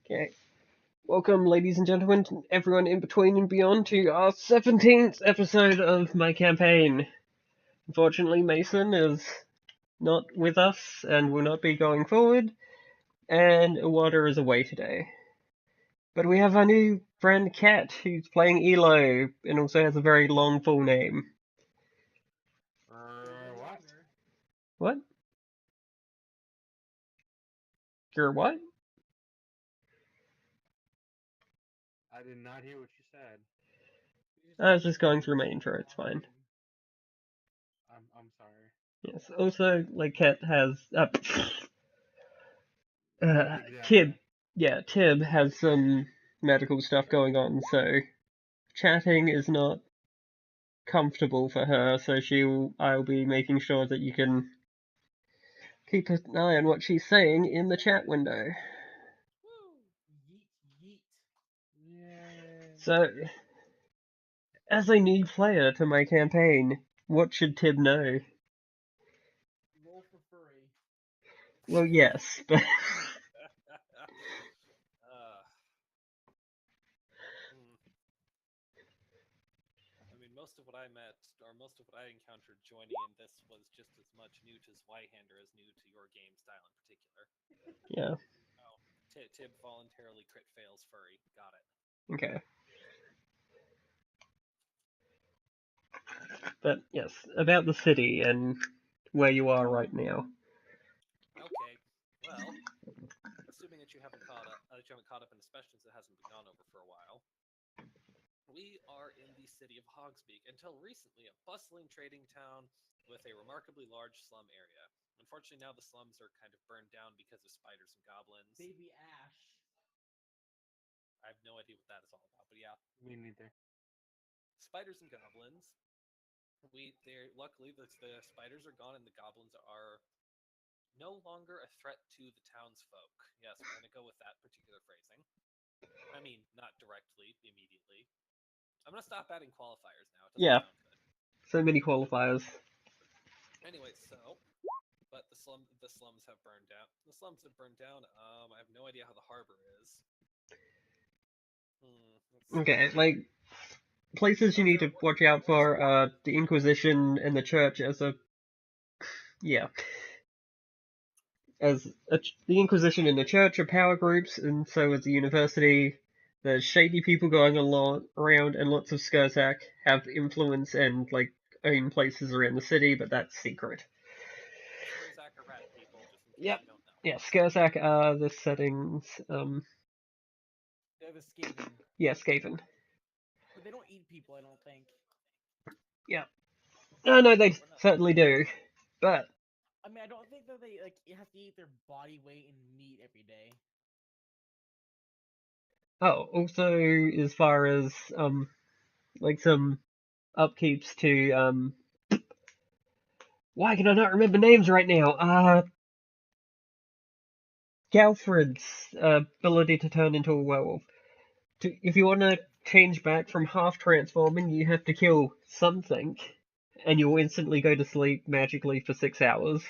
Okay. Welcome, ladies and gentlemen, everyone in between and beyond, to our 17th episode of my campaign. Unfortunately, Mason is not with us and will not be going forward, and Iwata is away today. But we have our new friend Kat, who's playing Elo, and also has a very long full name. What? What? You're what? I did not hear what you said. I was just going through my intro, it's fine. I'm sorry. Yes, also, Kat has, Exactly. Tib has some medical stuff going on, so chatting is not comfortable for her, so I'll be making sure that you can keep an eye on what she's saying in the chat window. Woo! Yeet, yeet. Yay. So, as a new player to my campaign, what should Tib know? Roll for furry. Well, yes, but I mean, most of what I met, or most of what I encountered joining in this was just as much new to Zweihander as new to your game style in particular. yeah, Oh, Tib voluntarily crit fails furry. Got it. okay. But yes, about the city and where you are right now. Okay, well, assuming that you haven't caught up, in the specials that hasn't been gone over for a while, we are in the city of Hogsmeade, until recently a bustling trading town with a remarkably large slum area. Unfortunately, now the slums are kind of burned down because of spiders and goblins. Baby Ash. I have no idea what that is all about, but yeah, Me neither. spiders and goblins. Luckily the spiders are gone and the goblins are no longer a threat to the townsfolk. Yes, we're gonna go with that particular phrasing. I mean, not directly, immediately. I'm gonna stop adding qualifiers now. It doesn't Yeah, sound good. so many qualifiers. Anyway, but the slums have burned down. The slums have burned down. I have no idea how the harbor is. Okay, places you need to watch out for are the Inquisition and the Church yeah, the Inquisition and the Church are power groups, and so is the University. There's shady people going around, and lots of Skurzak have influence and own places around the city, but that's secret. Skurzak are rat people, just in case Yep. you don't know. Yeah, Skurzak are the settings. They're the Skaven. Yeah, Skaven. But they don't eat people, I don't think. Yeah. No, they certainly do, but I mean, I don't think that they have to eat their body weight in meat every day. also as far as some upkeeps to why can I not remember names right now? Galfred's ability to turn into a werewolf. If you want to change back from half transforming, you have to kill something, and you'll instantly go to sleep magically for 6 hours.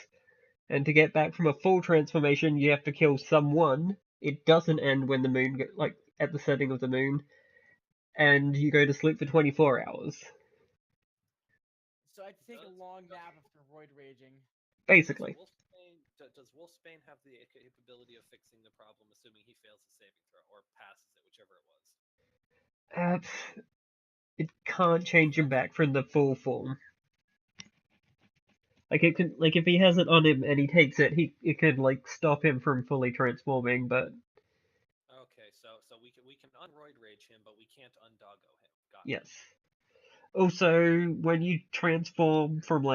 And to get back from a full transformation, you have to kill someone. It doesn't end when the moon, at the setting of the moon, and you go to sleep for 24 hours. So I have to take a long nap after roid raging. Basically. Does Wolfsbane have the capability of fixing the problem, assuming he fails his saving throw or passes it, whichever it was? It can't change him back from the full form. If he has it on him and he takes it, it could stop him from fully transforming. But okay, so we can unroid rage him, but we can't undoggo him. Got it. yes. Also, when you transform from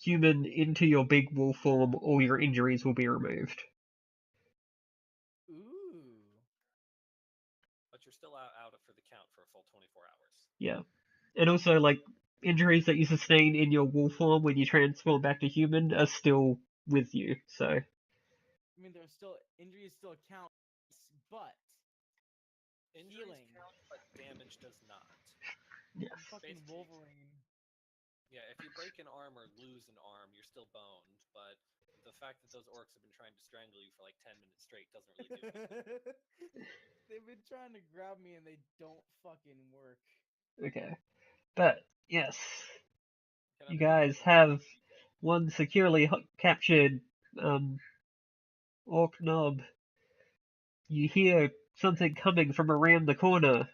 human into your big wolf form, all your injuries will be removed. Ooh. But you're still out for the count for a full 24 hours. Yeah, and also injuries that you sustain in your wolf form when you transform back to human are still with you. So I mean, there's still injuries still count, but injuries healing count, but damage does not. yes. Fucking Wolverine. Yeah, if you break an arm or lose an arm, you're still boned, but the fact that those orcs have been trying to strangle you for like 10 minutes straight doesn't really do anything. They've been trying to grab me and they don't fucking work. Okay. But, yes. Can I You make a guys charisma have check? one securely captured, orc knob. You hear something coming from around the corner,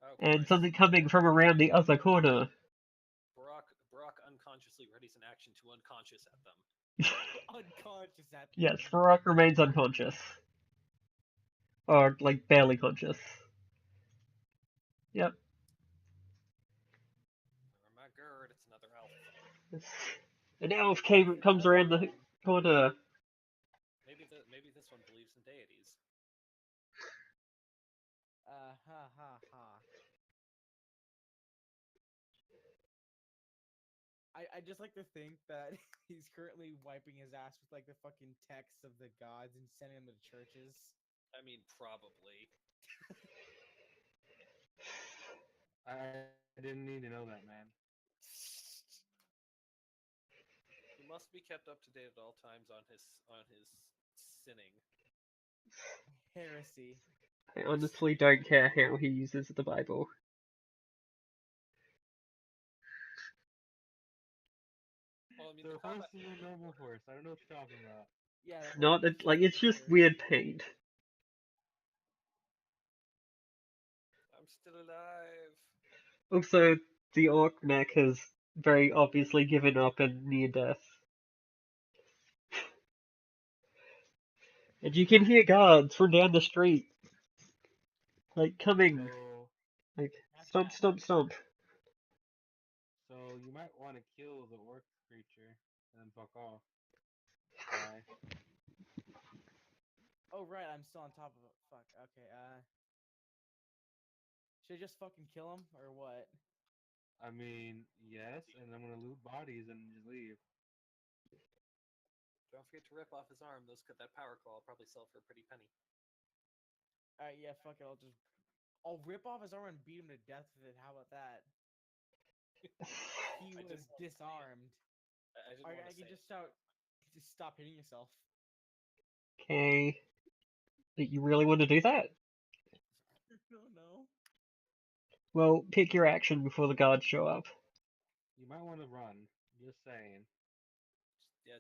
Oh and Christ. something coming from around the other corner. Barack unconsciously readies an action to unconscious at them. Unconscious at them. Yes, Farak remains unconscious. Or, like, barely conscious. Yep. Oh my god, it's another elf. An elf comes around the corner. Maybe this one believes in deities. Ha ha ha. I just like to think that he's currently wiping his ass with like the fucking texts of the gods and sending them to churches. I mean, probably. I didn't need to know that, man. He must be kept up to date at all times on his sinning. Heresy. I honestly don't care how he uses the Bible. Well, I mean, The the horse combat. is a noble horse. I don't know what you're talking about. Yeah. It's the not, horse is like, it's just weird. weird paint. I'm still alive. Also, the orc mech has very obviously given up and near death. And you can hear guards from down the street. Like, coming. So, Like, That's stomp, bad. stomp, stomp. so you might want to kill the orc creature and then fuck off. Bye. Oh right, I'm still on top of it. Fuck. Okay. Should I just fucking kill him or what? I mean, yes, and I'm gonna loot bodies and just leave. Don't forget to rip off his arm. That power claw will probably sell for a pretty penny. Alright, yeah, fuck it. I'll rip off his arm and beat him to death with it. How about that? He I was didn't- disarmed. I didn't Or want I to can say. just shout, just stop hitting yourself. Okay. You really want to do that? No, no. Well, pick your action before the guards show up. You might want to run. Just saying. Yeah,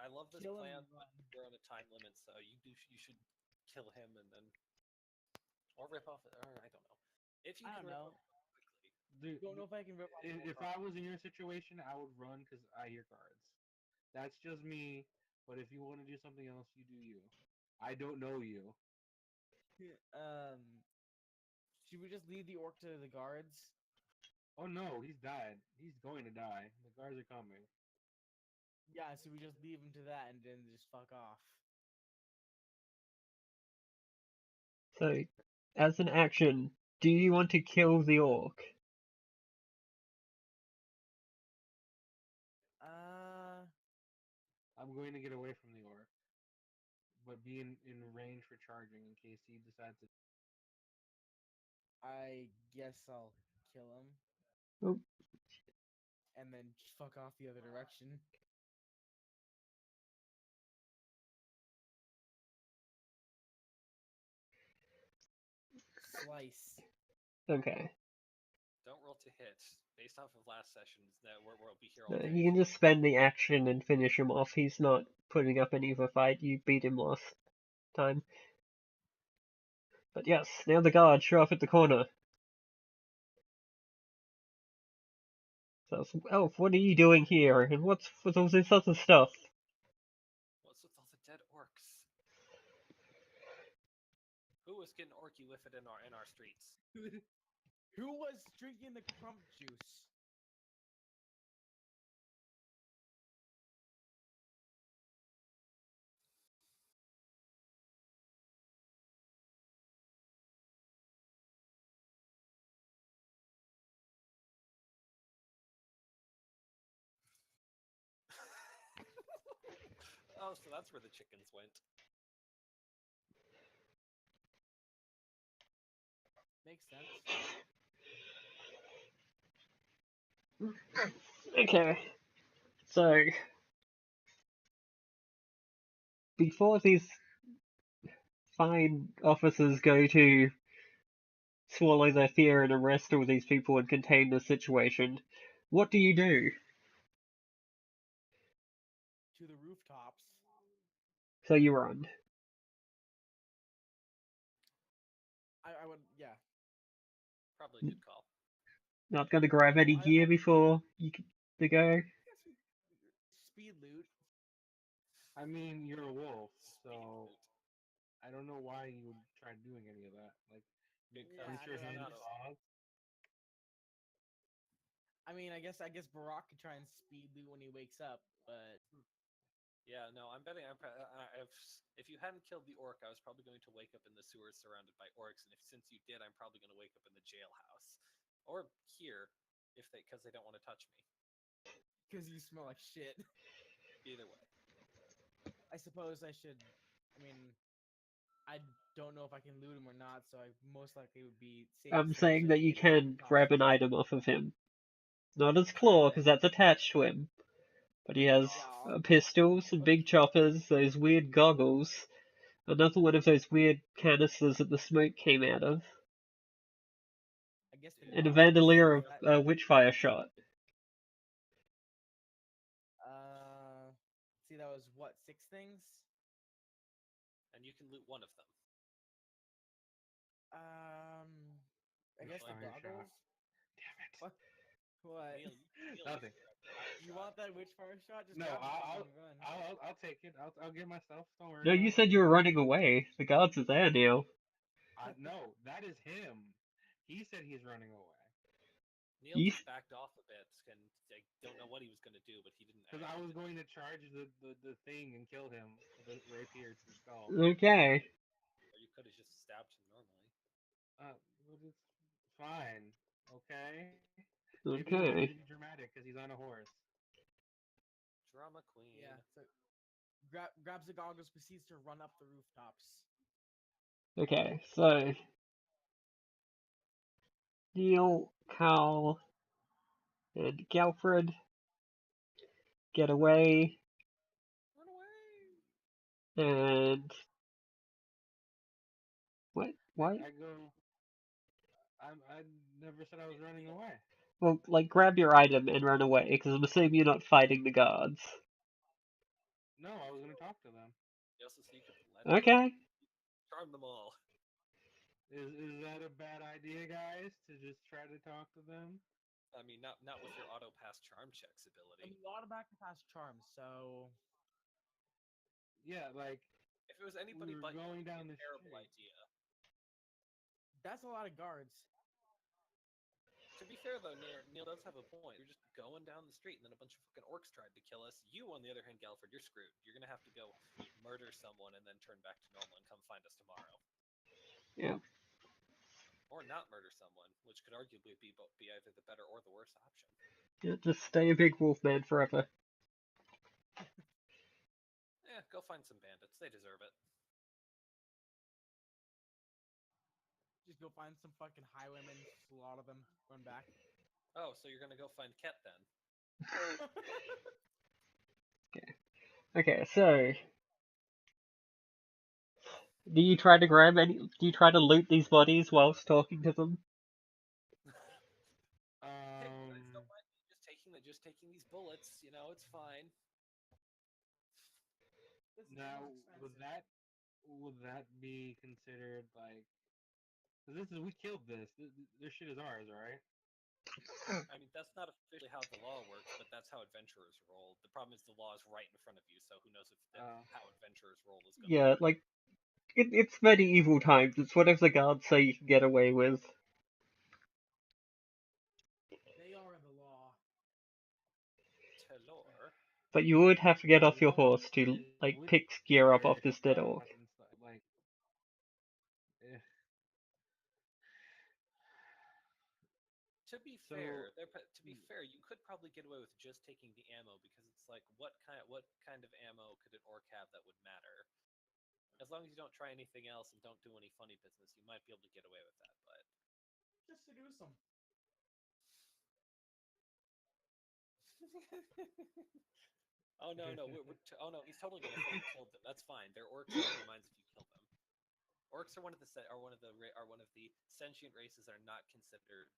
I love this Kill him plan, and but run. we're on a time limit, so you should kill him and then or rip off. Or I don't know. If you I can don't rip know. off quickly. Dude, Don't know if I can rip off the whole if I was in your situation, I would run because I hear guards. That's just me. But if you want to do something else, you do you. I don't know you. Should we just leave the orc to the guards? Oh no, he's died. He's going to die. The guards are coming. Yeah, so we just leave him to that and then just fuck off. So, as an action, do you want to kill the orc? I'm going to get away from the orc, but be in range for charging in case he decides to. I guess I'll kill him Oh, and then just fuck off the other direction. Slice. okay. Don't roll to hit. Based off of last sessions, that we'll be here all No, day. you can just spend the action and finish him off. He's not putting up any of a fight. You beat him last time. But yes, now the guards show up at the corner. So, Elf, what are you doing here? And what's with all this other stuff? What's with all the dead orcs? Who was getting orky with it in our streets? Who was drinking the crump juice? Oh, so that's where the chickens went. Makes sense. Okay. So, before these fine officers go to swallow their fear and arrest all these people and contain the situation, what do you do? To the rooftops. So you run. I would, yeah. Probably a good call. Not gonna grab any gear before to go. Speed loot. I mean, you're a wolf, Speed so loot. I don't know why you would try doing any of that. Like, Because punch your it's hand not to a claws. I mean, I guess Barack could try and speed loot when he wakes up, but Yeah, no, I'm betting if you hadn't killed the orc, I was probably going to wake up in the sewers surrounded by orcs, and since you did, I'm probably going to wake up in the jailhouse or here, because they don't want to touch me. because you smell like shit. Either way, I suppose I should. I mean, I don't know if I can loot him or not, so I most likely would be safe. I'm saying that you can grab an item off of him. Not his claw, because that's attached to him. But he has Yeah, pistol, some big choppers, those weird goggles, another one of those weird canisters that the smoke came out of, I guess the and a goggles. bandolier of That, witchfire shot. see, that was what, 6 things? and you can loot one of them. I guess the Fire shot. goggles. Damn it. What? Neil, Nothing. You want that witchfire shot? Just No, grab the thing I'll, and run. I'll take it. I'll get myself. Don't worry. No, you said you were running away. The guards are there now. No, that is him. He said he's running away. Neil You just backed off a bit, and I don't know what he was going to do, but he didn't. Because I was going to charge the thing and kill him with a rapier to the skull. okay? Or you could have just stabbed him normally. But it's fine. Okay. Maybe he wants Okay. to be dramatic because he's on a horse. Drama queen. Yeah. So grabs the goggles, proceeds to run up the rooftops. Okay, so Neil, Carl, and Galfred get away, Run away! and what? Why? I go. I never said I was running away. Well, like, grab your item and run away, because I'm assuming you're not fighting the guards. No, I was going to talk to them. You also so you could let Okay. charm them all. Is that a bad idea, guys? To just try to talk to them? I mean, not with your auto pass charm checks I ability. mean, a lot of back to pass charms, so Yeah, like If it was anybody we were but you, going it would down be the a terrible street. idea. that's a lot of guards. To be fair, though, Neil does have a point. You're just going down the street, and then a bunch of fucking orcs tried to kill us. You, on the other hand, Galford, you're screwed. You're gonna have to go murder someone and then turn back to normal and come find us tomorrow. Yeah. Or not murder someone, which could arguably be either the better or the worse option. Yeah, just stay a big wolf man forever. Go find some bandits. They deserve it. Just go find some fucking highwaymen, slaughter them, run back. Oh, so you're gonna go find Ket then? Okay, so do you try to grab any? Do you try to loot these bodies whilst talking to them? Hey, guys, don't mind me just taking these bullets. You know, it's fine. Now, would that be considered like? Cause we killed this. This shit is ours, right? I mean, that's not officially how the law works, but that's how adventurers roll. The problem is the law is right in front of you, so who knows if how adventurers roll is going to Yeah, work. like it's medieval times. It's whatever the guards say you can get away with. They are the law. Telor. But you would have to get off your Law horse to is like with pick gear up off Irish this dead orc. and stuff like. Eh. To be So, fair, you could probably get away with just taking the ammo because it's like what kind of ammo could an orc have that would matter? As long as you don't try anything else and don't do any funny business, you might be able to get away with that. But Just seduce them. Oh no, no, oh no, he's totally gonna say you killed them. That's fine. They're orcs. Nobody minds if you kill them. Orcs are one of the sentient races that are not considered,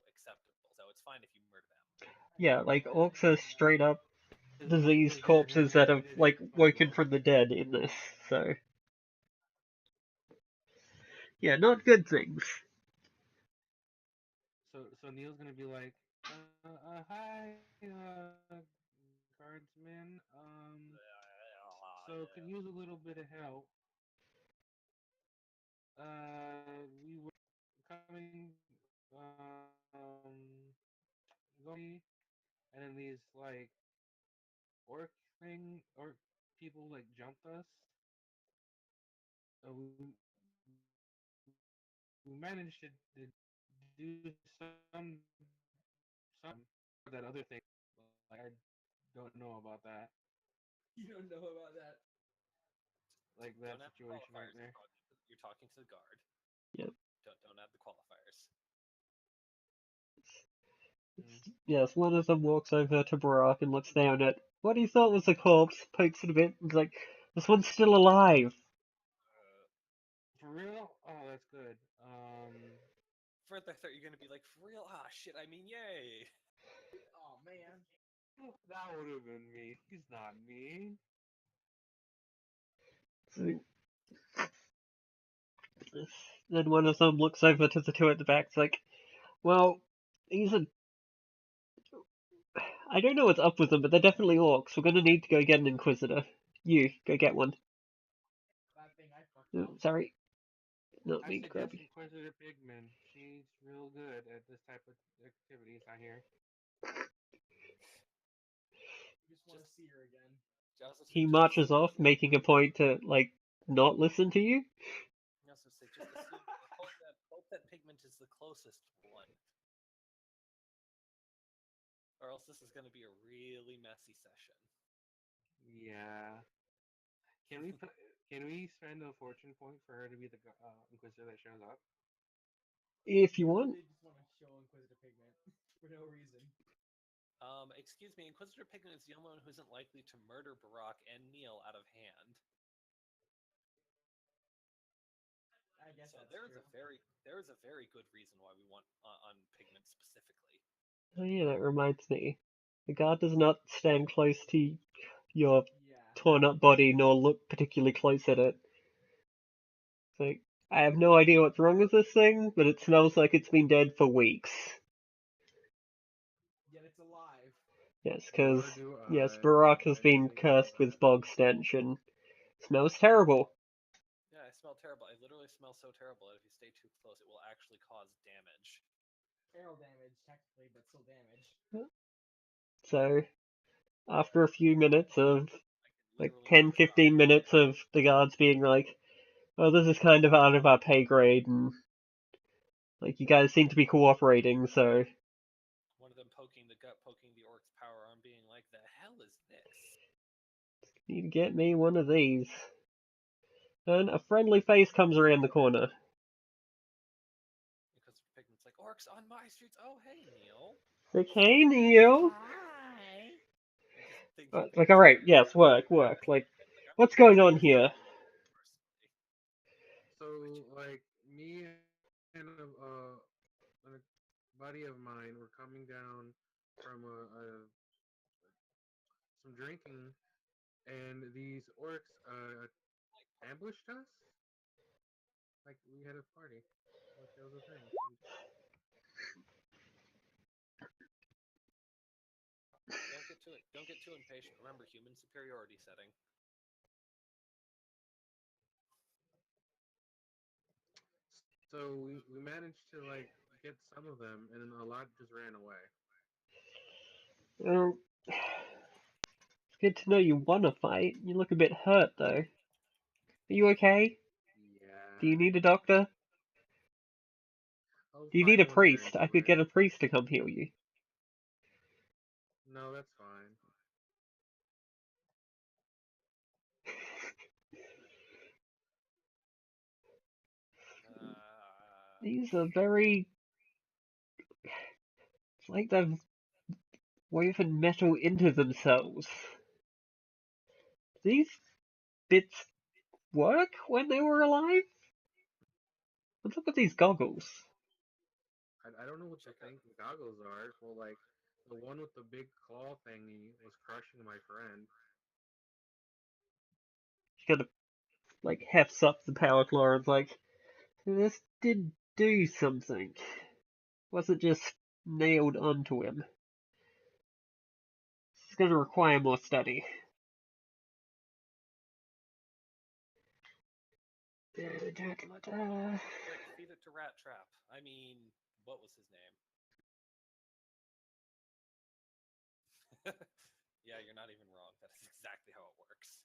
acceptable. So it's fine if you murder them. Yeah, like orcs are straight up diseased His corpses that have his like woken Bible. from the dead in this. So yeah, not good things. So Neil's gonna be like, hi, guardsman. So could use a little bit of help. We were coming, going, and then these like orc people like jumped us. We managed to do some that other thing. Like I don't know about that. You don't know about that. Like Don't that add the situation right qualifiers. there. You're talking to the guard. Yep. Don't add the qualifiers. Mm. Yes, one of them walks over to Barack and looks down at what he thought was a corpse, pokes it a bit, and is like, "This one's still alive." For real? Oh, that's good. For I thought you're gonna be like, for real? Ah, shit. I mean, yay. Oh man. That would have been me. He's not mean. So, then one of them looks over to the two at the back, it's like, "Well, these are. I don't know what's up with them, but they're definitely orcs. We're gonna need to go get an Inquisitor. You, go get one." That thing I fucked up. Sorry, not I me to grab suggest you. Inquisitor Pigman. She's real good at this type of activities, I hear. You just want to see her again. He marches off, making a point to, like, not listen to you. I was gonna say, just assume, hope that pigment is the closest one, or else this is gonna be a really messy session. Yeah. Can we put? Can we spend a fortune point for her to be the Inquisitor that shows up? If you I want. really just want to show Inquisitor Pigment for no reason. Excuse me, Inquisitor Pigment is the only one who isn't likely to murder Barack and Neil out of hand. I guess So that's there is true. a very good reason why we want on Pigment specifically. Oh yeah, that reminds me. The guard does not stand close to your Yeah. torn up body nor look particularly close at it. It's like, I have no idea what's wrong with this thing, but it smells like it's been dead for weeks. Yet it's alive. Yes, Nor because, do yes, I, Barack but has I do been think about cursed with that. bog stench and smells terrible. Yeah, I smell terrible. I literally smell so terrible that if you stay too close, it will actually cause damage. Feral damage, technically, but still damage. So, after a few minutes of, like, Literally 10, one shot. 15 minutes of the guards being like, "Oh, this is kind of out of our pay grade," and, like, you guys seem to be cooperating, so One of them poking the orc's power arm, being like, "The hell is this?" need to get me one of these. And a friendly face comes around the corner. Because Pigment's like, "Orcs on my streets." Oh, hey, Neil. It's like, "Hey, Neil." Hi. It's like, alright, yes, work. Like, what's going on here? So, like, me and a buddy of mine were coming down from some drinking, and these orcs ambushed us. Like we had a party. Like that was a thing. Don't get too impatient. Remember, human superiority setting. So we managed to like get some of them, and then a lot just ran away. Well, it's good to know you want to fight. You look a bit hurt, though. Are you okay? Do you Yeah, need a doctor? I'll Do you need find a one priest? I could eventually. get a priest to come heal you. No, that's fine. These are very... It's like they've woven metal into themselves. these bits work when they were alive? What's up with these goggles? I don't know what you Check out. think the goggles are. Well, like the one with the big claw thingy was crushing my friend. She kind of like hefts up the power claw and like, this did do something. Wasn't just nailed onto him. It's going to require more study. Quick, feed it to Rat Trap. I mean, what was his name? Yeah, you're not even wrong. That is exactly how it works.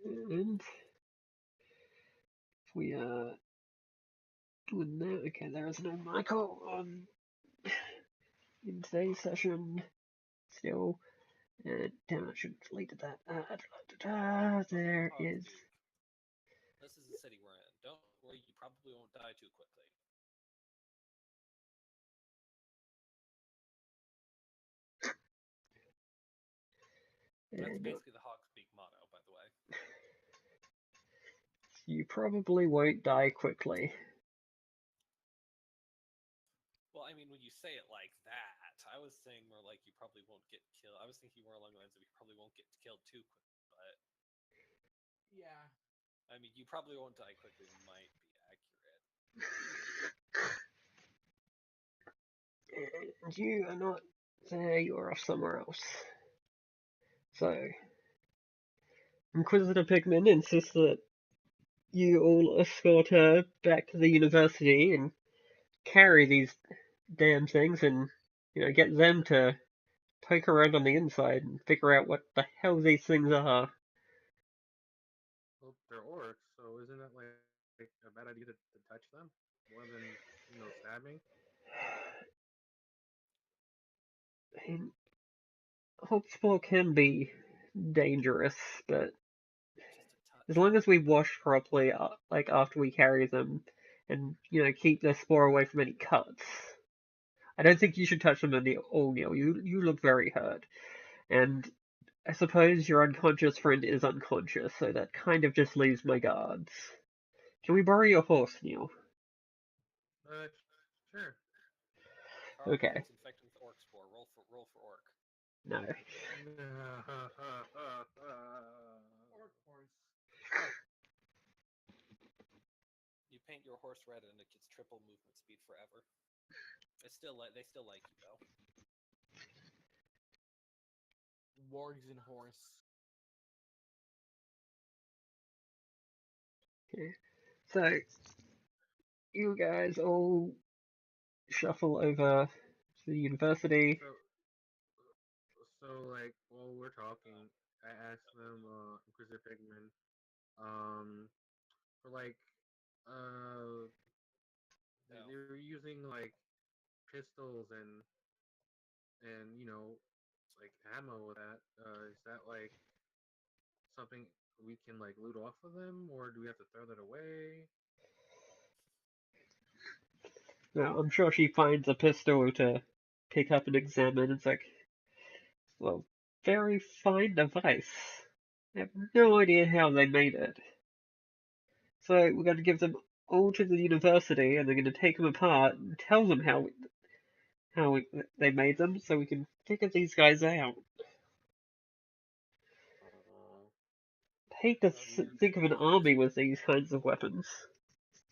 And if we are doing that, okay, there is no Michael on in today's session still. Damn, I should have deleted that. There is. This is the city we're in. Don't worry, you probably won't die too quickly. That's basically the Hawk's Beak motto, by the way. You probably won't die quickly. Well, I mean, when you say it like that, I was saying more like you probably won't get killed. I was thinking more along the lines of you probably won't get killed too quickly, but Yeah. I mean, you probably won't die quickly might be accurate. And you are not there, you're off somewhere else. So, Inquisitor Pigman insists that you all escort her back to the university and carry these damn things and, get them to poke around on the inside and figure out what the hell these things are. Well, they're orcs, so isn't that like a bad idea to touch them more than stabbing? I mean, Hotspur can be dangerous, but Just a touch. as long as we wash properly, like after we carry them, and keep the spore away from any cuts. I don't think you should touch them at all, Neil. You look very hurt, and I suppose your unconscious friend is unconscious, so that kind of just leaves my guards. Can we borrow your horse, Neil? Sure. Okay. It's infected with orc spore. Roll for orc. No. Orc horse. You paint your horse red and it gets triple movement speed forever. They still like you though. Wargs and horse. Okay. So, you guys all shuffle over to the university. So like while we're talking, I asked them, Inquisitor Pigman, for like, they were using like pistols and like ammo with that. Is that like something we can like loot off of them, or do we have to throw that away? Now, I'm sure she finds a pistol to pick up and examine. It's like, well, very fine device. I have no idea how they made it. So we're going to give them all to the university, and they're going to take them apart and tell them how they made them, so we can figure these guys out. I hate to think of an army with these kinds of weapons.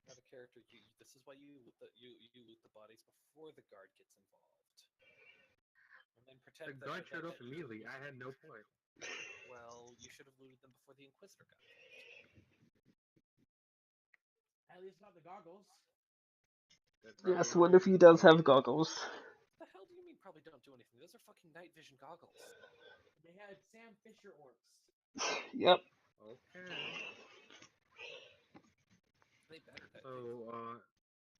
Have a character. This is why you loot the bodies before the guard gets involved, and then pretend The guard showed up immediately. I had no point. Well, you should have looted them before the Inquisitor got involved. At least not the goggles. Yes, one of you does have goggles. What the hell do you mean probably don't do anything? Those are fucking night vision goggles. They had Sam Fisher orcs. Yep. Okay. They better. So,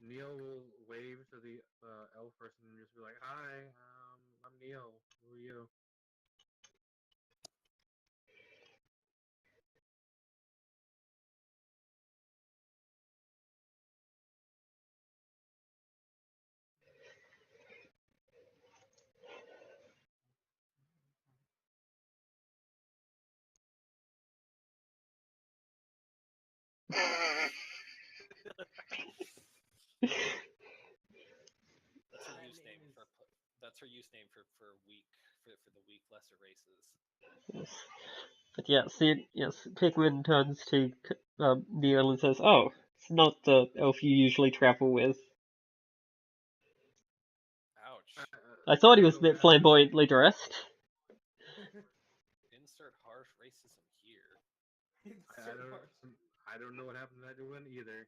Neil will wave to the elf person and just be like, "Hi, I'm Neil. Who are you?" That's her My use name name is- for that's her use name for weak for the weak lesser races. Yes. But yeah, see, yes, Pikmin turns to Neil and says, "Oh, it's not the elf you usually travel with. Ouch. I thought he don't was a know bit what happened. flamboyantly dressed." Insert harsh racism here. I don't know what happened to that one either.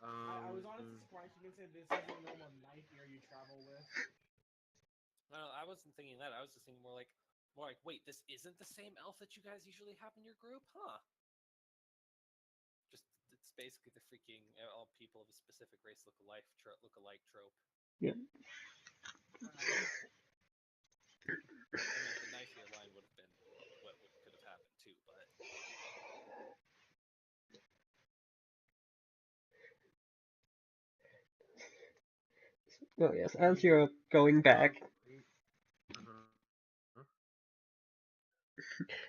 I was honestly surprised you didn't say this is a normal knife ear you travel with. No, I wasn't thinking that. I was just thinking more like, wait, this isn't the same elf that you guys usually have in your group, huh? Just it's basically the freaking all people of a specific race look alike trope. Yeah. I mean, the knife ear line would have been what could have happened too, but Oh yes, as you're going back,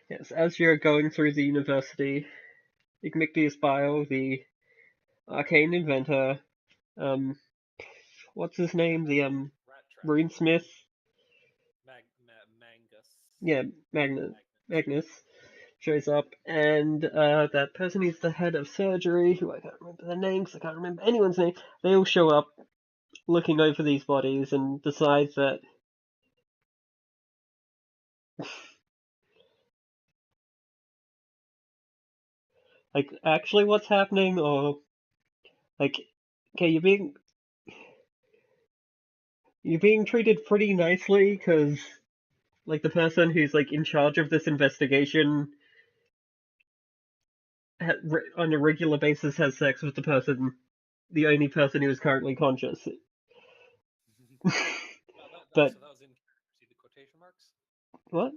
yes, as you're going through the university, Igmictius Bile, the arcane inventor, what's his name? The rat trap. runesmith. Mangus. Yeah, Magnus shows up, and that person who's the head of surgery, who I can't remember their names, I can't remember anyone's name. They all show up, looking over these bodies, and decide that like actually what's happening, or like, okay, you're being treated pretty nicely because like the person who's like in charge of this investigation on a regular basis has sex with the only person who is currently conscious. But So that was in. See the quotation marks? what?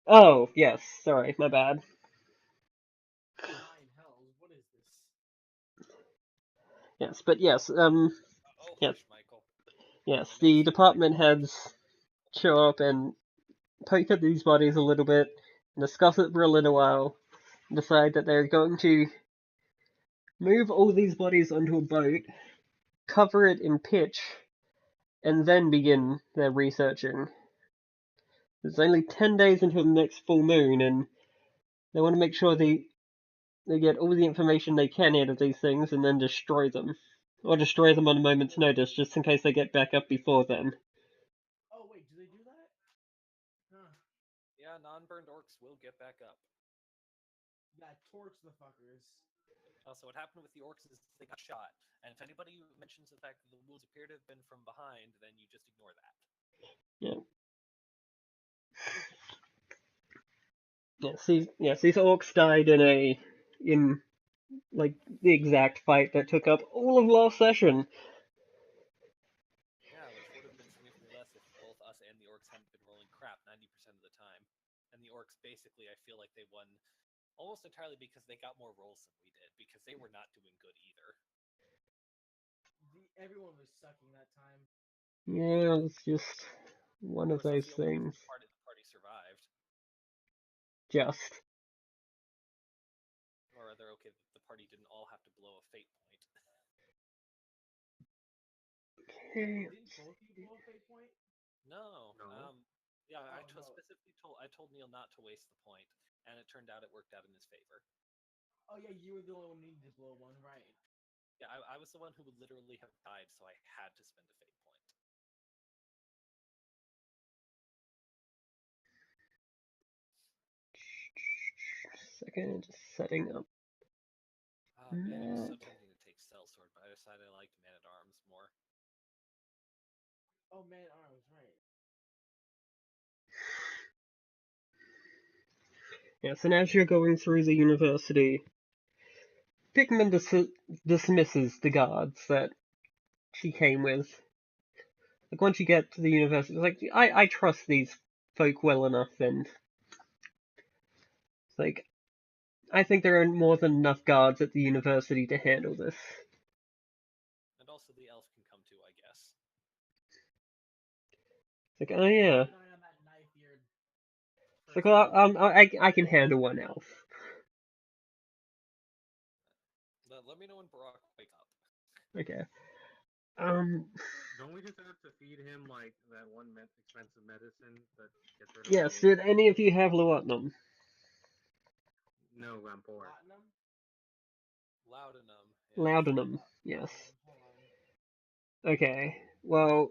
Oh yes, sorry, my bad. Nine hells, what is this? Yes, but yes, Oh, yes, hush, Michael. yes, I know the it's department heads show up and poke at these bodies a little bit, discuss it for a little while, decide that they're going to move all these bodies onto a boat, cover it in pitch, and then begin their researching. There's only 10 days until the next full moon, and they want to make sure they get all the information they can out of these things and then destroy them. Or destroy them on a moment's notice, just in case they get back up before then. Oh wait, do they do that? Huh. Yeah, non-burned orcs will get back up. Yeah, torch the fuckers. Also, what happened with the orcs is they got shot, and if anybody mentions the fact that the wounds appear to have been from behind, then you just ignore that. Yeah. Yes, these orcs died in like the exact fight that took up all of last session. Yeah, which would have been significantly less if both us and the orcs hadn't been rolling crap 90% of the time. And the orcs basically, I feel like they won almost entirely because they got more rolls than we did, because they were not doing good either. Everyone was sucking that time. Yeah, it's just one of Of course, those that's the only things. part of the party survived. Just. Or rather, okay, the party didn't all have to blow a fate point. Didn't both of you blow a fate point? No. No. Yeah, Oh, no. specifically told Neil not to waste the point, and it turned out it worked out in his favor. Oh yeah, you were the only one who needed to blow one, right? Yeah, I was the one who would literally have died, so I had to spend a fate point. Second, just setting up. Oh man, it was so tempting to take Sellsword, but I decided I liked Man at Arms more. Oh man, arms, right. Yes, and as you're going through the university, Pikmin dismisses the guards that she came with. Like, once you get to the university, it's like, I trust these folk well enough, and it's like, I think there are more than enough guards at the university to handle this. And also the elf can come too, I guess. It's like, oh yeah. Keep an eye on that knife-eared It's like, person. well, I can handle one elf. Let me know when Barack wakes up. Okay. Don't we just have to feed him like that one expensive medicine that gets rid of Yes, the did any of you have laudanum? No, I'm poor. Platinum? Laudanum. Yes. Laudanum, yes. Hold on. Okay, well,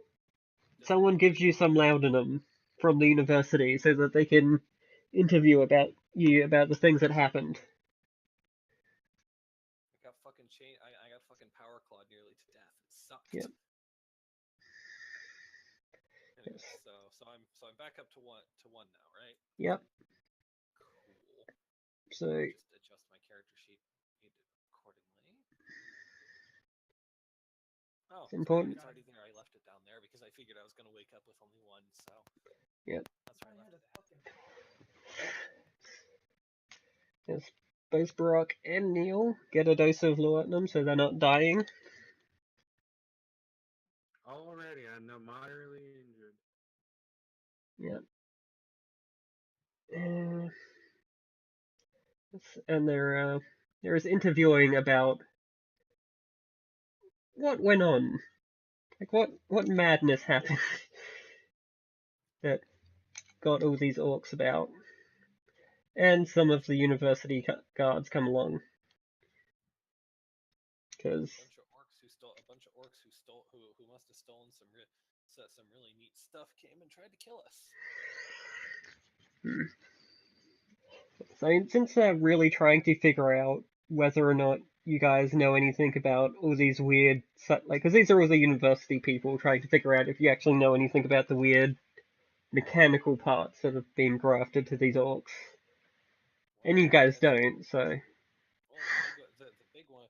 Does someone anyone- gives you some laudanum from the university so that they can interview about you about the things that happened. I got fucking I got fucking power clawed nearly to death. It sucked. Yep. Anyways, Yes. so I'm back up to one now, right? Yep. Cool. So Just adjust my character sheet accordingly. Oh, it's important. It's already there. I left it down there because I figured I was gonna wake up with only one. So Yep. that's where I left it. Yes. Both Barack and Neil get a dose of laudanum so they're not dying. Already, I'm now moderately injured. Yep. And there is interviewing about what went on. Like what madness happened that got all these orcs about. And some of the university guards come along. Because A bunch of orcs who must have stolen some really neat stuff came and tried to kill us. So since they're really trying to figure out whether or not you guys know anything about all these weird, because these are all the university people trying to figure out if you actually know anything about the weird mechanical parts that have been grafted to these orcs. And you guys don't, so. Well, the big one,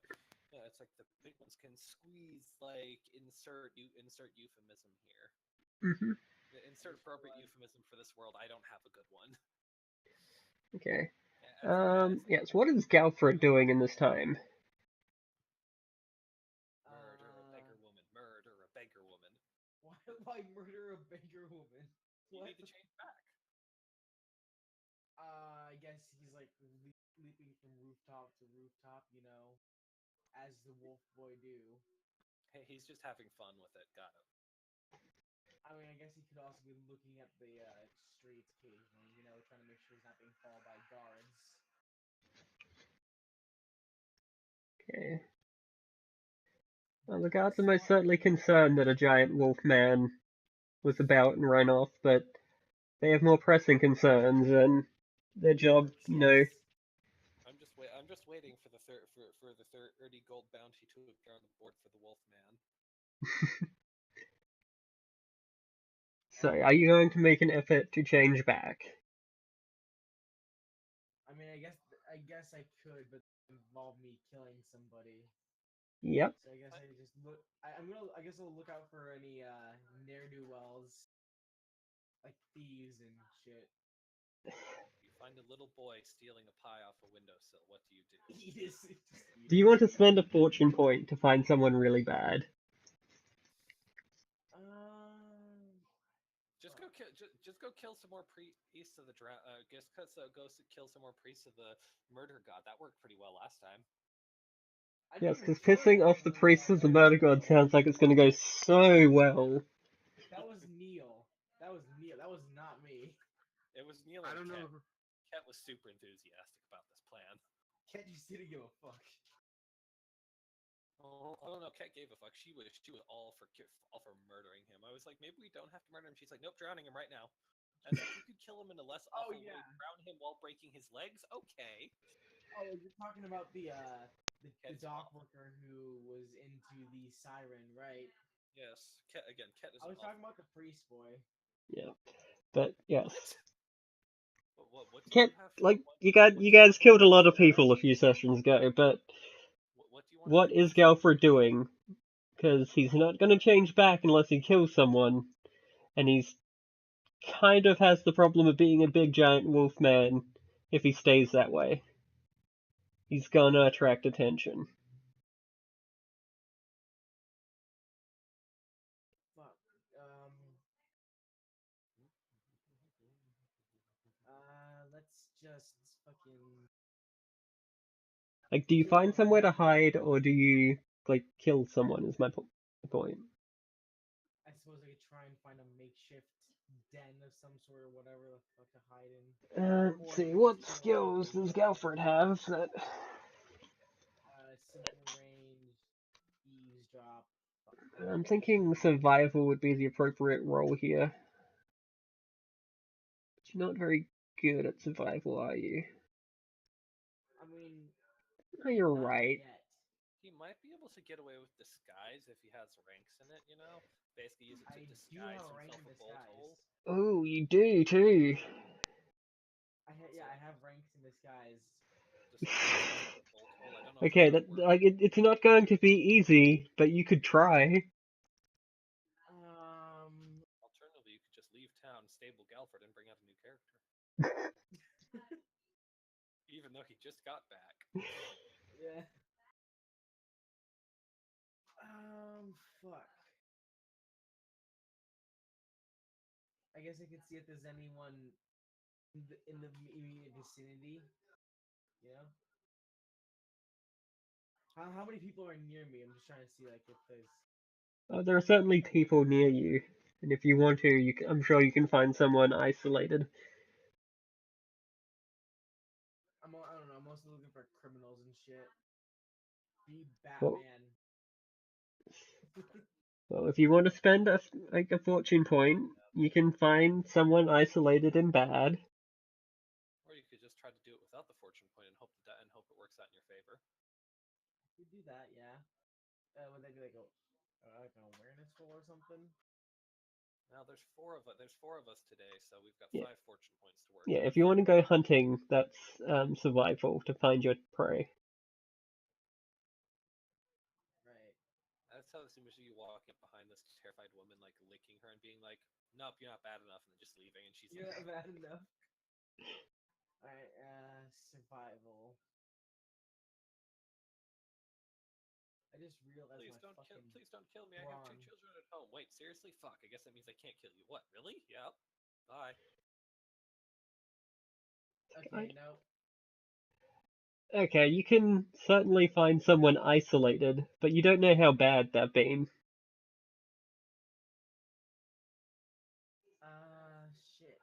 yeah, it's like the big ones can squeeze like insert euphemism here. Mm-hmm. Insert appropriate euphemism for this world. I don't have a good one. Okay. Yes. What is Galfred doing in this time? Murder a beggar woman. Murder a beggar woman. Why murder a beggar woman? You need to change back. I guess he's like leaping from rooftop to rooftop, as the wolf boy do. Hey, he's just having fun with it. Got him. I mean, I guess he could also be looking at the streets occasionally, trying to make sure he's not being followed by guards. Okay. Well, the guards are most certainly concerned that a giant wolf man was about and ran off, but they have more pressing concerns, and their job, Yes. I'm just waiting for the 30 gold bounty to appear on the board for the wolf man. So, are you going to make an effort to change back? I mean, I guess I could, but it involve me killing somebody. Yep. So I guess I just look. I guess I'll look out for any ne'er do wells, like thieves and shit. You find a little boy stealing a pie off a windowsill. What do you do? Do you want to spend a fortune point to find someone really bad? Just go kill some more priests of the kill some more priests of the murder god. That worked pretty well last time. Yes, because pissing off the priests of the murder god sounds like it's going to go so well. That was Neil. That was not me. It was Neil. I don't know. Ket was super enthusiastic about this plan. Ket just didn't give a fuck. Oh, I don't know. Ket gave a fuck. She was all for murdering him. I was like, maybe we don't have to murder him. She's like, nope, drowning him right now. I was like, you could kill him in a less awful way. Drown him while breaking his legs. Okay. Oh, you're talking about the dock worker who was into the siren, right? Yes. Ket is. I was talking about the priest boy. Yeah, but yes. What do Ket, you have? like you guys killed a lot of people a few sessions ago, but what is Galfred doing? Because he's not going to change back unless he kills someone, and he's kind of has the problem of being a big giant wolf man if he stays that way. He's gonna attract attention. Fuck. Let's just fucking. Like, do you find somewhere to hide, or do you like kill someone? Is my point. I suppose I could try and find a makeshift den of some sort or whatever the fuck to hide in. Let's see, what skills does Galfred have that? Simple range, eavesdrop. Fuck, I'm thinking survival would be the appropriate role here. But you're not very good at survival, are you? I mean, Oh, you're not right. yet. He might be able to get away with disguise if he has ranks in it, you know? Basically use it to I do disguise have a rank himself in a bolt hole. disguise. Oh, you do too. I have ranks in disguise. Disguise himself a bolt hole. I don't know if Okay, that's that gonna work. like it's not going to be easy, but you could try. Alternatively, you could just leave town, stable Galford, and bring out a new character. Even though he just got back. Yeah. Fuck. I guess I could see if there's anyone in the immediate vicinity. You know? How many people are near me? I'm just trying to see like if there's. There are certainly people near you, and if you want to, I'm sure you can find someone isolated. I don't know. I'm mostly looking for criminals and shit. Be Well, Batman. well, if you want to spend a fortune point, you can find someone isolated and bad. Or you could just try to do it without the fortune point and hope it works out in your favor. You do that, yeah. Would they be like an awareness roll or something? Now there's four of us today, so we've got Yeah. 5 fortune points to work. Yeah, with. if you want to go hunting, that's survival to find your prey. Right. That's how this image of you walking up behind this terrified woman, like licking her and being like, "Nope, you're not bad enough," and then just leaving, and she's You're like, not bad enough. Alright, survival. I just realized "Please don't kill me. I have 2 brawn. children at home." Wait, seriously? Fuck. I guess that means I can't kill you. What? Really? Yep. Bye. Okay, no. Okay, you can certainly find someone isolated, but you don't know how bad they've been. Shit.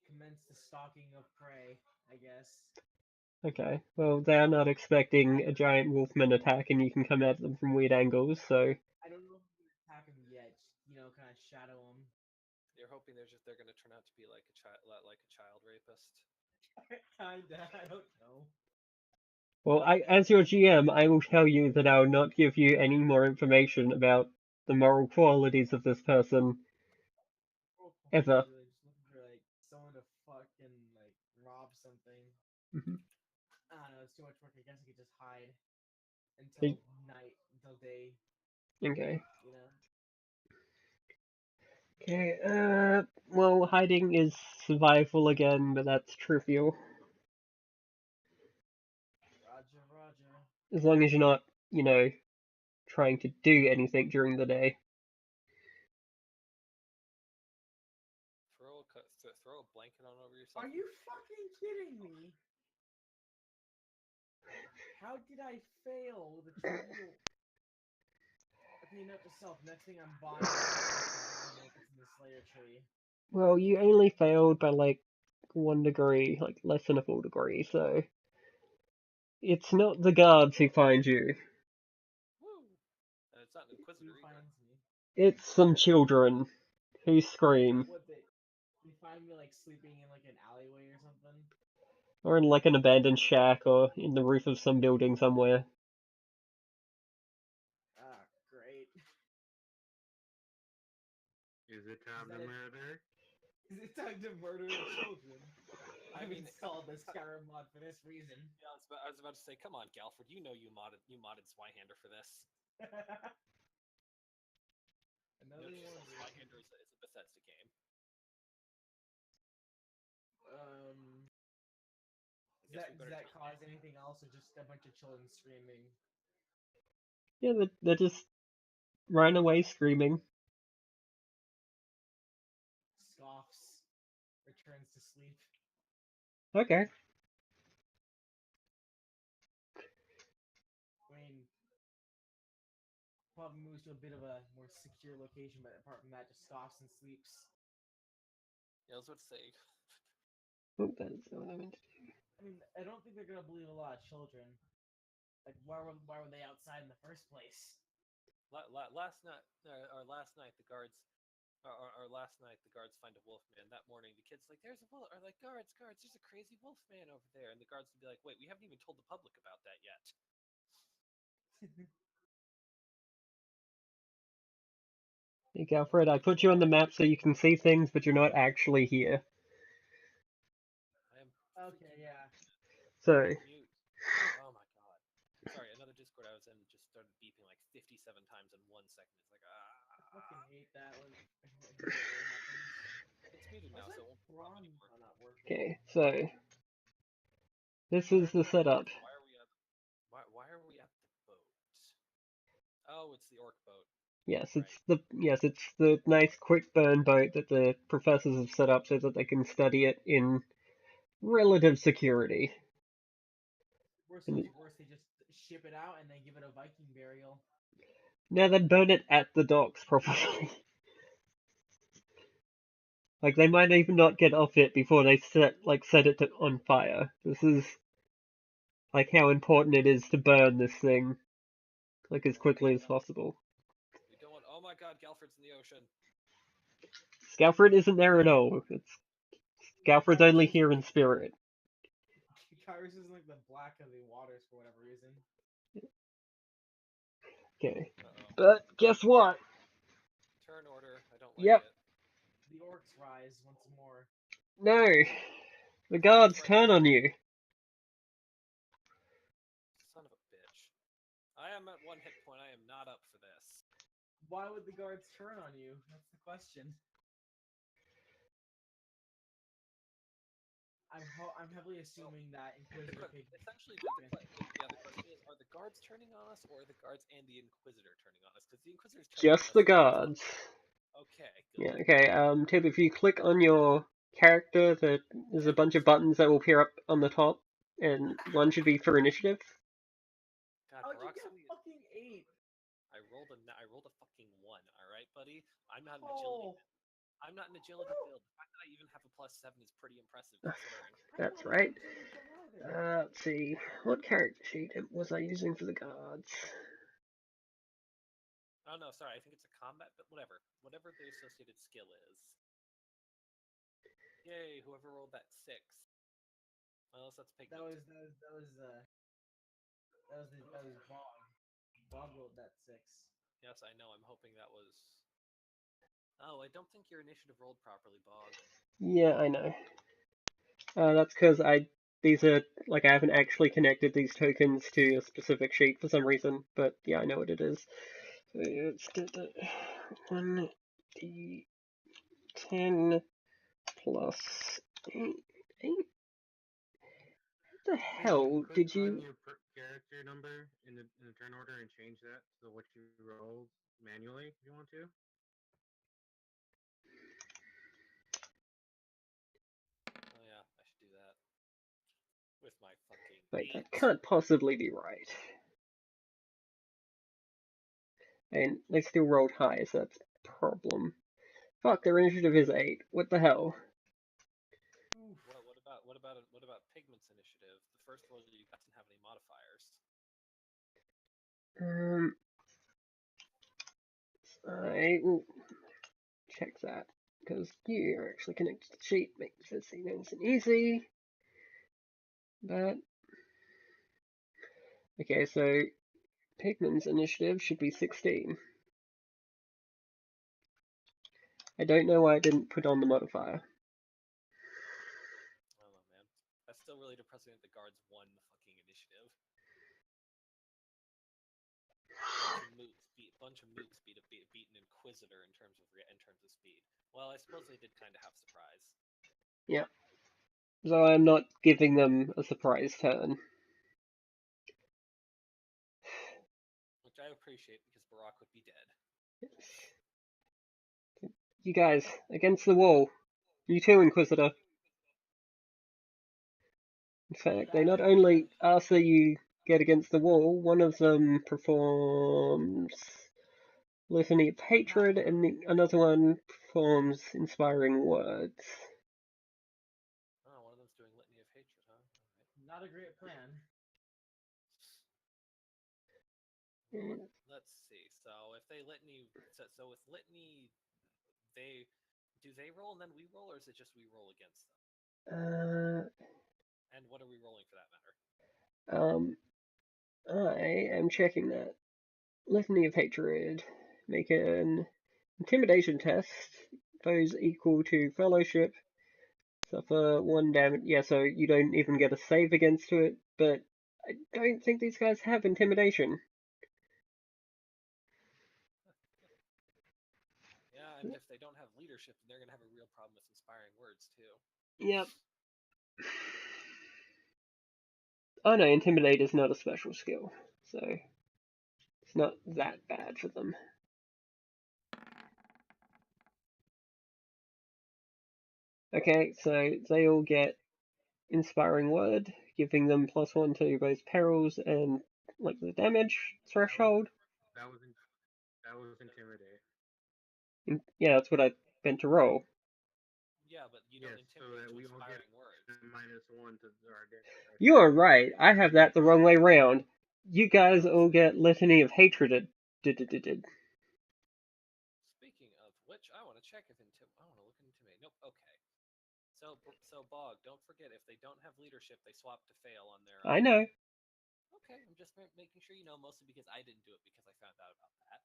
Commence the stalking of prey, I guess. Okay, well, they're not expecting a giant wolfman attack and you can come at them from weird angles, so... I don't know if I'm gonna attack him yet. Just, kind of shadow him. You're hoping they're gonna turn out to be like a child rapist. Kinda. I don't know. Well, as your GM, I will tell you that I will not give you any more information about the moral qualities of this person. Ever. Really just looking for like someone to fucking like rob something. Mhm. I don't know. It's too much work. I guess I could just hide Hey. until night, until day. Okay. You know. Okay, well, hiding is survival again, but that's trivial. Roger, Roger. As long as you're not, trying to do anything during the day. Throw a blanket on over yourself. Are you fucking kidding me? How did I fail with a trivial? Okay, note to self. Next thing I'm buying is survival if it's in the Slayer tree. Well, you only failed by like 1 degree, like less than a full degree, so it's not the guards who find you. Woo! And it's not an inquisitor Who either. finds me? It's some children who scream, What they find me like sleeping in like an alleyway or something? or in like an abandoned shack, or in the roof of some building somewhere. Ah, great. Is it time to that it? murder? Is it time to murder children? I I've mean, installed the Skyrim mod for this reason. Yeah, I was about to say, come on, Galford, you modded Zweihander for this. Another one. Zweihander is a Bethesda game. Does that cause anything else, or just a bunch of children screaming? Yeah, they're just running away screaming. Scoffs. Returns to sleep. Okay. I mean, probably moves to a bit of a more secure location, but apart from that, just stops and sleeps. Yeah, I was about to say. Oh, that's not what I meant to do. I mean, I don't think they're gonna believe a lot of children. Like, why were they outside in the first place? Last night, or last night, the guards, or last night, the guards find a wolf man. That morning, the kids like, "There's a wolf," or like, "Guards, guards, there's a crazy wolf man over there," and the guards would be like, "Wait, we haven't even told the public about that yet." Hey, Alfred, I put you on the map so you can see things, but you're not actually here. I am. Okay, yeah. So, Mute. Oh my god. Sorry, another Discord I was in just started beeping like 57 times in 1 second. It's like, I fucking hate that when I hate it when it happens. It's muted Why now, is so that it won't pop prawn anymore. not working? okay, so this is the setup. Why are we at? Why are we at the boat? Oh, it's the orc boat. Yes, Right. it's the nice quick burn boat that the professors have set up so that they can study it in relative security. Worst And comes to worst, they just ship it out and then give it a Viking burial. now they burn it at the docks, probably. Like they might even not get off it before they set it on fire. This is like how important it is to burn this thing like as quickly as possible. We don't want. Oh my god, Galfred's in the ocean. Scalfred isn't there at all. Scalfred's only here in spirit. Kyrus is like the black of the waters for whatever reason. Okay. Uh-oh. But guess what? Turn order. I don't like Yep. it. The orcs rise once more. No. The guards turn on you. Son of a bitch. I am at 1 hit point. I am not up for this. Why would the guards turn on you? That's the question. I'm heavily assuming that Inquisitor Essentially, the question is: are the guards turning on us, or are the guards and the Inquisitor turning on us? Because the Inquisitor's turning on Just us. the guards. Okay, good. Yeah, okay. Tib, if you click on your character, there's a bunch of buttons that will appear up on the top, and one should be for initiative. God, How'd you Barack's get a fucking 8? I rolled a fucking 1. All right, buddy. I'm not an Oh, agility. I'm not an agility build. The fact that I even have a +7 is pretty impressive considering. That's I'm not right. an agility build either. Let's see. What character sheet was I using for the guards? Oh no, sorry. I think it's a combat, but whatever. Whatever the associated skill is. Yay! Whoever rolled that 6. Unless that's Pigment. That was Bog. Bog rolled that 6. Yes, I know. I'm hoping that was. Oh, I don't think your initiative rolled properly, Bog. Yeah, I know. That's because these are, like, I haven't actually connected these tokens to a specific sheet for some reason, but yeah, I know what it is. So let's do the 1d10 plus 8. What the hell Click did on you... your character number in the turn order and change that to what you rolled manually if you want to. Oh yeah, I should do that. With my fucking Wait, 8. that can't possibly be right. And they still rolled high, so that's a problem. Fuck, their initiative is 8. What the hell? What about Pigment's initiative? The first roll you got didn't have any modifiers. I will check that, because you are actually connected to the sheet, makes this nice and easy. But, okay, so Pigman's initiative should be 16. I don't know why I didn't put on the modifier. I don't know, man. That's still really depressing that the guards won the fucking initiative. Bunch of mooks beat an Inquisitor in terms of speed. Well, I suppose they did kind of have surprise. Yeah. So I'm not giving them a surprise turn. Which I appreciate because Barack would be dead. Yes. You guys, against the wall. You too, Inquisitor. In fact, they not only ask that you get against the wall, one of them performs Litany of Hatred, and another one performs Inspiring Words. Oh, one of them's doing Litany of Hatred, huh? Alright. Not a great plan. Well, let's see. So if they litany, so with litany, do they roll and then we roll, or is it just we roll against them? And what are we rolling for that matter? I am checking that. Litany of Hatred. Make an intimidation test. Foes equal to fellowship. Suffer 1 damage. Yeah, so you don't even get a save against it, but I don't think these guys have intimidation. Yeah, and if they don't have leadership, then they're gonna have a real problem with inspiring words too. Yep. Oh no, Intimidate is not a special skill, so it's not that bad for them. Okay, so they all get Inspiring Word, giving them +1 to both perils and like the damage threshold. That was Intimidate. Yeah, that's what I meant to roll. Yeah, but you don't Yes, so intimidate that to we all get inspiring words. -1 to our damage. You are right. I have that the wrong way round. You guys all get Litany of Hatred. Speaking of which, I want to check if I want to look at intimidate. Nope. Okay. So Bog, don't forget if they don't have leadership, they swap to fail on their. I know. Okay, I'm just making sure you know, mostly because I didn't do it because I found out about that.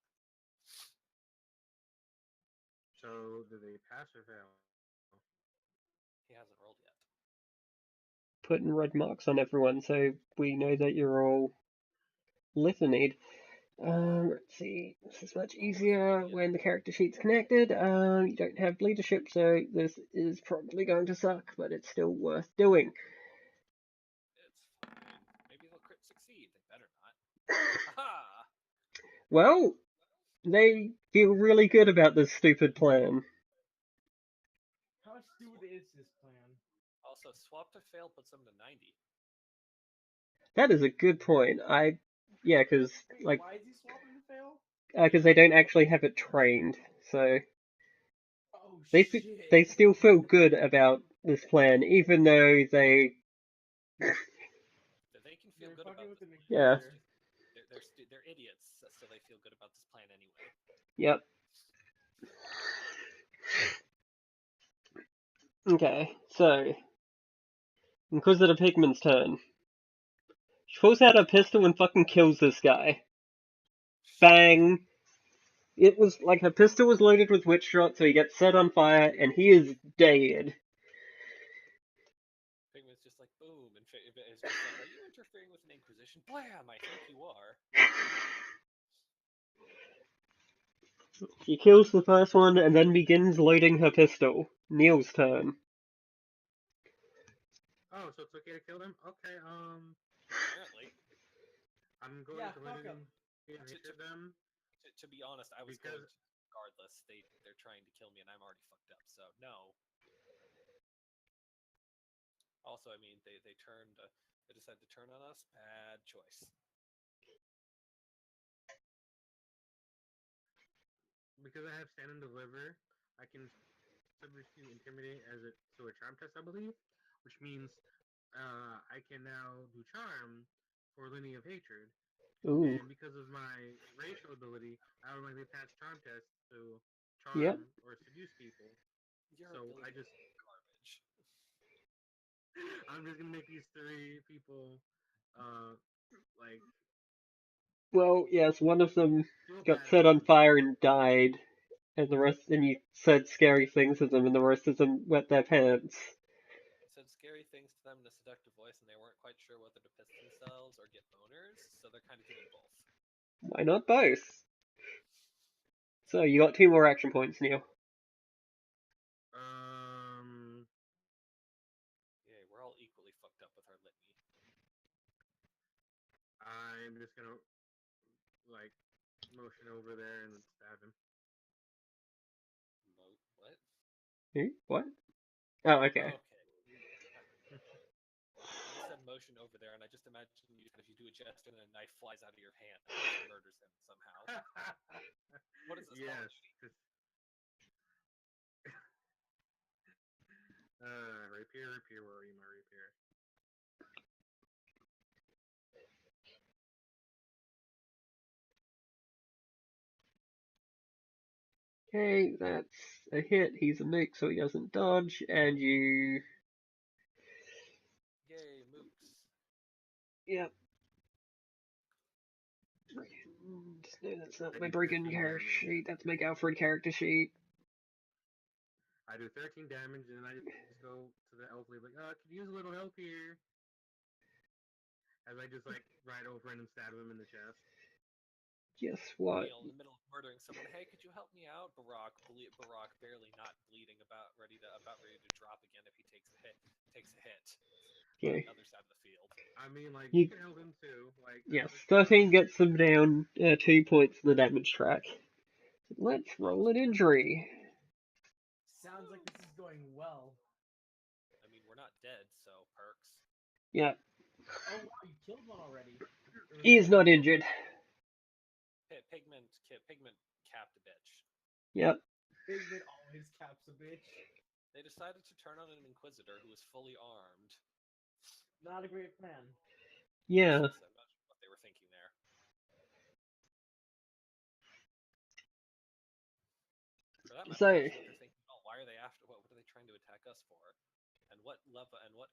So do they pass or fail? He hasn't rolled yet. Putting red marks on everyone so we know that you're all litanied. Let's see. This is much easier when the character sheet's connected. You don't have leadership, so this is probably going to suck, but it's still worth doing. It's fine. Maybe they'll crit succeed. They better not. Aha! Well, they feel really good about this stupid plan. How stupid is this plan? Also, swap to fail puts them to 90. That is a good point. Yeah, because like, why is he swapping to fail? because they don't actually have it trained, so Oh they shit! they still feel good about this plan, even though they. They can feel They're good fucking about with this. an Yeah. inquisitor. They're idiots, so they feel good about this plan anyway. Yep. Okay, so Inquisitor Pigman's turn. She pulls out her pistol and fucking kills this guy. Bang! It was like her pistol was loaded with witch shot, so he gets set on fire, and he is dead. Pigman's just like, boom, and it's just like, are you interfering with an inquisition? Blam! I think you are. She kills the first one and then begins loading her pistol. Neil's turn. Oh, so it's okay to kill them? Okay, Apparently. I'm going to fuck 'em. hit them. To be honest, I was Because- going to regardless. They're trying to kill me, and I'm already fucked up. So no. Also, I mean, they decided to turn on us. Bad choice. Because I have stand and deliver, I can substitute intimidate as a charm test, I believe, which means I can now do charm for Lineage of Hatred. Ooh. And because of my racial ability, I automatically pass charm tests to charm Yep. or seduce people. Your So ability I just is garbage. I'm just gonna make these 3 people like Well, yes, one of them feel got bad set about on fire and died, and you said scary things to them, and the rest of them wet their pants. I said scary things to them in a seductive voice, and they weren't quite sure whether to piss themselves or get boners, so they're kind of doing both. Why not both? So you got 2 more action points, Neil. Yeah, we're all equally fucked up with our litany. I'm just gonna like motion over there and stab him. What? Who? What? Oh, okay. Okay. You just said motion over there, and I just imagine you kind of you do a gesture and a knife flies out of your hand and murders him somehow. What is this Yes. called? 'cause- rapier, where are you, my rapier? Okay, that's a hit. He's a mook, so he doesn't dodge, and you. Yay, mooks. Yep. No, that's not I my do Brigand 13 character damage. sheet. That's my Alfred character sheet. I do 13 damage, and then I just go to the elf, like, could use a little help here. As I just, like, ride over and stab him in the chest. Guess what? Neil, in the middle of murdering someone, hey, could you help me out? Barak barely not bleeding, about ready to drop again if he takes a hit. On Okay. the other side of the field. I mean, like, You- you can help him too. Like, Yes, another 13 gets them down 2 points in the damage track. Let's roll an injury. Sounds like this is going well. I mean, we're not dead, so perks. Yep. Oh, wow, you killed one already. Or was He that is not you? injured. Pigment capped a bitch. Yep. Pigment always caps a bitch. They decided to turn on an inquisitor who was fully armed. Not a great plan. Yeah. So imagine what they were thinking there. For that matter, So- imagine what they're thinking. Oh, why are they after? What are they trying to attack us for? And what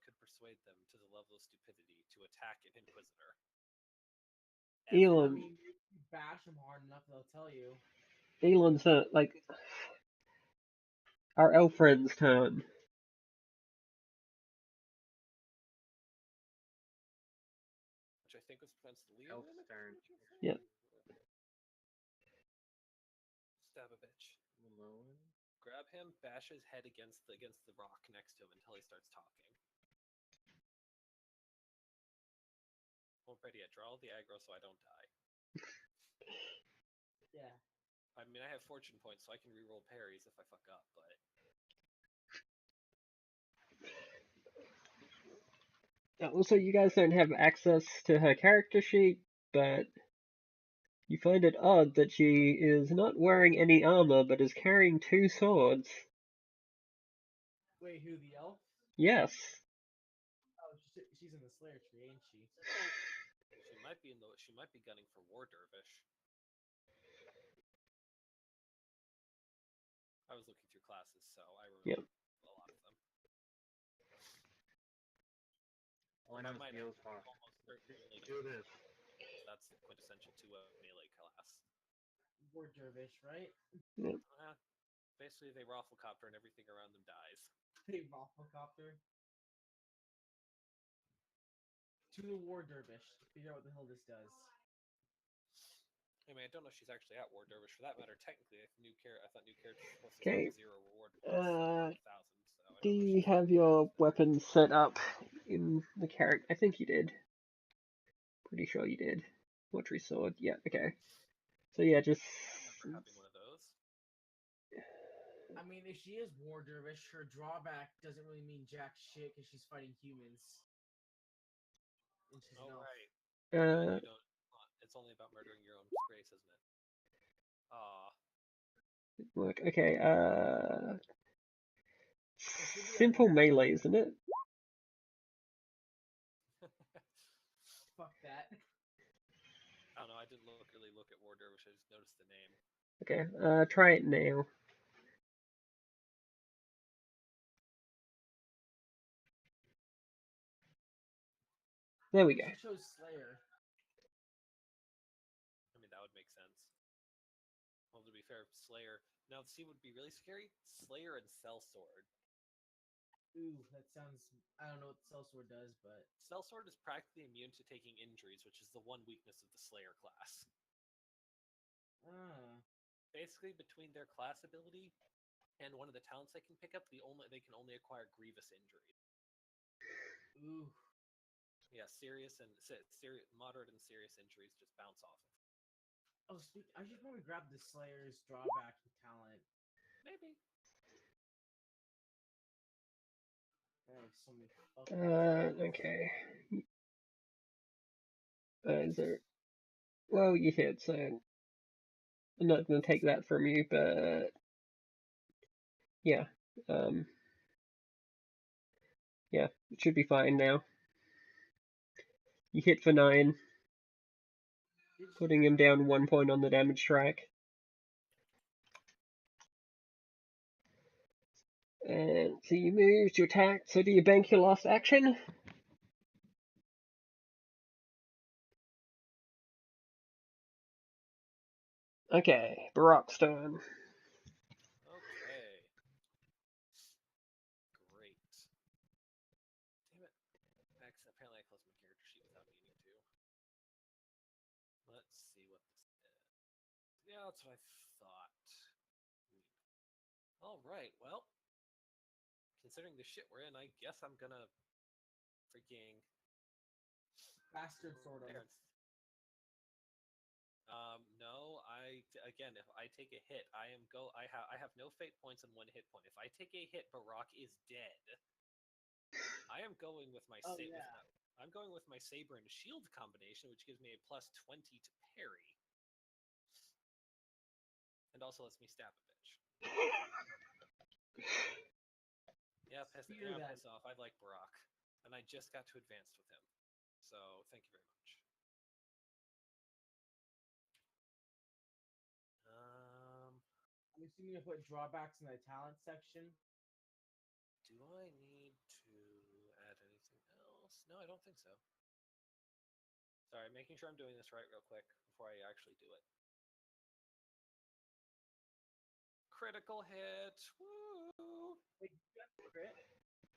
could persuade them to the level of stupidity to attack an inquisitor? I Elon. mean, if you bash them hard enough, they'll tell you. Elon's like our elf friend's turn. Which I think was against Leo. elf's turn. Yep. Stab a bitch. Malone. Grab him, bash his head against the rock next to him until he starts talking. Already, I draw the aggro so I don't die. Yeah. I mean, I have fortune points, so I can reroll parries if I fuck up, but Also, you guys don't have access to her character sheet, but you find it odd that she is not wearing any armor but is carrying 2 swords. Wait, who, the elf? Yes. Oh, she's in the Slayer tree, ain't she? she might be gunning for War Dervish. I was looking through classes, so I remember a lot of them. All I know is Neil's far. Almost certainly Do this. That's quintessential to a melee class. War Dervish, right? Basically, they rafflecopter and everything around them dies. Hey, Rafflecopter. To the War Dervish to figure out what the hell this does. I mean, I don't know if she's actually at War Dervish. For that matter, technically, I thought new characters were supposed to Okay. start with 0 reward points, 1,000. So I Do don't know if you she's have your weapons set up in the character? I think you did. Pretty sure you did. Mortuary sword. Yeah, okay. So yeah, just... I remember having one of those. I mean, if she is War Dervish, her drawback doesn't really mean jack shit because she's fighting humans. And she's an elf. Right. Uh, You don't. It's only about murdering your own race, isn't it? Look, okay, should be simple a- melee, isn't it? Fuck that. I don't know. I didn't really look at War Dervish. I just noticed the name. Okay, try it now. There we go. She chose Slayer. I mean, that would make sense. Well, to be fair, Slayer. Now, see, what would be really scary? Slayer and Sellsword. Ooh, that sounds. I don't know what Sellsword does, but Sellsword is practically immune to taking injuries, which is the one weakness of the Slayer class. Basically, between their class ability and one of the talents they can pick up, they can only acquire grievous injury. ooh. Yeah, moderate and serious injuries just bounce off of. Oh, I should probably grab the Slayer's drawback talent. Maybe. So many fucking Okay. So, well, you hit, so I'm not going to take that from you, but yeah, yeah, it should be fine now. You hit for 9, putting him down 1 point on the damage track. And so you move to attack, so do you bank your last action? Okay, Barak's turn. Okay. Great. Damn it. Apparently I closed my character sheet without meaning to. Let's see what this is. Yeah, that's what I thought. Alright, well. Considering the shit we're in, I guess I'm gonna freaking Bastard sort of. No, again, if I take a hit, I have no fate points and 1 hit point. If I take a hit, Barak is dead. I am going with my I'm going with my saber and shield combination, which gives me a plus 20 to parry, and also lets me stab a bitch. Yeah, piss off. I like Barak, and I just got to advanced with him, so thank you very much. I'm assuming you put drawbacks in the talent section. Do I need to add anything else? No, I don't think so. Sorry, making sure I'm doing this right real quick before I actually do it. Critical hit! Woo! Wait, you got the crit?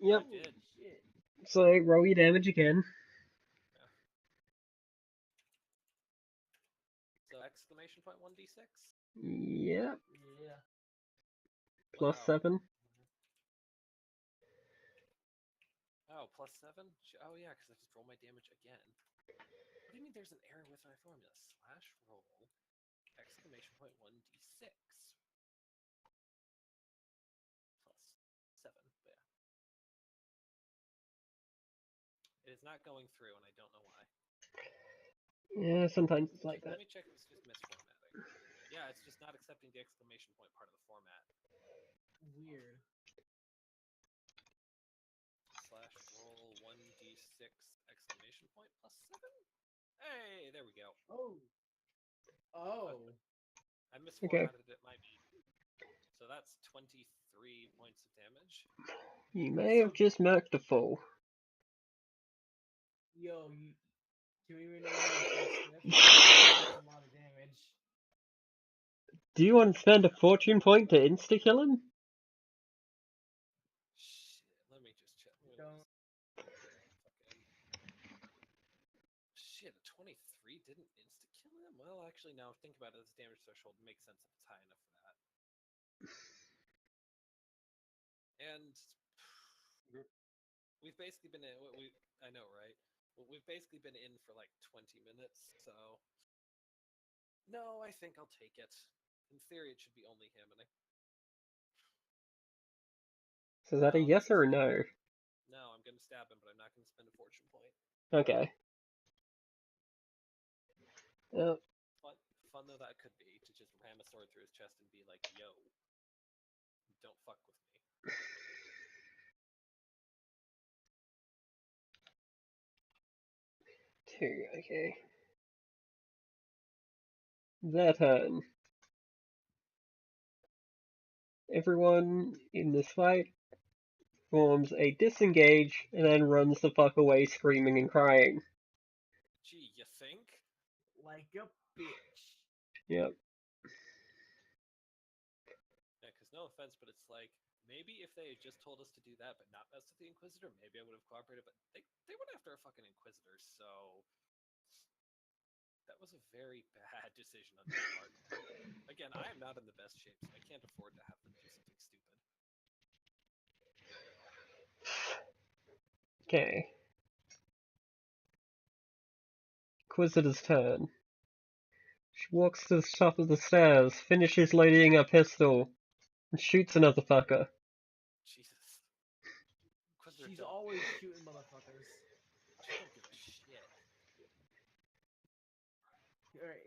Yep. I did. Shit. So roll your damage again. Yeah. So exclamation point 1d6? Yep. Yeah. Plus Wow. 7. Oh, plus 7? Oh yeah, because I just roll my damage again. What do you mean there's an error with my formula? Slash roll exclamation point 1d6 plus 7. But yeah. It is not going through, and I don't know why. Yeah, sometimes it's like Let that. me check if it's just misformatting. Yeah, it's just not accepting the exclamation point part of the format. Weird. Slash roll 1d6 exclamation point plus 7? Hey, there we go. Oh. Oh. I misformatted it, might be. So that's 23 points of damage. You may have just marked a full. Yo, do we know that's a lot of damage. Do you want to spend a fortune point to insta-kill him? Shit, let me just check. Don't. Shit, a 23 didn't insta-kill him? Well, actually, now think about it, this damage threshold makes sense if it's high enough for that. And we've basically been in, I know, right? We've basically been in for like 20 minutes, so no, I think I'll take it. In theory, it should be only him, and So is that a yes or a no? No, I'm gonna stab him, but I'm not gonna spend a fortune point. Okay. Fun though that could be, to just ram a sword through his chest and be like, yo, don't fuck with me. Two, okay. Their turn. Everyone in this fight forms a disengage and then runs the fuck away screaming and crying. Gee, you think? Like a bitch. Yep. Yeah, because no offense, but it's like, maybe if they had just told us to do that but not mess with the Inquisitor, maybe I would have cooperated, but they went after a fucking Inquisitor, so that was a very bad decision on their part. Again, I am not in the best shape, so I can't afford to have them do something stupid. Okay. Inquisitor's turn. She walks to the top of the stairs, finishes loading her pistol, and shoots another fucker. Jesus. She's always shooting motherfuckers. She don't give a shit.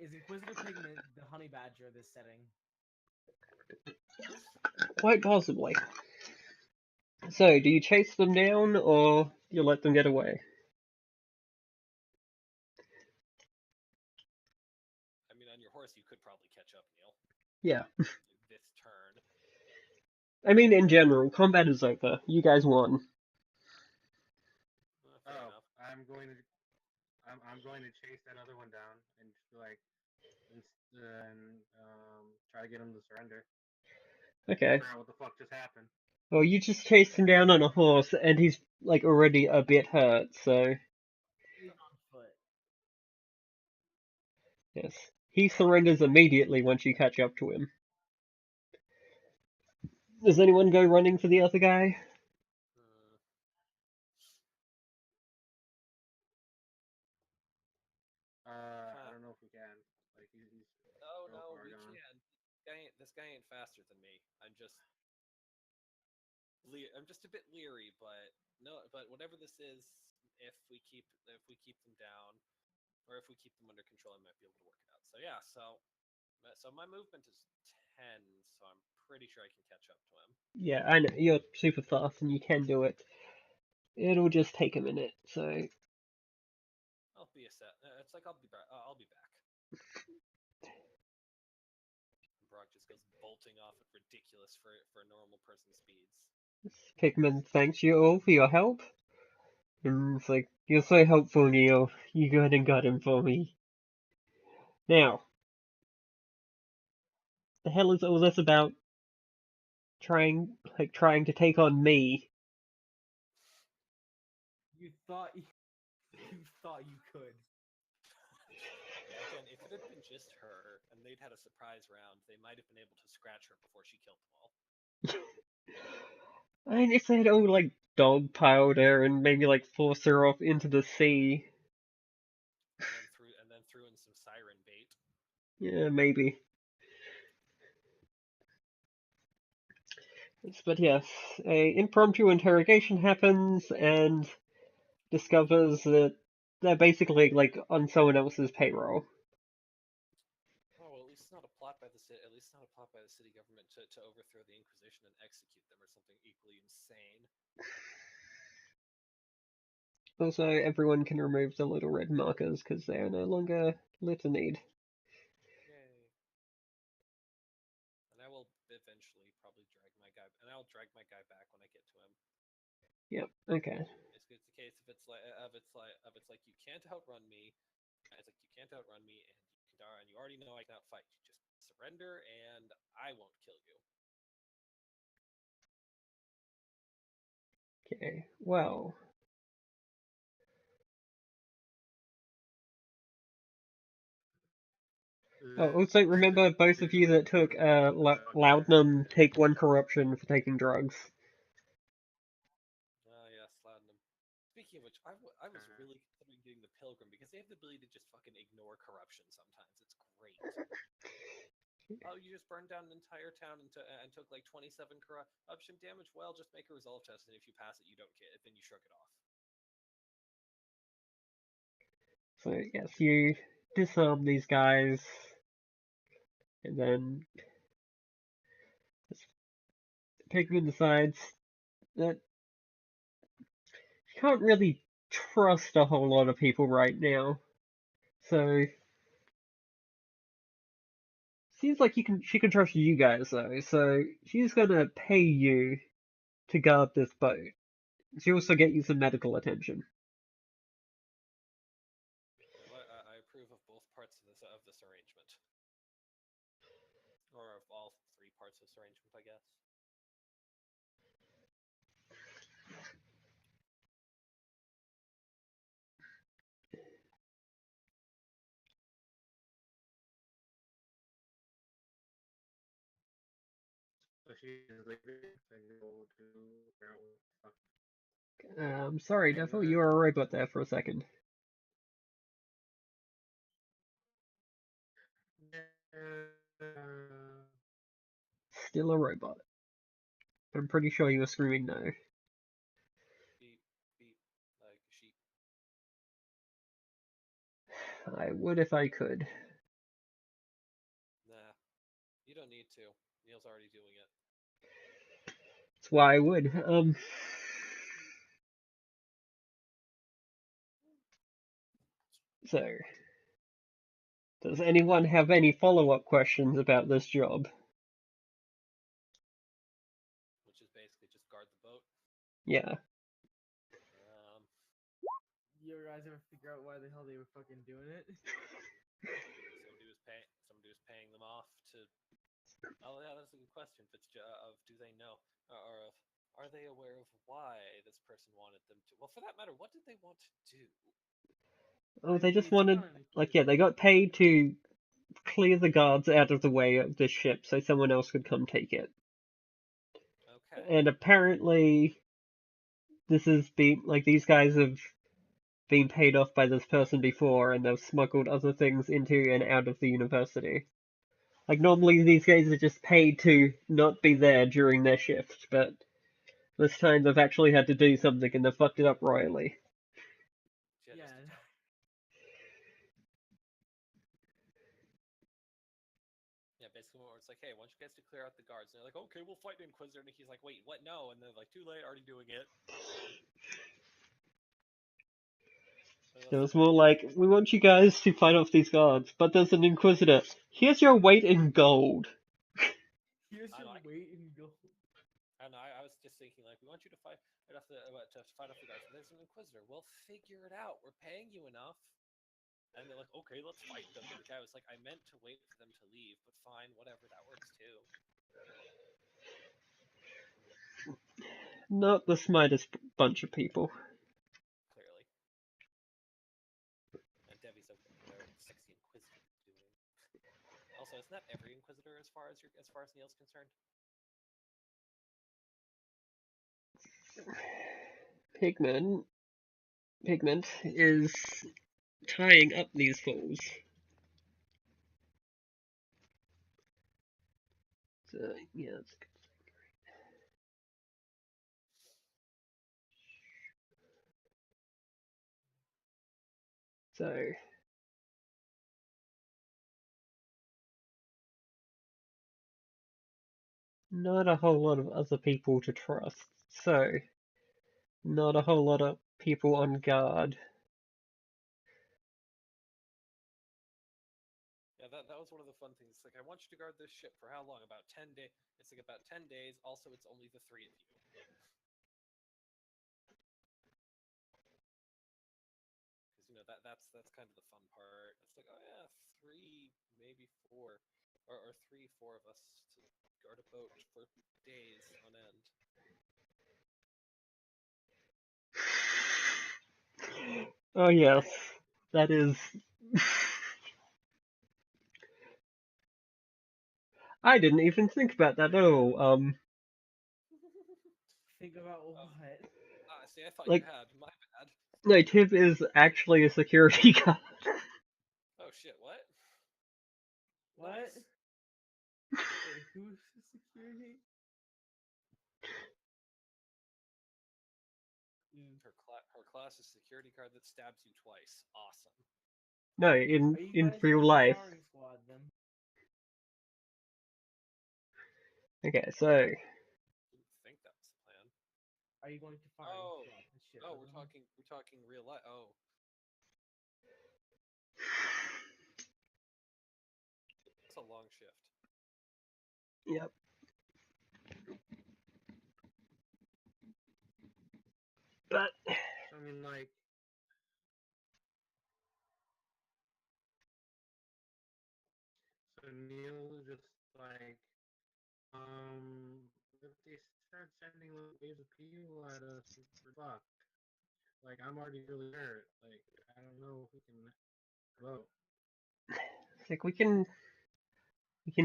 Is Inquisitor Pigment the honey badger of this setting? Quite possibly. So, do you chase them down, or you let them get away? I mean, on your horse, you could probably catch up, Neil. Yeah. This turn. I mean, in general, combat is over. You guys won. Fair Oh, enough. I'm going to chase that other one down and just be like, and try to get him to surrender. Okay. Figure out what the fuck just happened. Well, you just chased him down on a horse, and he's, like, already a bit hurt, so... He's on foot. Yes. He surrenders immediately once you catch up to him. Does anyone go running for the other guy? I don't know if we can. Like he's Oh so no, far we gone. can. This guy ain't faster than me. I'm just a bit leery, but no, but whatever this is, if we keep them down, or if we keep them under control, I might be able to work it out. So yeah, so my movement is 10, so I'm pretty sure I can catch up to him. Yeah, I know. You're super fast, and you can do it. It'll just take a minute, so... I'll be a set. It's like I'll be back. I'll be back. Brock just goes bolting off at ridiculous for normal person speeds. Pikmin thanks you all for your help. And it's like, you're so helpful, Neil. You go ahead and got him for me. Now, the hell is all this about? Trying to take on me? You thought you could. Yeah, again, if it had been just her and they'd had a surprise round, they might have been able to scratch her before she killed them all. I mean, if they had all, like, dogpiled her and maybe, like, forced her off into the sea. And then threw in some siren bait. Yeah, maybe. But yes, a impromptu interrogation happens and discovers that they're basically, like, on someone else's payroll. Oh, well, at least it's not a plot by the city. At least it's not a plot by the city government to overthrow the Inquisition and execute them, or something equally insane. Also, everyone can remove the little red markers because they are no longer litanied. Yay! And I will eventually probably drag my guy, and I'll drag my guy back when I get to him. Yep. Okay. It's the case if it's like you can't outrun me. It's like you can't outrun me, and you already know I can outfight you. Just surrender, and I won't kill you. Okay. Well. Oh, also remember both of you that took Loudnum take 1 corruption for taking drugs. Yes, Latinum. Speaking of which, I was really considering getting the Pilgrim because they have the ability to just fucking ignore corruption sometimes. It's great. Oh, you just burned down an entire town and took like 27 corruption damage? Well, just make a resolve test, and if you pass it, you don't get it, then you shrug it off. So, yes, you disarm these guys, and then Pikmin decides that you can't really trust a whole lot of people right now. So, seems like she can trust you guys though, so she's gonna pay you to guard this boat. She also get you some medical attention. Well, I approve of both parts of this arrangement, or of all 3 parts of this arrangement, I guess. So she's leaving and go to figure out what the fuck. I'm sorry, Devil, you were a robot there for a second. Still a robot. I'm pretty sure you were screaming no. Beep, beep, like sheep. I would if I could. That's why I would. So, does anyone have any follow-up questions about this job? Which is basically just guard the boat. Yeah. You guys ever figure out why the hell they were fucking doing it? Somebody was paying them off to. Oh yeah, that's a good question. Of do they know, or are they aware of why this person wanted them to? Well, for that matter, what did they want to do? Oh, I they mean, just it's wanted, kinda like, clear. yeah, they got paid to clear the guards out of the way of the ship so someone else could come take it. Okay. And apparently, this has been, like, these guys have been paid off by this person before, and they've smuggled other things into and out of the university. Like, normally these guys are just paid to not be there during their shift, but this time they've actually had to do something and they've fucked it up royally. Yeah. Yeah, basically, where it's like, hey, why don't you guys to clear out the guards? And they're like, okay, we'll fight the Inquisitor. And he's like, wait, what? No. And they're like, too late, already doing it. It was more like, we want you guys to fight off these guards, but there's an Inquisitor. Here's your weight in gold. Here's I your know, weight and go. And I was just thinking, like, we want you to fight off to fight off the guards. But there's an Inquisitor. Well, figure it out. We're paying you enough. And they're like, okay, let's fight them. And the guy was like, I meant to wait for them to leave, but fine, whatever, that works too. Not the smartest bunch of people. Clearly. And Debbie's over there, sexy Inquisitor doing. Also, isn't that every Inquisitor as far as Neil's concerned? Pigment is tying up these fools. So, yeah, that's good. So, not a whole lot of other people to trust. So, not a whole lot of people on guard. Yeah, that was one of the fun things. It's like, I want you to guard this ship for how long? About 10 days. It's like about 10 days. Also, it's only the three of you. Because, that's kind of the fun part. It's like, oh yeah, 3, maybe 4. Or 3, 4 of us to guard a boat for days on end. Oh yes, that is... I didn't even think about that at all. Think about what? See, I thought Like- you had. My bad. No, Tib is actually a security guard. Oh shit, what? What? Nice. Wait, who's the security? Her class is security guard that stabs you twice. Awesome. No, Are in you guys real in the life. firing squad then? Okay, so... Didn't think that was the plan. Are you going to firing squad? Shit, Oh, we're talking real life. Oh. That's a long shift. Yep. But... I mean, like, so Neil just like, if they start sending like waves of people at us, we're fucked. Like, I'm already really hurt. Like, I don't know if we can vote. It's like, we can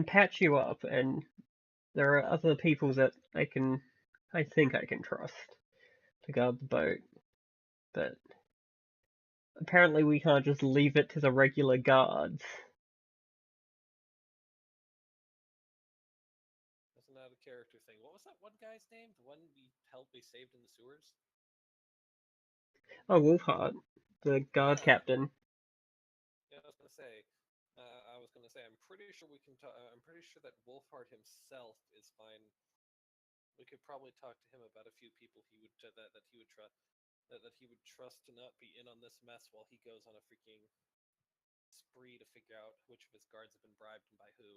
patch you up, and there are other people that I think I can trust to guard the boat, but apparently we can't just leave it to the regular guards. Wasn't that a character thing? What was that one guy's name? The one we saved in the sewers? Oh, Wolfheart, the guard Yeah. captain. Yeah, I was gonna say. I'm pretty sure we can. I'm pretty sure that Wolfhard himself is fine We could probably talk to him about a few people he would that he would trust that he would trust to not be in on this mess while he goes on a freaking spree to figure out which of his guards have been bribed and by who.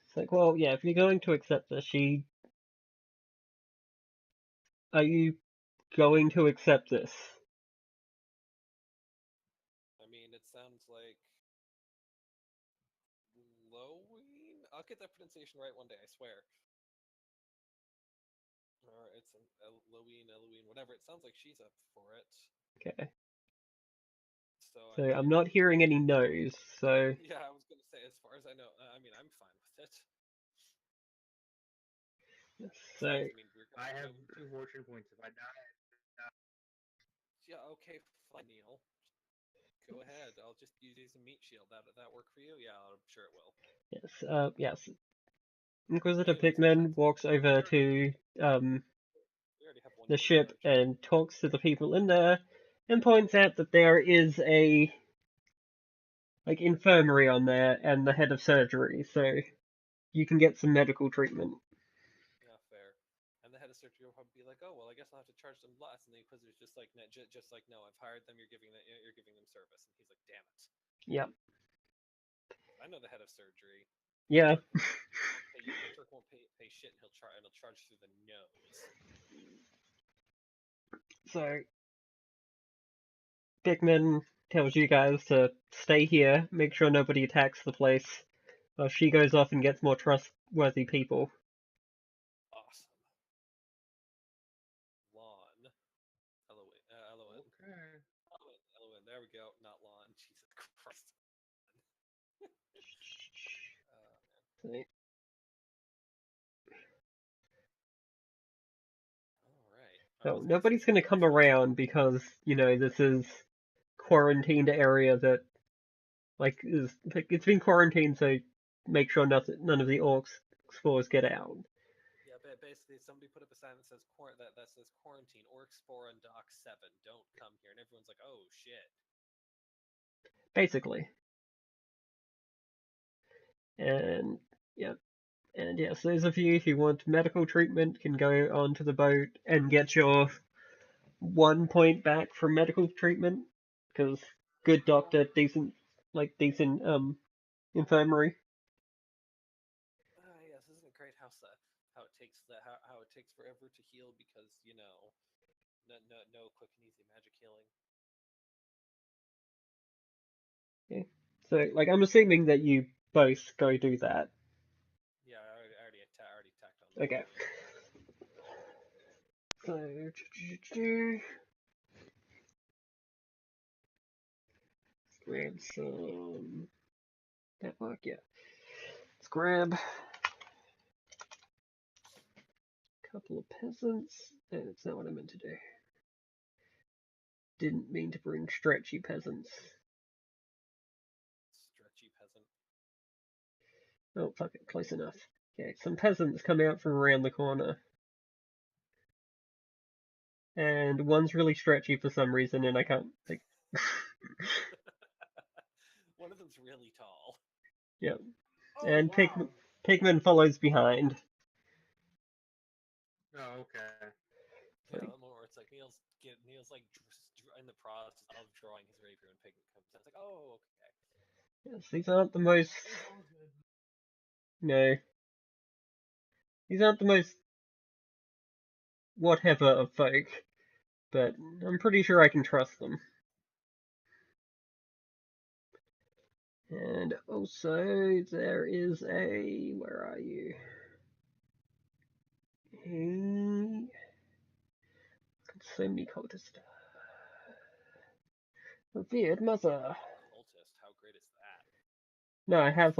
It's like, well, yeah, if you're going to accept this, are you going to accept this? I mean, it sounds like Loween. I'll get that pronunciation right one day, I swear. Or it's Loween, Eloine, whatever. It sounds like she's up for it. Okay. So So I I'm mean, not hearing any no's, so yeah, I was gonna say, as far as I know, I mean, I'm fine with it. so Besides, I mean, we're I gonna have 2 fortune points. If I die, yeah, okay, fine, Neil. Go ahead. I'll just use a meat shield. That work for you? Yeah, I'm sure it will. yes. Inquisitor Anyways, Pigman walks over to we already have one the dude in ship charge. and talks to the people in there, and points out that there is a infirmary on there and the head of surgery, so you can get some medical treatment. Yeah, fair. And the head of surgery will probably be like, "Oh, well, I guess I'll have to charge them less." And the Inquisitor's just like, just like, "No, I've hired them. You're giving them service." And he's like, "Damn it! Yep. I know the head of surgery. Yeah. The Turk won't pay shit, and he'll charge through the nose." So Pigman tells you guys to stay here, make sure nobody attacks the place, while she goes off and gets more trustworthy people. Awesome. Lawn. Eloin. okay. Eloin. There we go. Not Lawn. Jesus Christ. So, Alright. so nobody's going to come around because, this is quarantined area that, it's been quarantined, so make sure none of the orcs spores get out. Yeah, basically somebody put up a sign that says that says quarantine, Orc Spore on Dock 7, don't come here. And everyone's like, oh shit. Basically. And, yeah. And yes, those of you who want medical treatment can go onto the boat and get your 1 point back from medical treatment, because good doctor, decent infirmary. Yes, isn't it great how it takes forever to heal because no quick and easy magic healing. Okay. So I'm assuming that you both go do that. Yeah, I already tacked on that. Okay. So grab some network. Yeah. Let's grab a couple of peasants. And it's not what I meant to do. Didn't mean to bring stretchy peasants. Stretchy peasant. Oh, fuck it, close enough. Okay, some peasants come out from around the corner. And one's really stretchy for some reason, and I can't, One of them's really tall. Yep. Oh, And wow. Pigman follows behind. Oh, okay. Yeah, the moment where it's like Neil's like in the process of drawing his rapier and Pigman comes in. It's like, oh, okay. Yes, these aren't the most, It's all good. no. These aren't the most whatever of folk, but I'm pretty sure I can trust them. And also, there is where are you? So many cultists. Revered mother. Cultist, how great is that? No, I have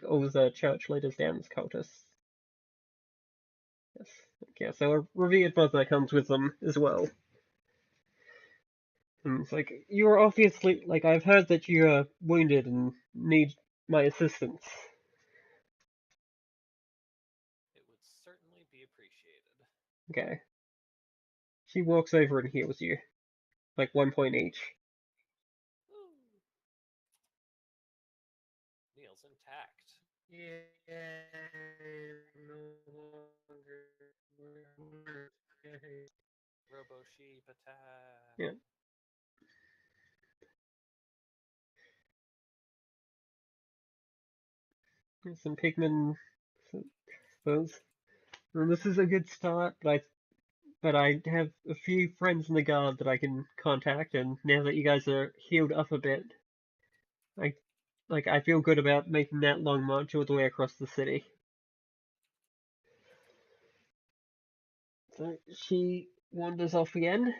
all the church leaders down as cultists. Yes. Okay, so a revered mother comes with them as well. And it's like, you're obviously, I've heard that you are wounded and need my assistance. It would certainly be appreciated. Okay. She walks over and heals you. 1 point each. Woo. Neil's intact. Robo sheep attack. Yeah. Some pigmen. Well, this is a good start, but I have a few friends in the guard that I can contact, and now that you guys are healed up a bit, I I feel good about making that long march all the way across the city. So she wanders off again.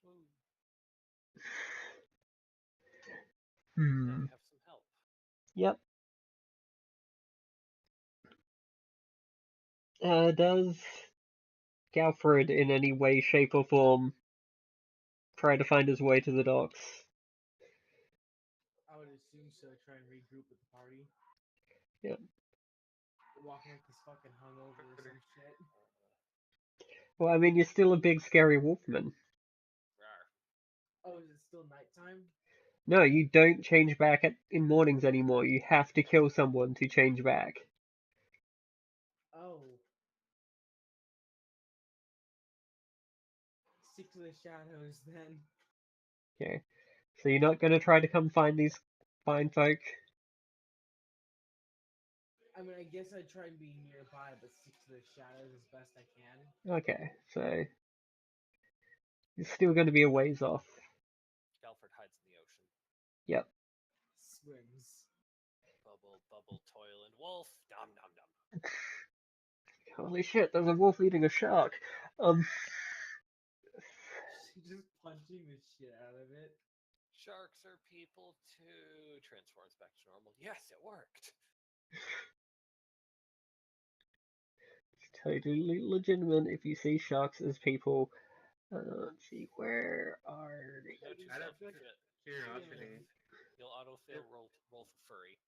Woo. Now Hmm. we have some help. Yep. Does Galfred in any way, shape, or form try to find his way to the docks? I would assume so. Try and regroup with the party. Yep. Walking like he's fucking hungover or some shit. Well, I mean, you're still a big, scary wolfman. Rawr. Oh, is it still nighttime? No, you don't change back in mornings anymore. You have to kill someone to change back. Oh. Stick to the shadows then. Okay. So you're not gonna try to come find these fine folk? I mean, I guess I'd try and be nearby, but stick to the shadows as best I can. Okay, so you're still gonna be a ways off. Galford hides in the ocean. Yep. Swims. Bubble, bubble, toil, and wolf. Nom nom nom. Holy shit, there's a wolf eating a shark. Just punching the shit out of it. Sharks are people too. Transforms back to normal. Yes, it worked. It's totally legitimate if you see sharks as people. Let's see, where are they? Note to Out self: of curiosity, you'll autofill roll for furry.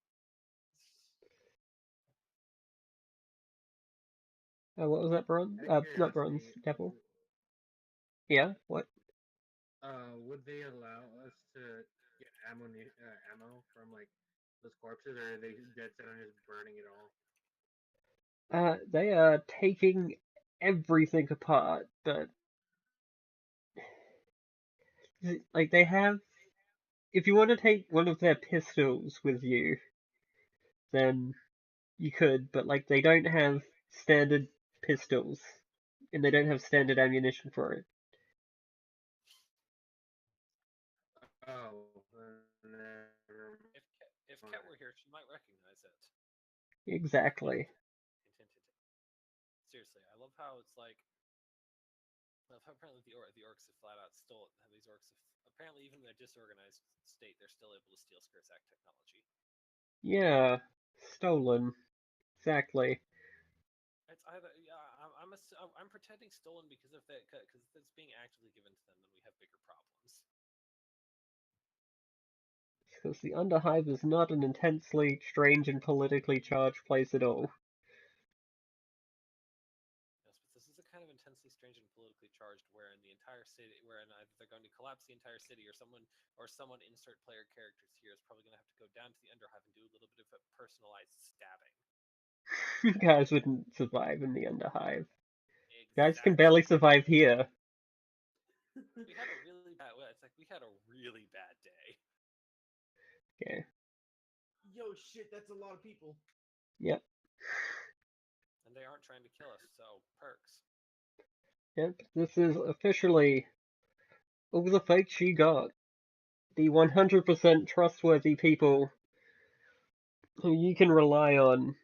What was that, Bronze? out of Not Bronze, curiosity, Devil. Yeah, what? would they allow us to get ammo from like those corpses, or are they dead set on just burning it all? They are taking everything apart, but like they have. If you want to take one of their pistols with you, then you could, but like they don't have standard pistols, and they don't have standard ammunition for it. Oh, never If Ket were here, she might recognize it. Exactly. Hint, hint, hint, hint. Seriously, I love how it's like. I love how apparently the orcs have flat out stolen. These orcs have apparently, even in their disorganized state, they're still able to steal Skurzak technology. Yeah, stolen. Exactly. It's either I'm pretending stolen because if that because it's being actively given to them, then we have bigger problems. Because the Underhive is not an intensely strange and politically charged place at all. Yes, but this is a kind of intensely strange and politically charged, wherein the entire city, wherein either they're going to collapse the entire city, or someone insert player characters here is probably going to have to go down to the Underhive and do a little bit of a personalized stabbing. You guys wouldn't survive in the Underhive. You guys can Exactly. barely survive here. We had a really bad. It's like we had a really bad day. Okay. Yo, shit, that's a lot of people. Yep. And they aren't trying to kill us, so perks. Yep. This is officially all the folks you got. The 100% trustworthy people who you can rely on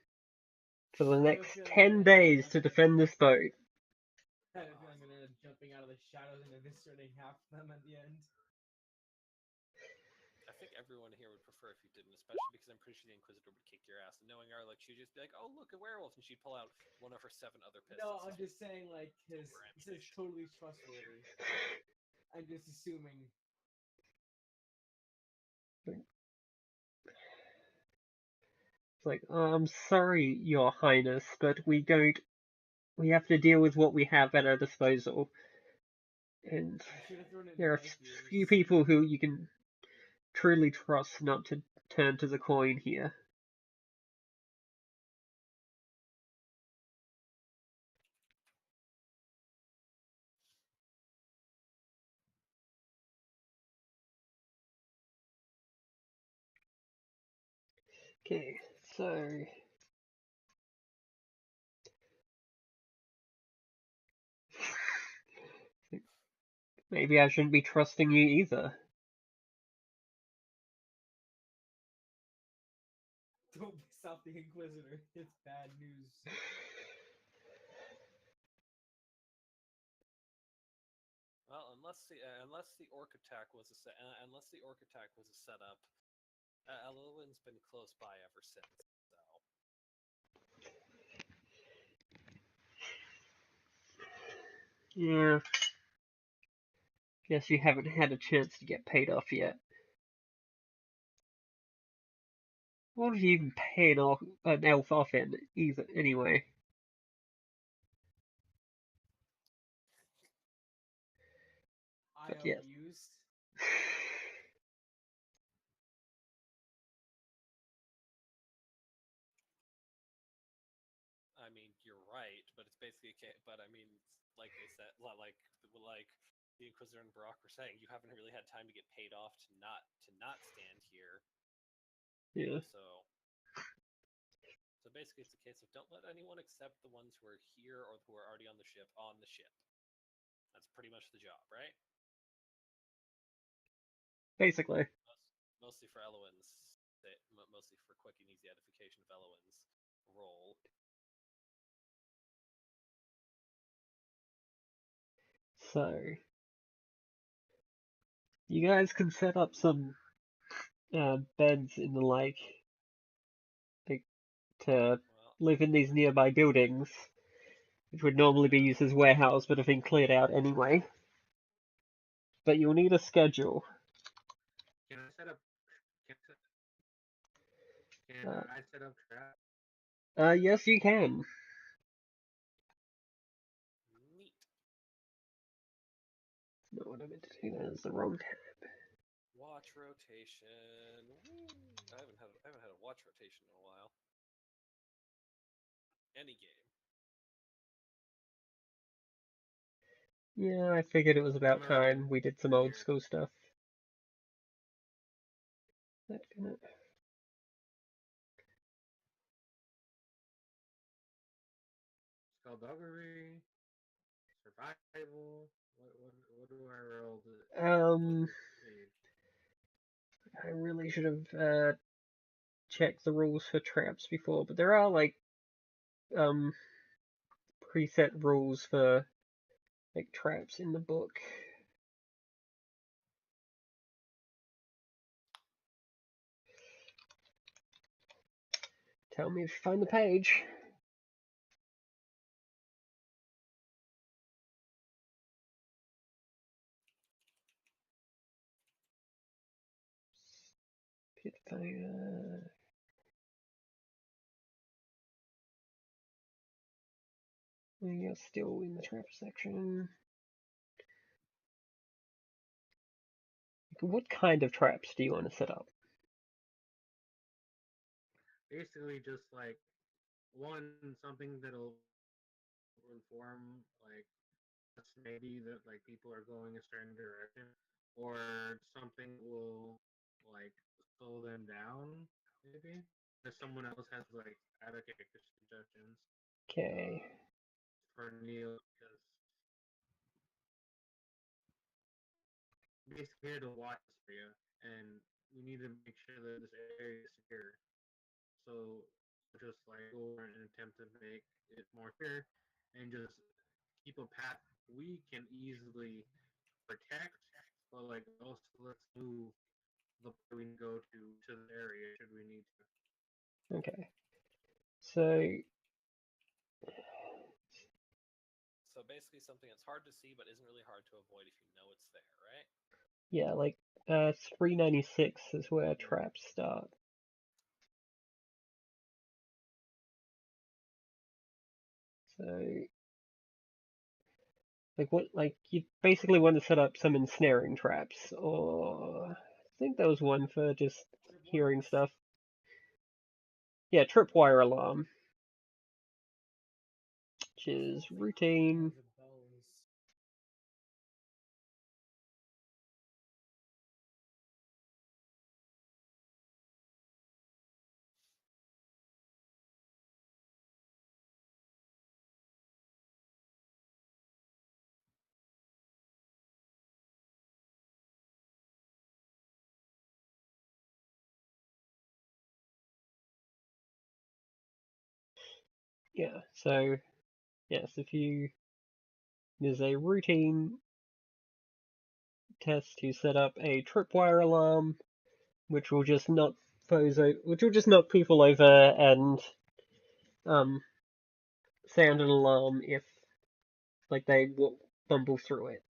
for the next 10 days to defend this boat. I have a feeling I'm gonna end up jumping out of the shadows and eviscerating half of them at the end. I think everyone here would prefer if you didn't, especially because I'm pretty sure the Inquisitor would kick your ass. And knowing her, like, she'd just be like, "Oh, look, a werewolf," and she'd pull out one of her 7 other pistols. No, I'm just saying, like, his says totally trustworthy. I'm just assuming. It's like, I'm sorry, Your Highness, but we have to deal with what we have at our disposal. And You should have thrown it in there are a Nike. few people who you can truly trust not to turn to the coin here. Okay, so maybe I shouldn't be trusting you either. Don't piss off the Inquisitor. It's bad news. Well, unless the orc attack was a setup, Elwyn's been close by ever since. So Yeah. Guess you haven't had a chance to get paid off yet. What did you even pay an elf off in either anyway? But yeah. IOUs. I mean, you're right, but it's basically but I mean, like they said, like the Inquisitor and Brock were saying, you haven't really had time to get paid off to not stand here. Yeah. So basically, it's a case of don't let anyone except the ones who are here or who are already on the ship. That's pretty much the job, right? Basically. Mostly for Elwyn's, mostly for quick and easy edification of Elwyn's role. So you guys can set up some beds in the lake to live in these nearby buildings, which would normally be used as warehouse but have been cleared out anyway. But you'll need a schedule. Can I set up? Can I set up traps? Yes, you can. Neat. No, what I meant to do that is the wrong tab. Watch rotation. Woo. I haven't had a watch rotation in a while. Any game. Yeah, I figured it was about time we did some old school stuff. That's gonna... Skullduggery, survival. What do I roll? I really should have checked the rules for traps before, but there are like preset rules for like traps in the book. Tell me if you find the page. Pitfire. We are still in the trap section. What kind of traps do you want to set up? Basically, just like something that'll inform like us maybe that like people are going a certain direction, or something will like slow them down maybe. If someone else has like advocate suggestions. Okay. For Neil, because basically here to watch this area, and we need to make sure that this area is secure. So just like go over and attempt to make it more secure, and just keep a path we can easily protect, but like also let's move the way we go to the area should we need to. Okay. So basically something that's hard to see but isn't really hard to avoid if you know it's there, right? yeah, like 396 is where traps start. So like what, like you basically want to set up some ensnaring traps, or think there was one for just Tripwire? hearing stuff. Yeah, tripwire alarm, which is routine. The bones. Yeah, so yes, if you there's a routine test to set up a tripwire alarm, which will just knock which will just knock people over and sound an alarm if like they bumble through it.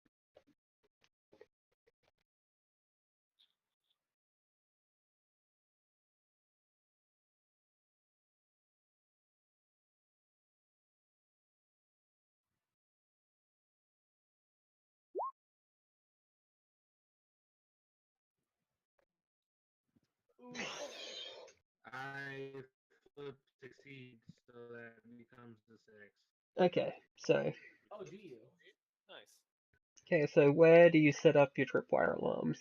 I flip succeed, so that becomes a 6. Okay, so Oh, do you? Nice. so where do you set up your tripwire alarms?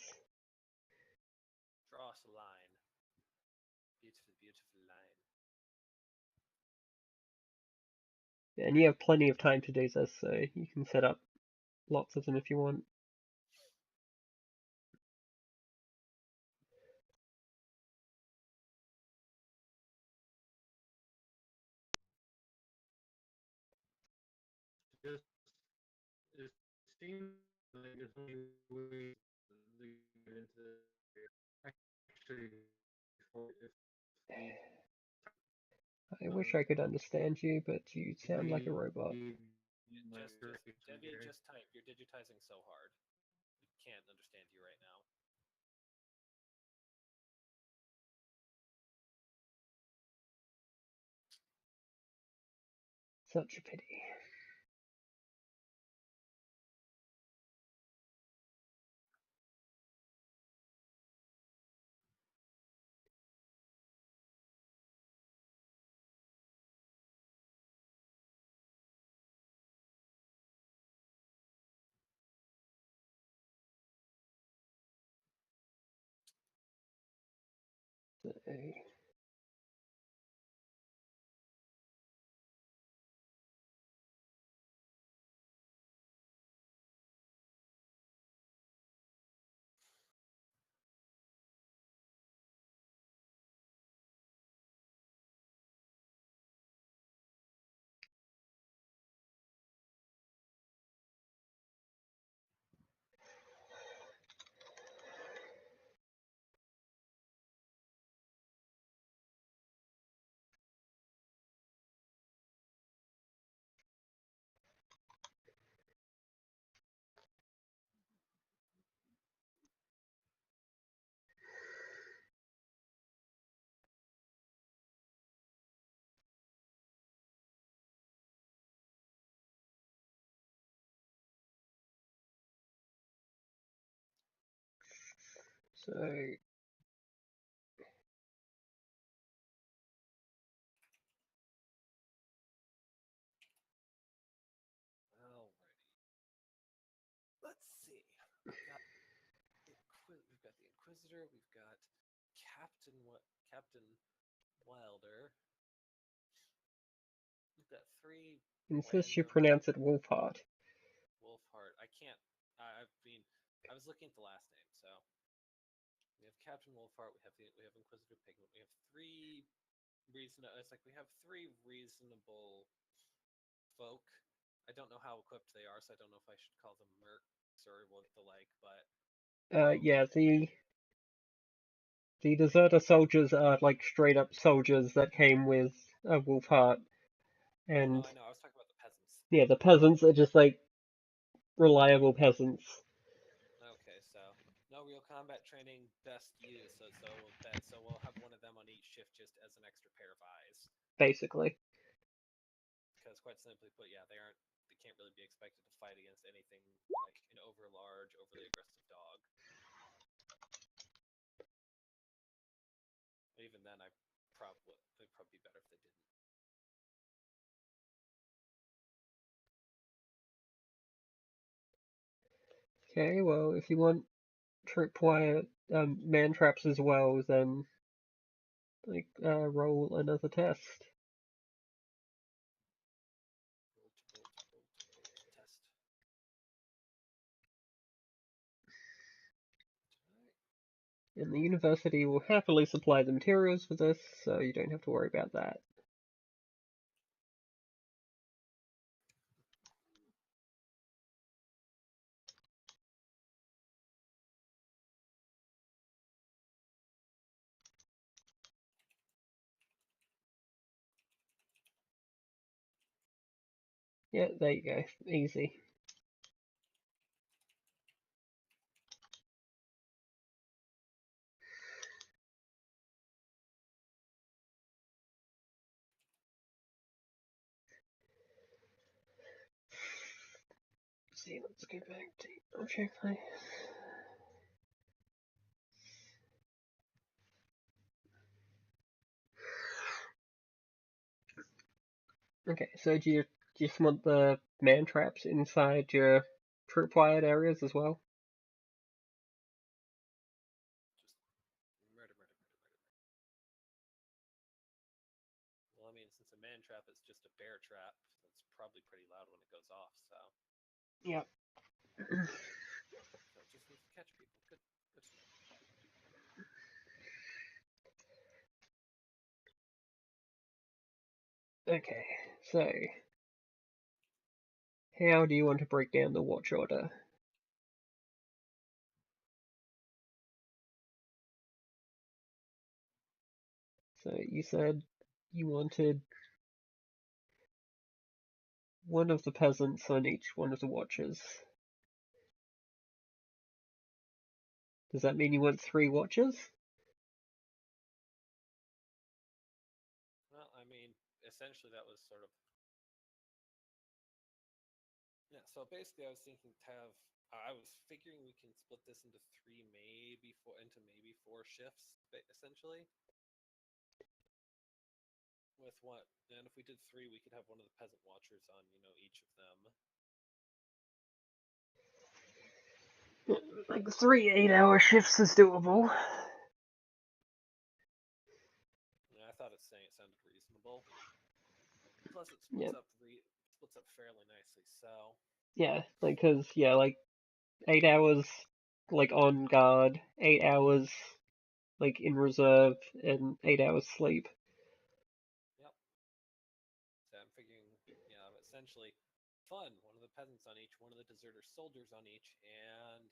Draw us a line. Beautiful, beautiful line. And you have plenty of time to do this, so you can set up lots of them if you want. Just, it seems like there's only ways to get into the area. Actually, if we I wish I could understand you, but you sound like a robot. Debbie, just type. You're digitizing so hard. We can't understand you right now. Such a pity. So, so Alrighty. Let's see. We've got the Inquisitor. We've got Captain Wilder. We've got 3 insist you random pronounce it Wolfheart. Wolfheart. I can't. I mean, I was looking at the last name, so we have Captain Wolfheart. We have Inquisitor Pigment. We have 3 reason. It's like we have 3 reasonable folk. I don't know how equipped they are, so I don't know if I should call them mercs or what the like. But Yeah, the deserter soldiers are like straight up soldiers that came with a Wolfheart, no, and I know. I was talking about the peasants. yeah, the peasants are just like reliable peasants. Okay, so no real combat training, best use. So we'll have one of them on each shift just as an extra pair of eyes. Basically. Because quite simply put, yeah, they can't really be expected to fight against anything like an overly aggressive dog. Even then, it'd probably be better if they didn't. Okay, well, if you want tripwire man traps as well, then like roll another test. Roll test. And the university will happily supply the materials for this, so you don't have to worry about that. Yeah, there you go. Easy. See, let's go back to object place. Okay, so do you just want the man traps inside your tripwired areas as well? Just murder. Well, I mean, since a man trap is just a bear trap, that's probably pretty loud when it goes off. So. Yep. So it just needs to catch people. Good to know. Okay, so how do you want to break down the watch order? So you said you wanted one of the peasants on each one of the watches. Does that mean you want 3 watches? Well, I mean, essentially that was sort of. Yeah, so basically, I was thinking to have. I was figuring we can split this into 3, maybe 4, maybe 4 shifts, essentially. With what? And if we did 3, we could have one of the peasant watchers on, each of them. Like 3 8-hour shifts is doable. Yeah, I thought it sounded reasonable. Plus, it splits up fairly nicely. So. Yeah, like, cause, yeah, like, 8 hours, like, on guard, 8 hours, like, in reserve, and 8 hours sleep. Yep. So I'm figuring, essentially, fun. One of the peasants on each, one of the deserter soldiers on each, and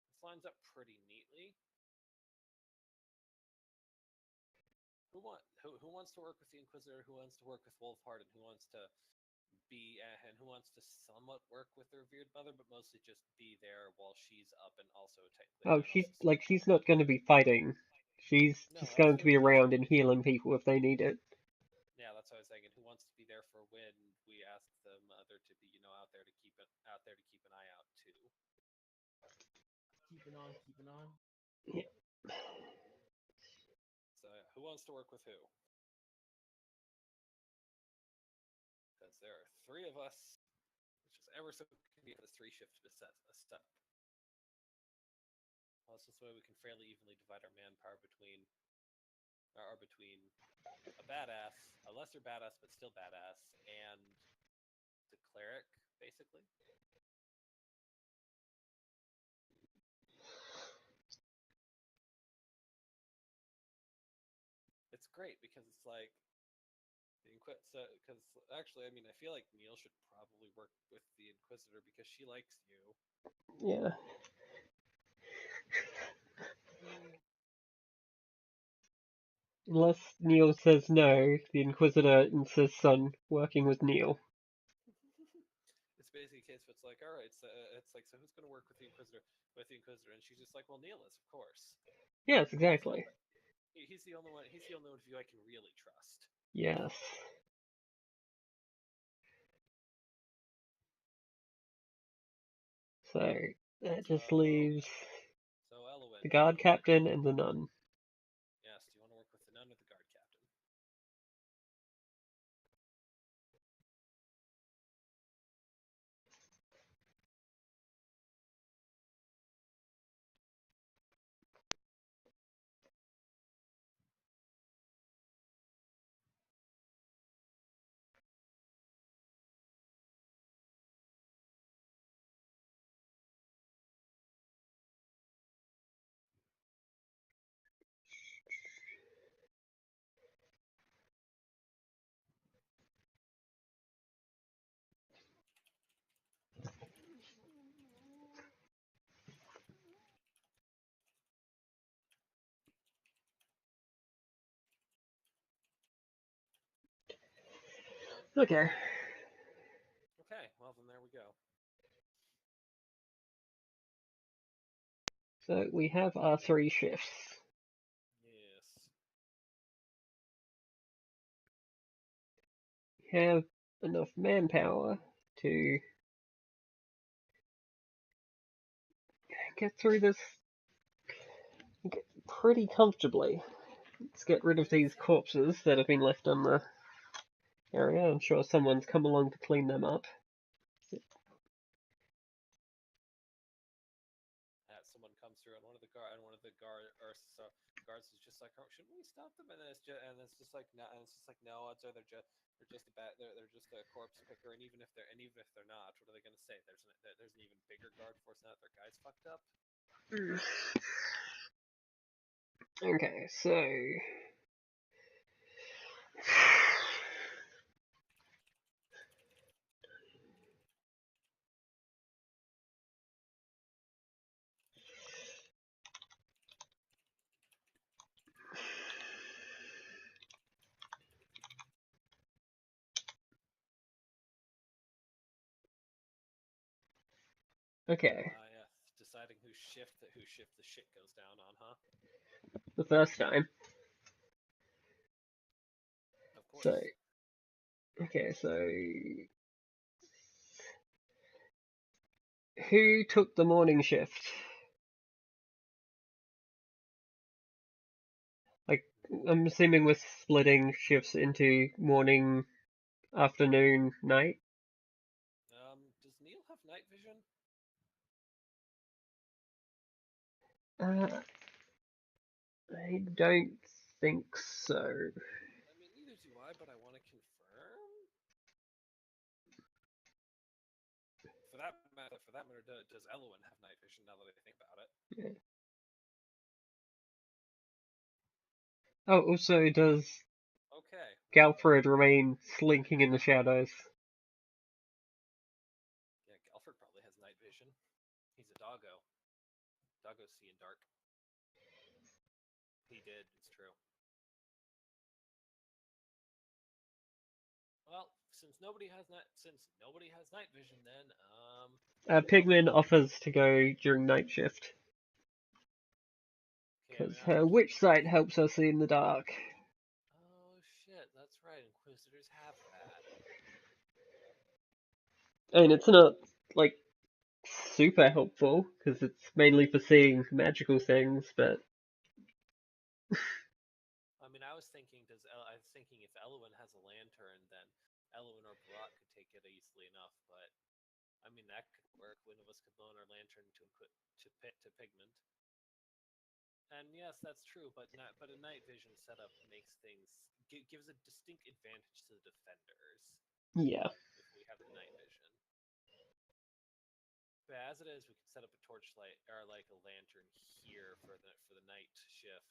this lines up pretty neatly. Who wants to work with the Inquisitor? Who wants to work with Wolfhard? And who wants to somewhat work with the revered mother, but mostly just be there while she's up and also technically. Oh, she's not going to be fighting. She's just going to be around and healing people if they need it. Yeah, that's what I was thinking. Who wants to be there for when we ask the mother to be, out there to keep an eye out too. Keeping on. Yeah. So, who wants to work with who? Because there are 3 of us, which is ever so convenient for this 3-shift to set a step. Also, this way we can fairly evenly divide our manpower between a badass, a lesser badass but still badass, and the cleric, basically. It's great because it's like because actually, I mean, I feel like Neil should probably work with the Inquisitor because she likes you. Yeah. Unless Neil says no, the Inquisitor insists on working with Neil. It's basically a case where it's like, all right, so so who's going to work with the Inquisitor? And she's just like, well, Neil is, of course. Yes, exactly. He's the only one. He's the only one of you I can really trust. Yes. So that just leaves Elowen, the guard captain and the nun. Okay. Okay, well then there we go. So we have our 3 shifts. Yes. We have enough manpower to get through this pretty comfortably. Let's get rid of these corpses that have been left on the area. I'm sure someone's come along to clean them up. Someone comes through, and one of the guards is just like, "Oh, shouldn't we stop them?" And then it's just like, no, and it's just like, no, odds are they're just they're just a corpse picker, and even if they're not, what are they gonna say? There's an even bigger guard force now that their guys fucked up. Okay, so okay, Yeah, deciding whose shift the shit goes down on, huh? the first time. Of course. So, okay, so who took the morning shift? Like, I'm assuming we're splitting shifts into morning, afternoon, night. Does Neil have night vision? I don't think so. I mean, neither do I, but I want to confirm. For that matter, does Elwyn have night vision? Now that I think about it. Yeah. Oh, also, does Okay. Galfred remain slinking in the shadows? Yeah, Galford probably has night vision. He's a doggo. Doggos see in dark. He did. It's true. Well, since nobody has night vision, then Pigman offers to go during night shift. okay, Because her witch sight helps her see in the dark. Oh shit, that's right. Inquisitors have that. And it's not, like, super helpful, because it's mainly for seeing magical things, but I mean, I was thinking if Elwyn has a lantern, then Elwyn or Brock could take it easily enough. But I mean, that could work. One of us could loan our lantern to Pigment. And yes, that's true. But a night vision setup makes things gives a distinct advantage to the defenders yeah. if we have the night vision. But as it is, we can set up a torchlight or like a lantern here for the night shift.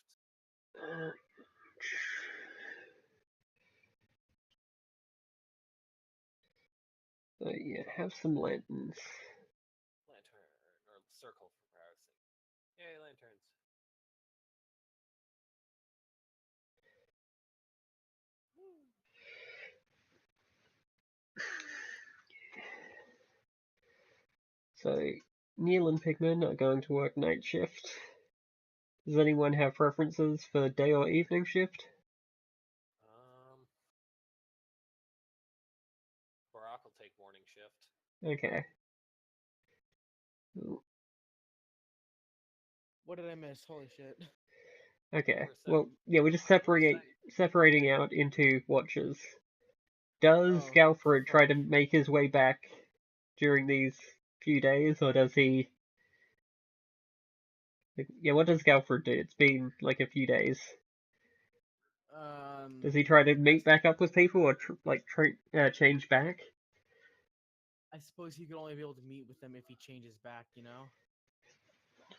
So yeah, have some lanterns. Lantern or circle for power's sake. Yay, lanterns. So Neil and Pigman are going to work night shift. Does anyone have preferences for day or evening shift? Barack will take morning shift. Okay. What did I miss? Holy shit. Okay. Well, yeah, we're just separating out into watches. Does Oh, Galfred try to fuck. make his way back during these few days, or does he? Yeah, what does Galfred do? It's been like a few days. Does he try to meet back up with people, or change back? I suppose he could only be able to meet with them if he changes back, you know?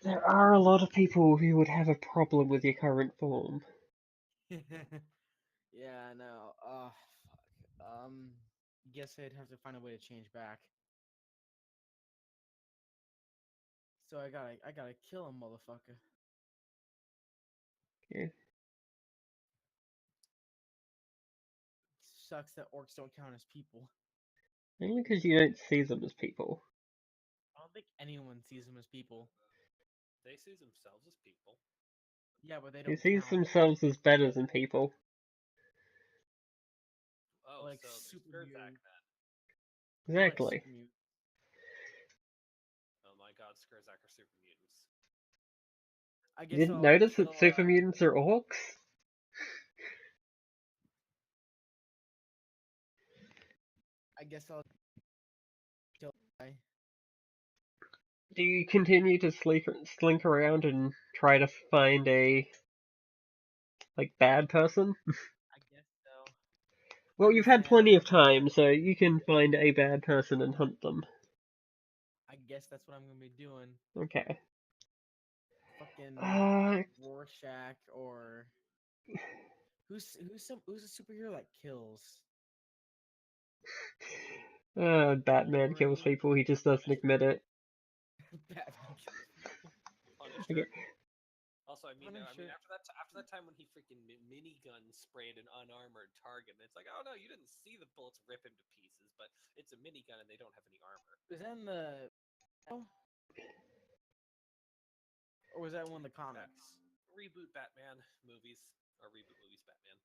There are a lot of people who would have a problem with your current form. Yeah, I know. Fuck. Guess I'd have to find a way to change back. So I gotta kill him, motherfucker. Yeah. sucks that orcs don't count as people. Only because you don't see them as people. I don't think anyone sees them as people. They see themselves as people. Yeah, but they Who don't sees count. themselves as better than people. Oh, Like so super they're mutant. Skurzak then. They're like Exactly. super mutant. Oh my god, Skurzak are super mutants. I You guess didn't I'll notice kill. that super mutants are orcs? I guess I'll kill the guy. Do you continue to slink around and try to find a, like, bad person? I guess so. Well, I'm you've just had saying, plenty of time, so you can find a bad person and hunt them. I guess that's what I'm gonna be doing. Okay. Fucking Uh, Rorschach or who's a superhero that kills? Batman kills Wolverine. people, he just doesn't admit it. Batman kills people. Punisher. Okay. Also, I mean, Punisher. after that time when he freaking minigun sprayed an unarmored target, and it's like, oh no, you didn't see the bullets rip him to pieces, but it's a minigun and they don't have any armor. Was that in the or was that one of the comics? Reboot Batman movies or reboot movies Batman.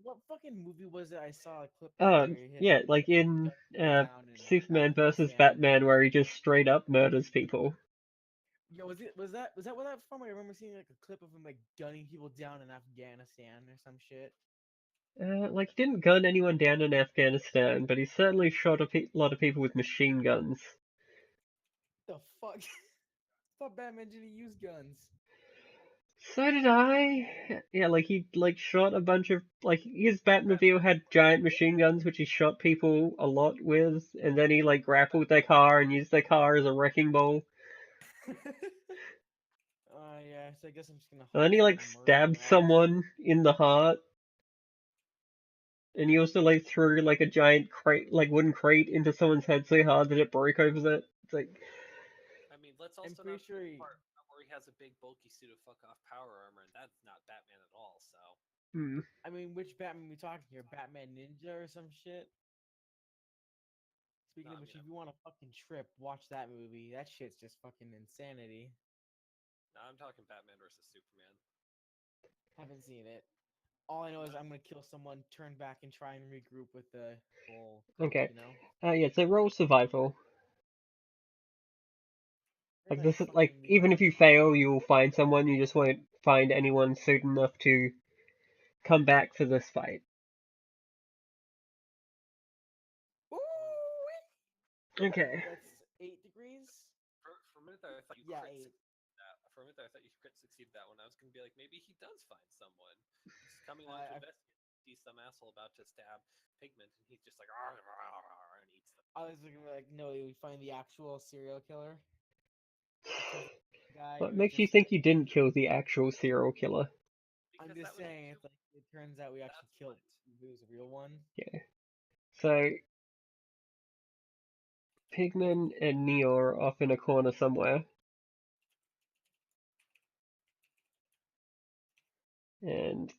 What fucking movie was it I saw a clip of where he hit Yeah, like in down in Superman versus Afghanistan? Batman, where he just straight up murders people. Yeah, was that where that from? I remember seeing like a clip of him like gunning people down in Afghanistan or some shit. Like, he didn't gun anyone down in Afghanistan, but he certainly shot a lot of people with machine guns. The fuck? I thought Batman didn't use guns. So did I. Yeah, like, he, like, shot a bunch of, like, his Batmobile had giant machine guns, which he shot people a lot with, and then he, like, grappled their car and used their car as a wrecking ball. Yeah, so I guess I'm just gonna. And then he, like, hunt some stabbed murder raps. someone in the heart. And he also, like, threw, like, a giant crate, like, wooden crate into someone's head so hard that it broke over it. It's like, I mean, let's I'm also pretty not sure forget he. the part where he has a big bulky suit of fuck off power armor, and that's not Batman at all. So I mean, which Batman we talking here? Batman Ninja or some shit? Speaking No, of I which, mean, if you want a fucking trip, watch that movie. That shit's just fucking insanity. no, I'm talking Batman versus Superman. Haven't seen it. All I know is I'm gonna kill someone, turn back, and try and regroup with the whole group. okay. You know. Yeah, so roll survival. Where Like, the this is, like, fucking even if you fail, you will find someone, you just won't find anyone suited enough to come back for this fight. Ooh, Okay. that's 8 degrees. For a minute there, I thought you Yeah, crit 8. that. For a minute there, I thought you crit succeeded that one. I was gonna be like, maybe he does find someone. He's coming along to investigate. Sees some asshole about to stab Pigment, and he's just like, "Arr, arr, arr, arr," and eats them. I was looking like, no, we find the actual serial killer. It turns out the guy What was makes you just. think you didn't kill the actual serial killer? I'm Because just that was saying, it's like it turns out we actually that's killed. what. It was a real one. Yeah. So, Pigman and Neo are off in a corner somewhere. And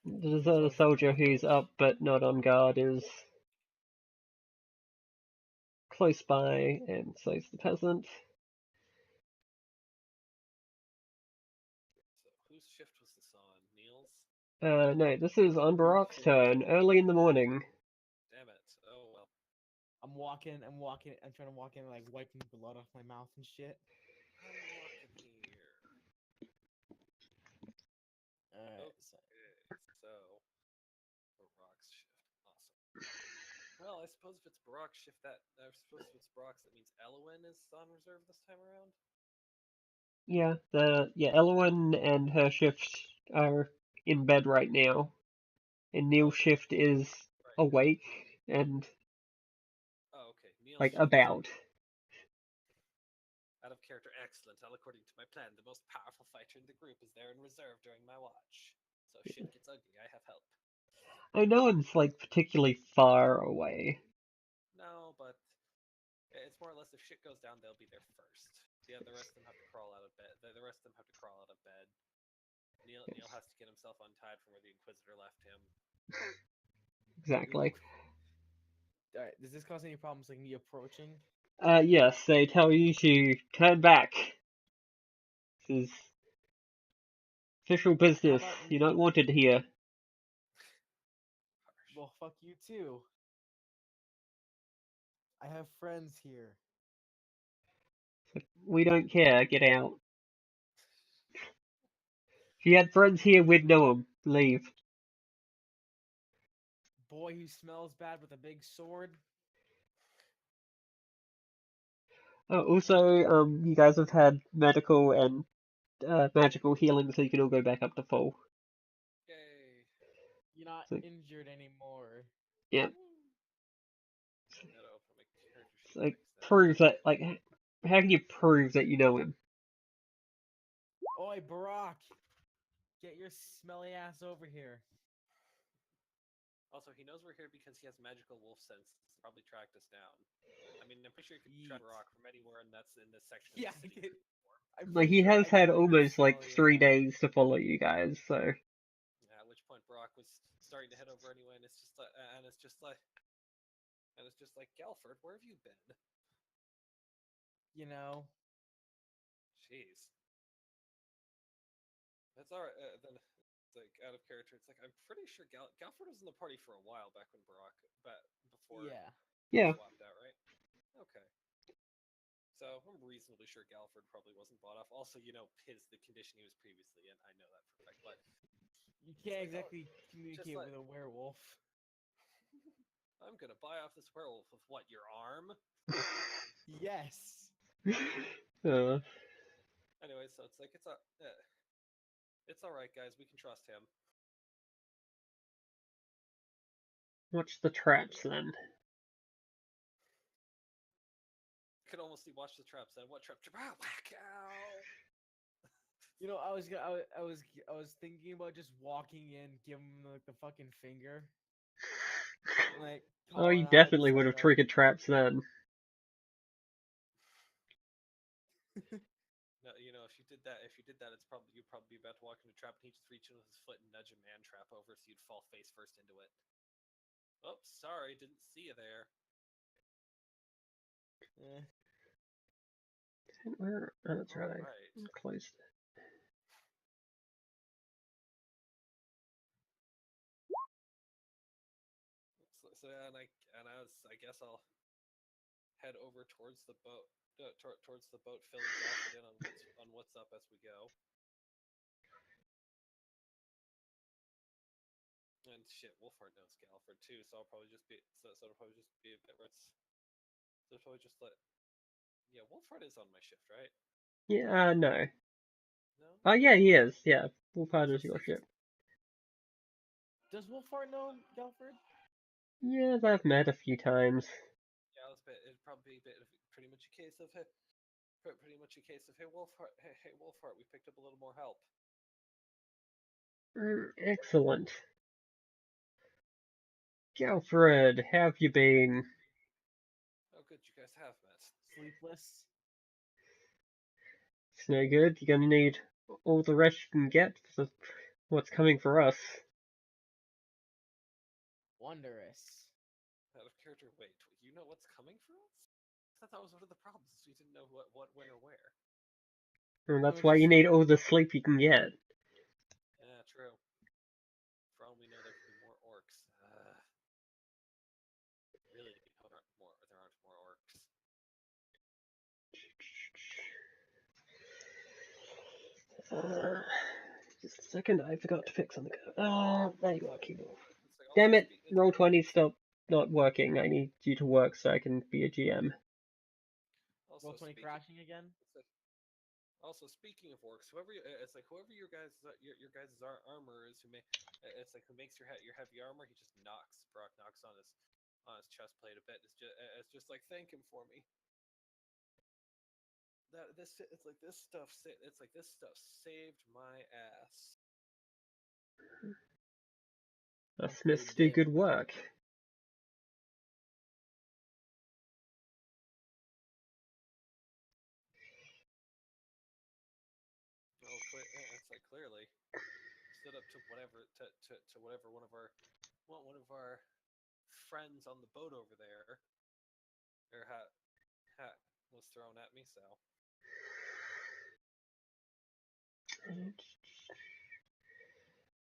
the deserter soldier who's up but not on guard is close by, and so is the peasant. So whose shift was this on? Neil's? No, this is on Barack's turn, early in the morning. Damn it. Oh well. I'm trying to walk in, like wiping blood off my mouth and shit. I'm walking here. Alright, Okay, so Barack's shift. Awesome. Well, I suppose if it's Barack's shift, that means Elwyn is on reserve this time around. Yeah, Elowen and her shift are in bed right now, and Neil's Okay. shift is Right. awake and Oh, okay. Neil's like shift is about. out of character. Excellent. Well, according to my plan, the most powerful fighter in the group is there in reserve during my watch. So if shit gets ugly, I have help. I know it's like particularly far away. No, but it's more or less if shit goes down, they'll be there first. Yeah, the rest of them have to crawl out of bed. The rest of them have to crawl out of bed. Neil has to get himself untied from where the Inquisitor left him. Exactly. Alright, does this cause any problems like me approaching? Yes, they tell you to turn back. This is official business. about You're not wanted here. Well, fuck you too. I have friends here. We don't care. Get out. If you had friends here, we'd know them. Leave. Boy who smells bad with a big sword. Also, you guys have had medical and magical healing, so you can all go back up to full. Yay! You're not So- injured anymore. Yeah. Gotta open my character sheet. So, like, to fix that. prove that, like, how can you prove that you know him? Oi, Barack! Get your smelly ass over here. Also, he knows we're here because he has magical wolf sense. He's probably tracked us down. I mean, I'm pretty sure you can track Yeet. Rock from anywhere, and that's in this section Yeah, of I the city. did. I'm Like, pretty he sure has had anyone can almost, like, smell you. 3 days to follow you guys, so... At which point Brock was starting to head over anyway, and it's just like, Galford, where have you been? You know. Jeez. That's all right. Then it's like out of character. It's like I'm pretty sure Galford was in the party for a while back when before Yeah. Yeah. swapped out, right? Okay. So I'm reasonably sure Galford probably wasn't bought off. Also, the condition he was previously in. I know that for a fact, but You can't like, oh, exactly communicate like- with a werewolf. I'm gonna buy off this werewolf with what, your arm? Yes. Anyway, so it's like it's all right, guys. We can trust him. Watch the traps, then. You can almost watch the traps. Then what trap? Ah, whack! Ow! You know, I was thinking about just walking in, giving him like the fucking finger. Like, Oh, you calling out definitely would have psycho. triggered traps then. No, if you did that, you'd probably be about to walk into a trap, and he'd just reach in with his foot and nudge a man trap over, so you'd fall face first into it. Oops, sorry, didn't see you there. Eh. Where? Oh, that's right. Alright. I closed it. So yeah, I guess I'll head over towards the boat, filling Galford in on what's up as we go. And shit, Wolfhard knows Galford too, so it'll probably just be a bit where it'll probably just let. Yeah, Wolfhard is on my shift, right? Yeah, no. No. Oh, yeah, he is. Yeah, Wolfhard is So your it's ship. Does Wolfhard know Galford? Yes, I've met a few times. Yeah, it'd probably be pretty much a case of hey, Wolfhard, we picked up a little more help. Excellent. Galfred, how have you been? Oh, good, you guys have met. Sleepless. It's no good. You're gonna need all the rest you can get for what's coming for us. Wondrous. Out of character, wait, you know what's coming for us? I thought that was one of the problems. We didn't know what, when, or where. And that's Which why is- you need all the sleep you can get. Yeah, true. For all we know, there could be more orcs. Really, there aren't more orcs. Just a second, I forgot to fix something. There you are, keyboard. It's like, Damn it, also Roll20 stopped not working. I need you to work so I can be a GM. Roll 20 crashing again? Also, speaking of orcs, whoever your guys' armor is, who makes your heavy armor, he just Brock knocks on his chest plate a bit. It's just like, thank him for me. This stuff saved my ass. Us Smiths do good work. Oh, it's like clearly. whatever to whatever one of our friends on the boat over there or hat was thrown at me. So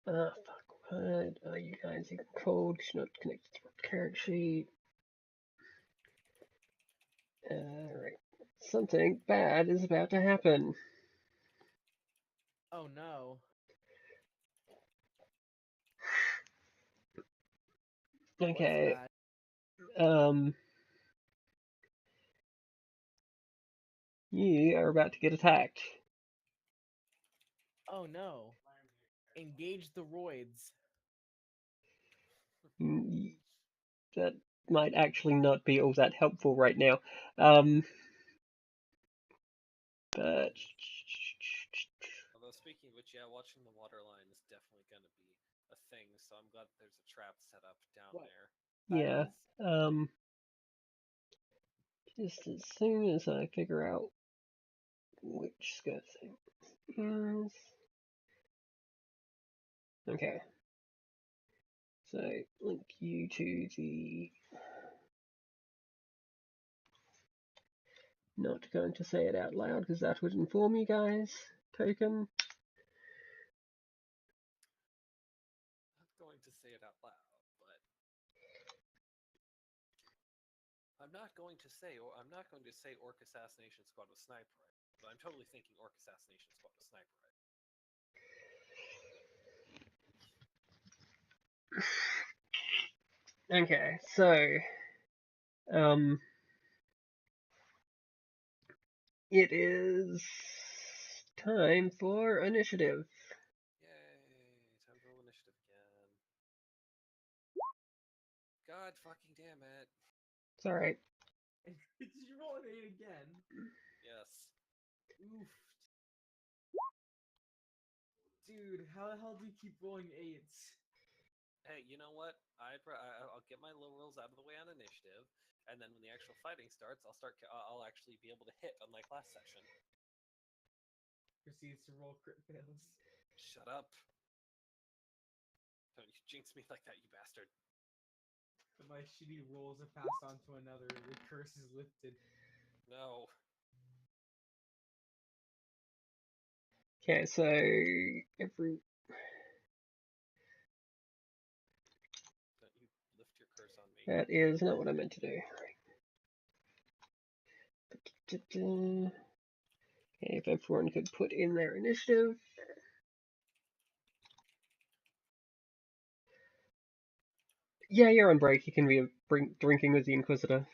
Fuck, what are you guys even called? Should not connected to the character sheet. Right. Something bad is about to happen. Oh no. Okay. What's bad? You are about to get attacked. Oh no. Engage the roids. That might actually not be all that helpful right now. But although speaking of which, yeah, watching the water line is definitely going to be a thing. So I'm glad there's a trap set up down What? there. yeah, That just as soon as I figure out which skirt thing is. Okay. So link you to the. Not going to say it out loud because that would inform you guys. Token. Not going to say it out loud, but I'm not going to say Orc Assassination Squad with Sniper Rifle, but I'm totally thinking Orc Assassination Squad with Sniper Rifle. Okay, so it is time for initiative. Yay! Time to roll initiative again. God fucking damn it! It's alright. Did you roll an 8 again? Yes. Oof. Dude, how the hell do you keep rolling 8s? Hey, you know what? I'll get my low rolls out of the way on initiative, and then when the actual fighting starts, I'll actually be able to hit, unlike last session. Proceeds to roll crit fails. Shut up! Don't you jinx me like that, you bastard! My shitty rolls have passed on to another. The curse is lifted. No. Okay, so every Don't you lift your curse on me. that is not what I meant to do. Okay, if everyone could put in their initiative. Yeah, you're on break. You can be drinking with the Inquisitor.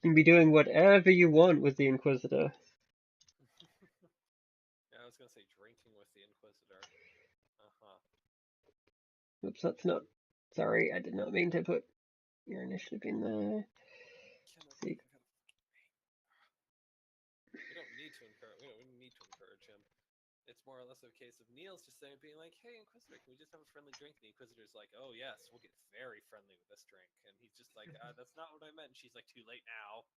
You can be doing whatever you want with the Inquisitor. Yeah, I was gonna say drinking with the Inquisitor. Oops, that's not. Sorry, I did not mean to put your initiative in there. See. We don't need to encourage him. It's more or less a case of Neil's just saying, being like, "Hey, Inquisitor, can we just have a friendly drink?" And the Inquisitor's like, "Oh yes, we'll get very friendly with this drink." And he's just like, "That's not what I meant." And she's like, "Too late now."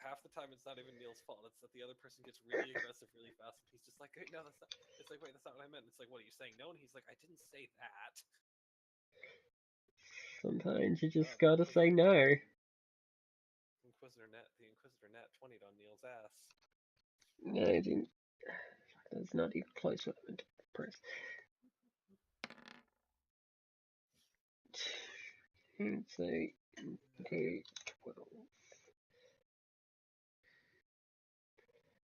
Half the time, it's not even Neil's fault. It's that the other person gets really aggressive really fast, and he's just like, "No, that's not." It's like, "Wait, that's not what I meant." It's like, "What are you saying? No?" And he's like, "I didn't say that." Sometimes you just gotta say no. The Inquisitor net 20'd on Neil's ass. No, I didn't. That's not even close what I meant to press. So, okay, 12.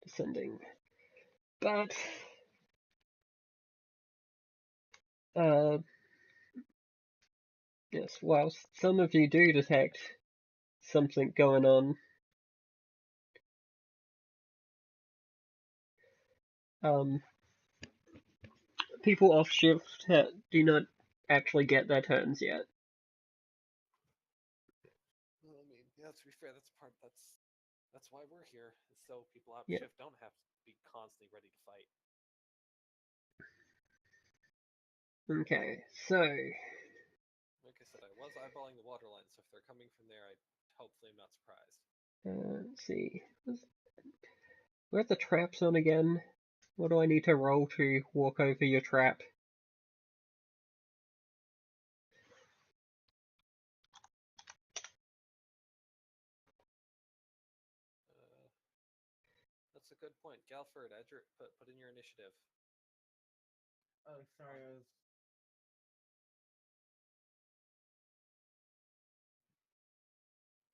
Descending. But, yes, whilst some of you do detect something going on, people off shift do not actually get their turns yet. Well, I mean, yeah, to be fair, that's why we're here, so people out Yeah. shift don't have to be constantly ready to fight. Okay, so Like I said, I was eyeballing the water line, so if they're coming from there, I hopefully am not surprised. let's see. We're at the trap zone again. What do I need to roll to walk over your trap? That's a good point. Galford, Edger, put in your initiative. Oh, sorry, I was.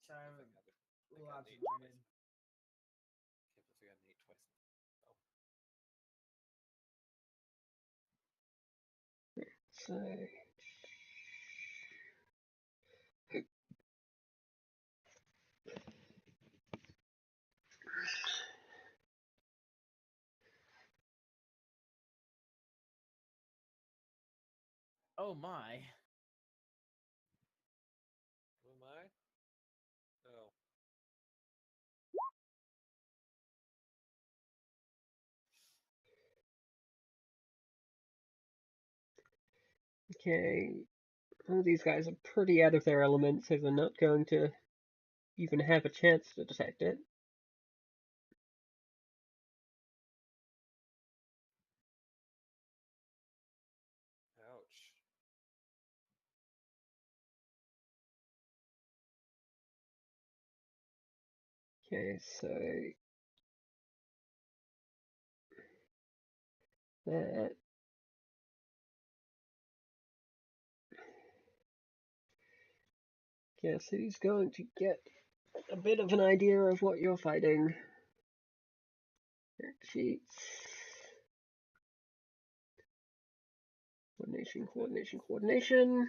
Sorry, I'm a little absent-minded. Can't believe we got an 8 twice. So... Oh my. Who am I? Oh. Okay, all these guys are pretty out of their element, so they're not going to even have a chance to detect it. Ouch. Okay, so that. Okay, so he's going to get a bit of an idea of what you're fighting. Cheats. Coordination, coordination, coordination.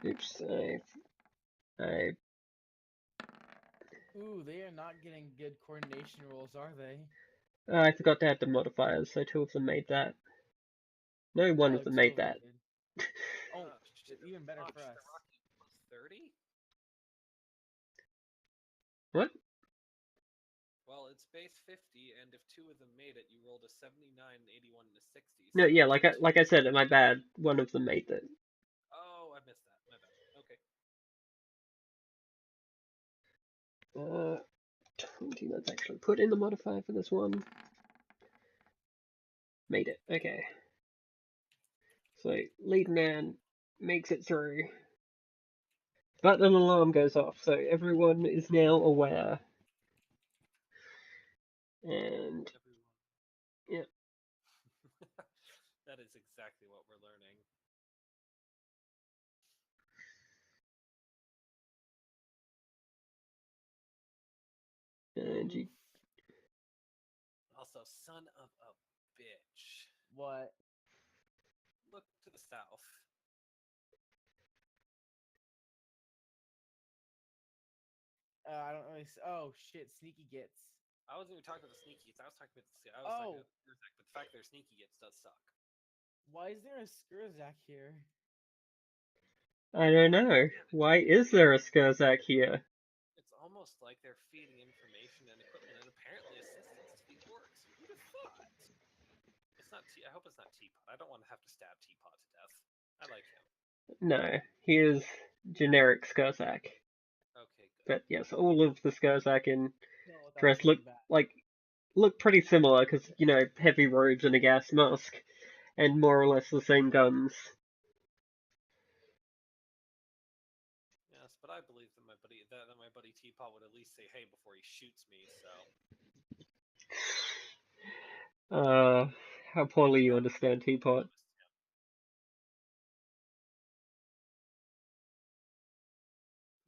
Oops, I Ooh, they are not getting good coordination rolls, are they? I forgot to add the modifiers, so 2 of them made that. No, 1 of them 2 made of them that. did. Oh, shit. even better Oh, for us. Rocky plus 30? What? Well, it's base 50, and if 2 of them made it, you rolled a 79, 81, and a 60. No, So yeah, it's like I said, my bad. 1 of them made it. Oh, I missed that. My bad. Okay. 20, let's actually put in the modifier for this one. Made it, okay. So, lead man makes it through. But an alarm goes off, so everyone is now aware. And, Everyone. yeah. That is exactly what we're learning. And you... Also, son of a bitch. What? Look to the south. I don't really. Oh shit! Sneaky gets. I wasn't even talking about the sneaky gets. I was talking about the. I was Oh. talking about Skurzak, but the fact they're sneaky gets does suck. Why is there a Skurzak here? I don't know. Why is there a Skurzak here? It's almost like they're feeding information and equipment and apparently assistance to the orcs. Who'd have thought? It's not. I hope it's not Teapot. I don't want to have to stab Teapot to death. I like him. No, he is generic Skurzak. Okay, good. But yes, all of the Skurzak in No, dress look pretty similar because, you know, heavy robes and a gas mask, and more or less the same guns. Yes, but I believe that my buddy Teapot would at least say hey before he shoots me. So. How poorly you understand Teapot.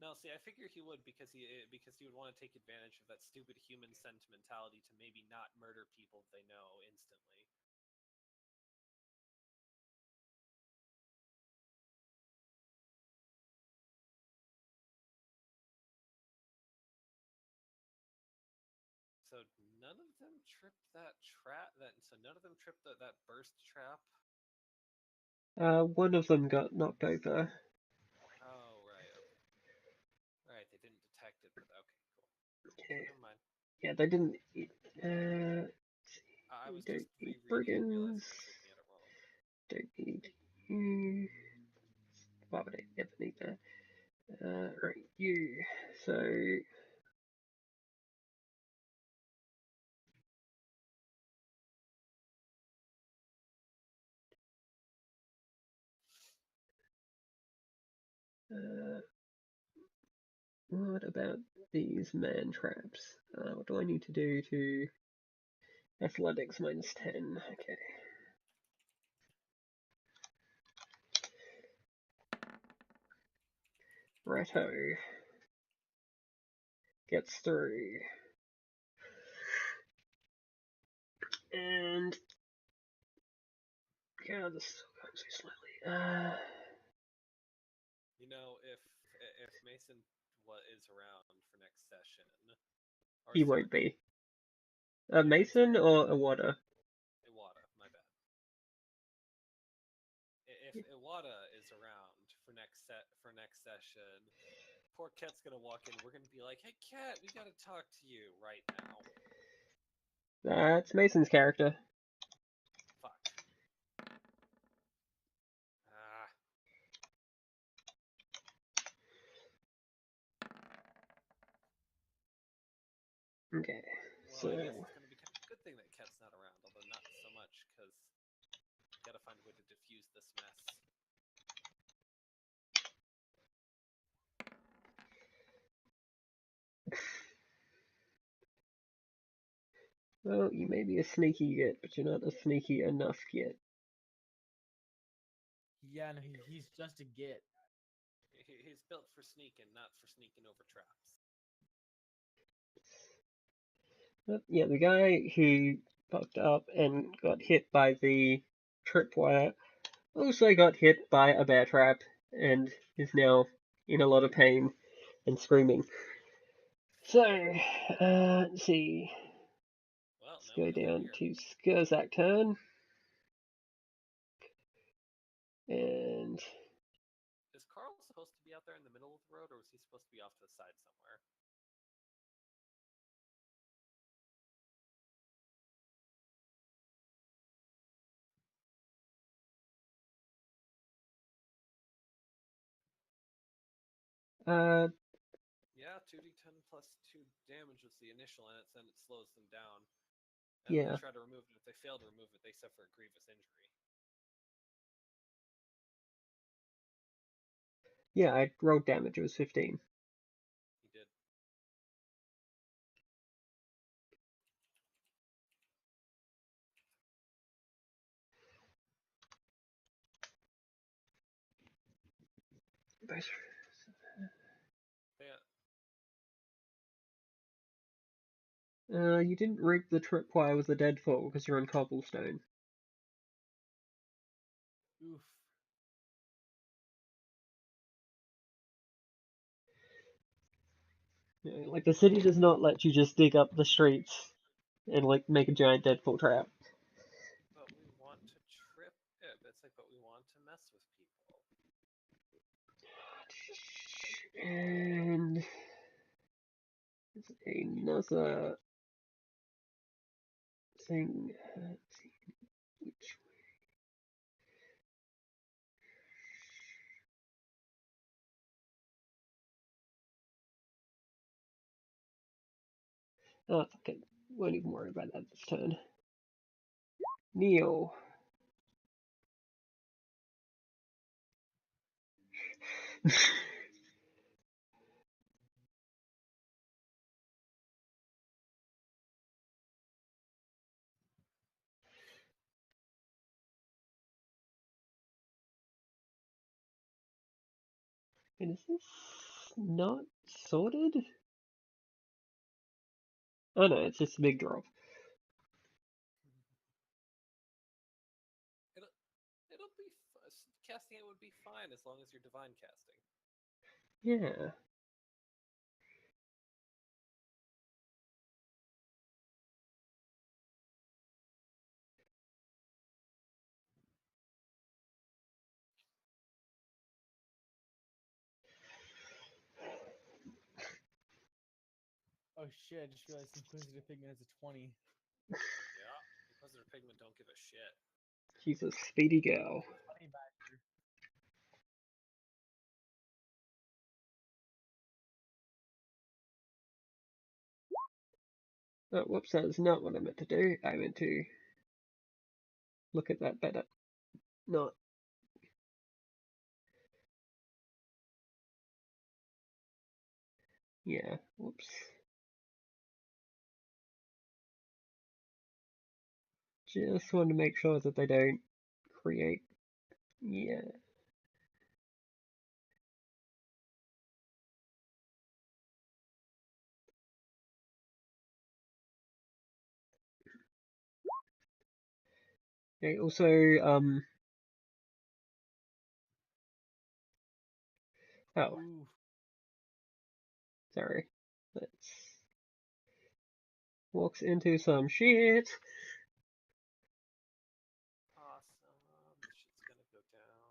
No, see, I figure he would because he would want to take advantage of that stupid human sentimentality to maybe not murder people they know instantly. So none of them tripped that trap. So none of them tripped that burst trap. One of them got knocked over. Oh right, okay. Right, they didn't detect it, but okay, cool. Okay. Never mind. Yeah, they didn't. I was Don't just need rereading and brigands. realizing I was looking at it wrong. Don't need you. Why would I ever need that? Right, you. So What about these man traps? What do I need to do to athletics -10? Okay. Righto. Gets through. And yeah, this is going so slowly. You know, if Mason is around for next session, or He won't sorry, be. A Mason or a Wada? Iwata, my bad. If Iwata is around for next session, poor Ket's gonna walk in. We're gonna be like, "Hey, Ket, we gotta talk to you right now." That's Mason's character. Fuck. Ah. Okay. Well, So I guess it's gonna be kind of a good thing that Ket's not around, although not so much, because gotta find a way to diffuse this mess. well, you may be a sneaky git, but you're not a sneaky enough git. Yeah, no, he's just a git. He's built for sneaking, not for sneaking over traps. But yeah, the guy who fucked up and got hit by the tripwire also got hit by a bear trap and is now in a lot of pain and screaming. So, let's see. Well, Let's now go we go down here. to Skurzak turn. And Is Carl supposed to be out there in the middle of the road, or was he supposed to be off to the side somewhere? Yeah, 2d10 plus 2 damage was the initial, and then it slows them down. And yeah, they try to remove it. If they fail to remove it, they suffer a grievous injury. yeah, I rolled damage. It was 15. He did. Yeah. You didn't rig the tripwire with a deadfall because you're on cobblestone. Oof. Yeah, like the city does not let you just dig up the streets and like make a giant deadfall trap. But we want to trip it. It's like, but we want to mess with people. And another thing. Let's see which way. Oh, fuck it. Won't even worry about that this turn. Neo. And is this not sorted? Oh no, it's just a big drop. It'll be casting it would be fine as long as you're divine casting. Yeah. Oh shit, I just realized Inquisitive Pigment has a 20. Yeah, Inquisitor Pigment don't give a shit. She's a speedy girl. Honey Badger. Oh, whoops, that is not what I meant to do. I meant to look at that better. Not. Yeah, whoops. Just want to make sure that they don't create. Yeah. Okay, also, oh, Ooh. sorry. Let's walks into some shit. Awesome. Shit's gonna go down.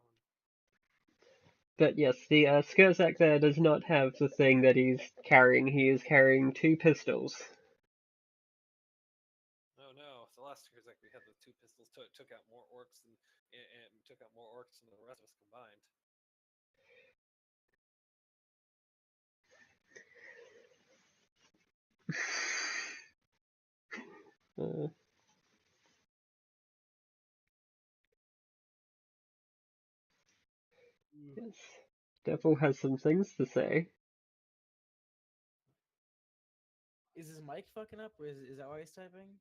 But yes, the Skurzak there does not have the thing that he's carrying. He is carrying 2 pistols. Oh no! The last year's like we had the 2 pistols took out more orcs and took out more orcs than the rest of us combined. Yes. Devil has some things to say. Is his mic fucking up, or is that why he's typing?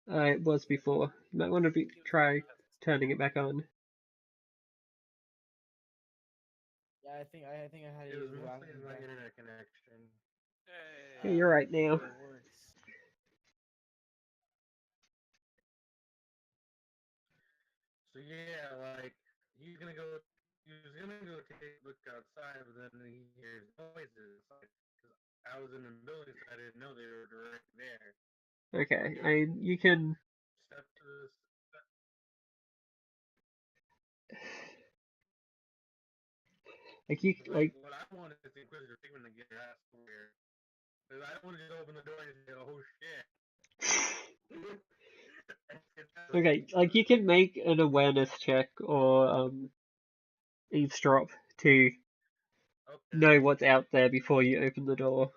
It was before. You might want to try Has its- turning it back on. Yeah, I think I had to It use was the mostly bathroom my back. internet connection. Hey. Yeah, you're right now. It works. So yeah, like he's gonna go. He was gonna go take a look outside, but then he hears noises. Like, 'cause I was in the building, so I didn't know they were directly there. Okay, you can. Step to this. Like what I want is the Inquisitor Pigman to get her ass where. Because I don't want to just open the door and say, "Oh shit." Okay, like you can make an awareness check or eavesdrop to Okay. know what's out there before you open the door.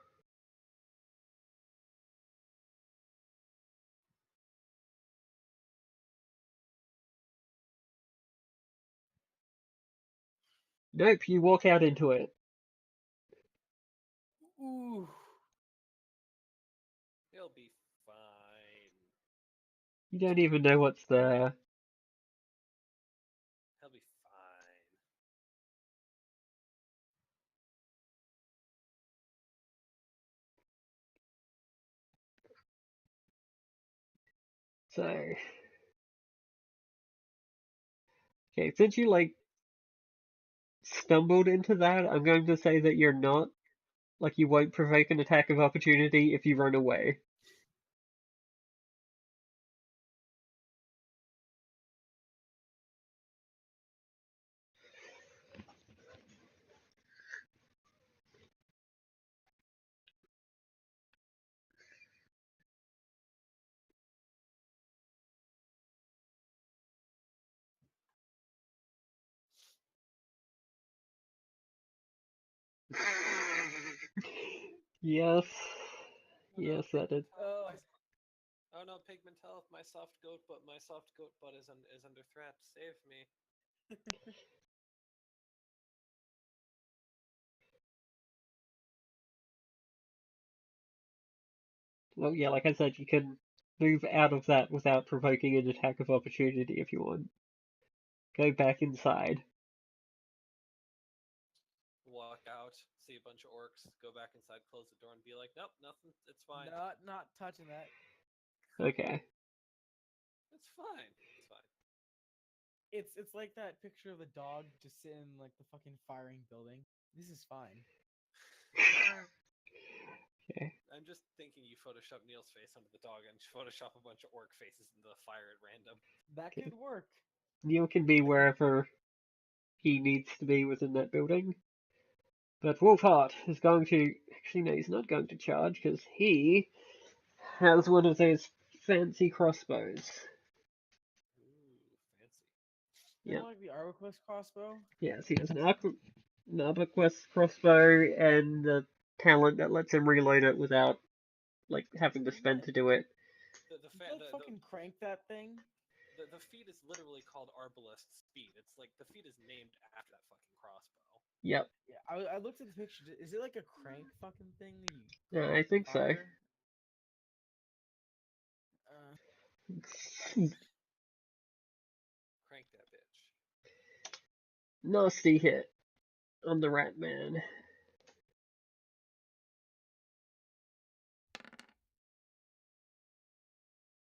Nope, you walk out into it. Ooh. He'll be fine. You don't even know what's there. He'll be fine. So, okay, since you like stumbled into that, I'm going to say that you're not, like you won't provoke an attack of opportunity if you run away. Yes. Oh no, Yes, that is. Oh no, Pigment Health, my soft goat butt is under threat. Save me. Well, yeah, like I said, you can move out of that without provoking an attack of opportunity if you want. Go back inside. Walk out, see a bunch of orcs, go back inside, close the door, and be like, nope, nothing. It's fine. Not touching that. Okay. It's fine. It's fine. It's like that picture of the dog just sitting in like the fucking firing building. This is fine. Okay. I'm just thinking you Photoshop Neil's face under the dog and Photoshop a bunch of orc faces into the fire at random. That Okay. could work. Neil can be wherever he needs to be within that building. But Wolfheart is going to. Actually, no, he's not going to charge because he has one of those fancy crossbows. Ooh, fancy. Yeah. More like the Arquest crossbow. Yes, he has an Arborquest crossbow and the talent that lets him reload it without like having to spend to do it. The You can, like fucking crank that thing. the feat is literally called Arbalest Speed. It's like the feat is named after that fucking crossbow. Yep. Yeah, I looked at the picture. Is it like a crank fucking thing that you Yeah, I think so. fire? Crank that bitch. Nasty hit on the Rat Man.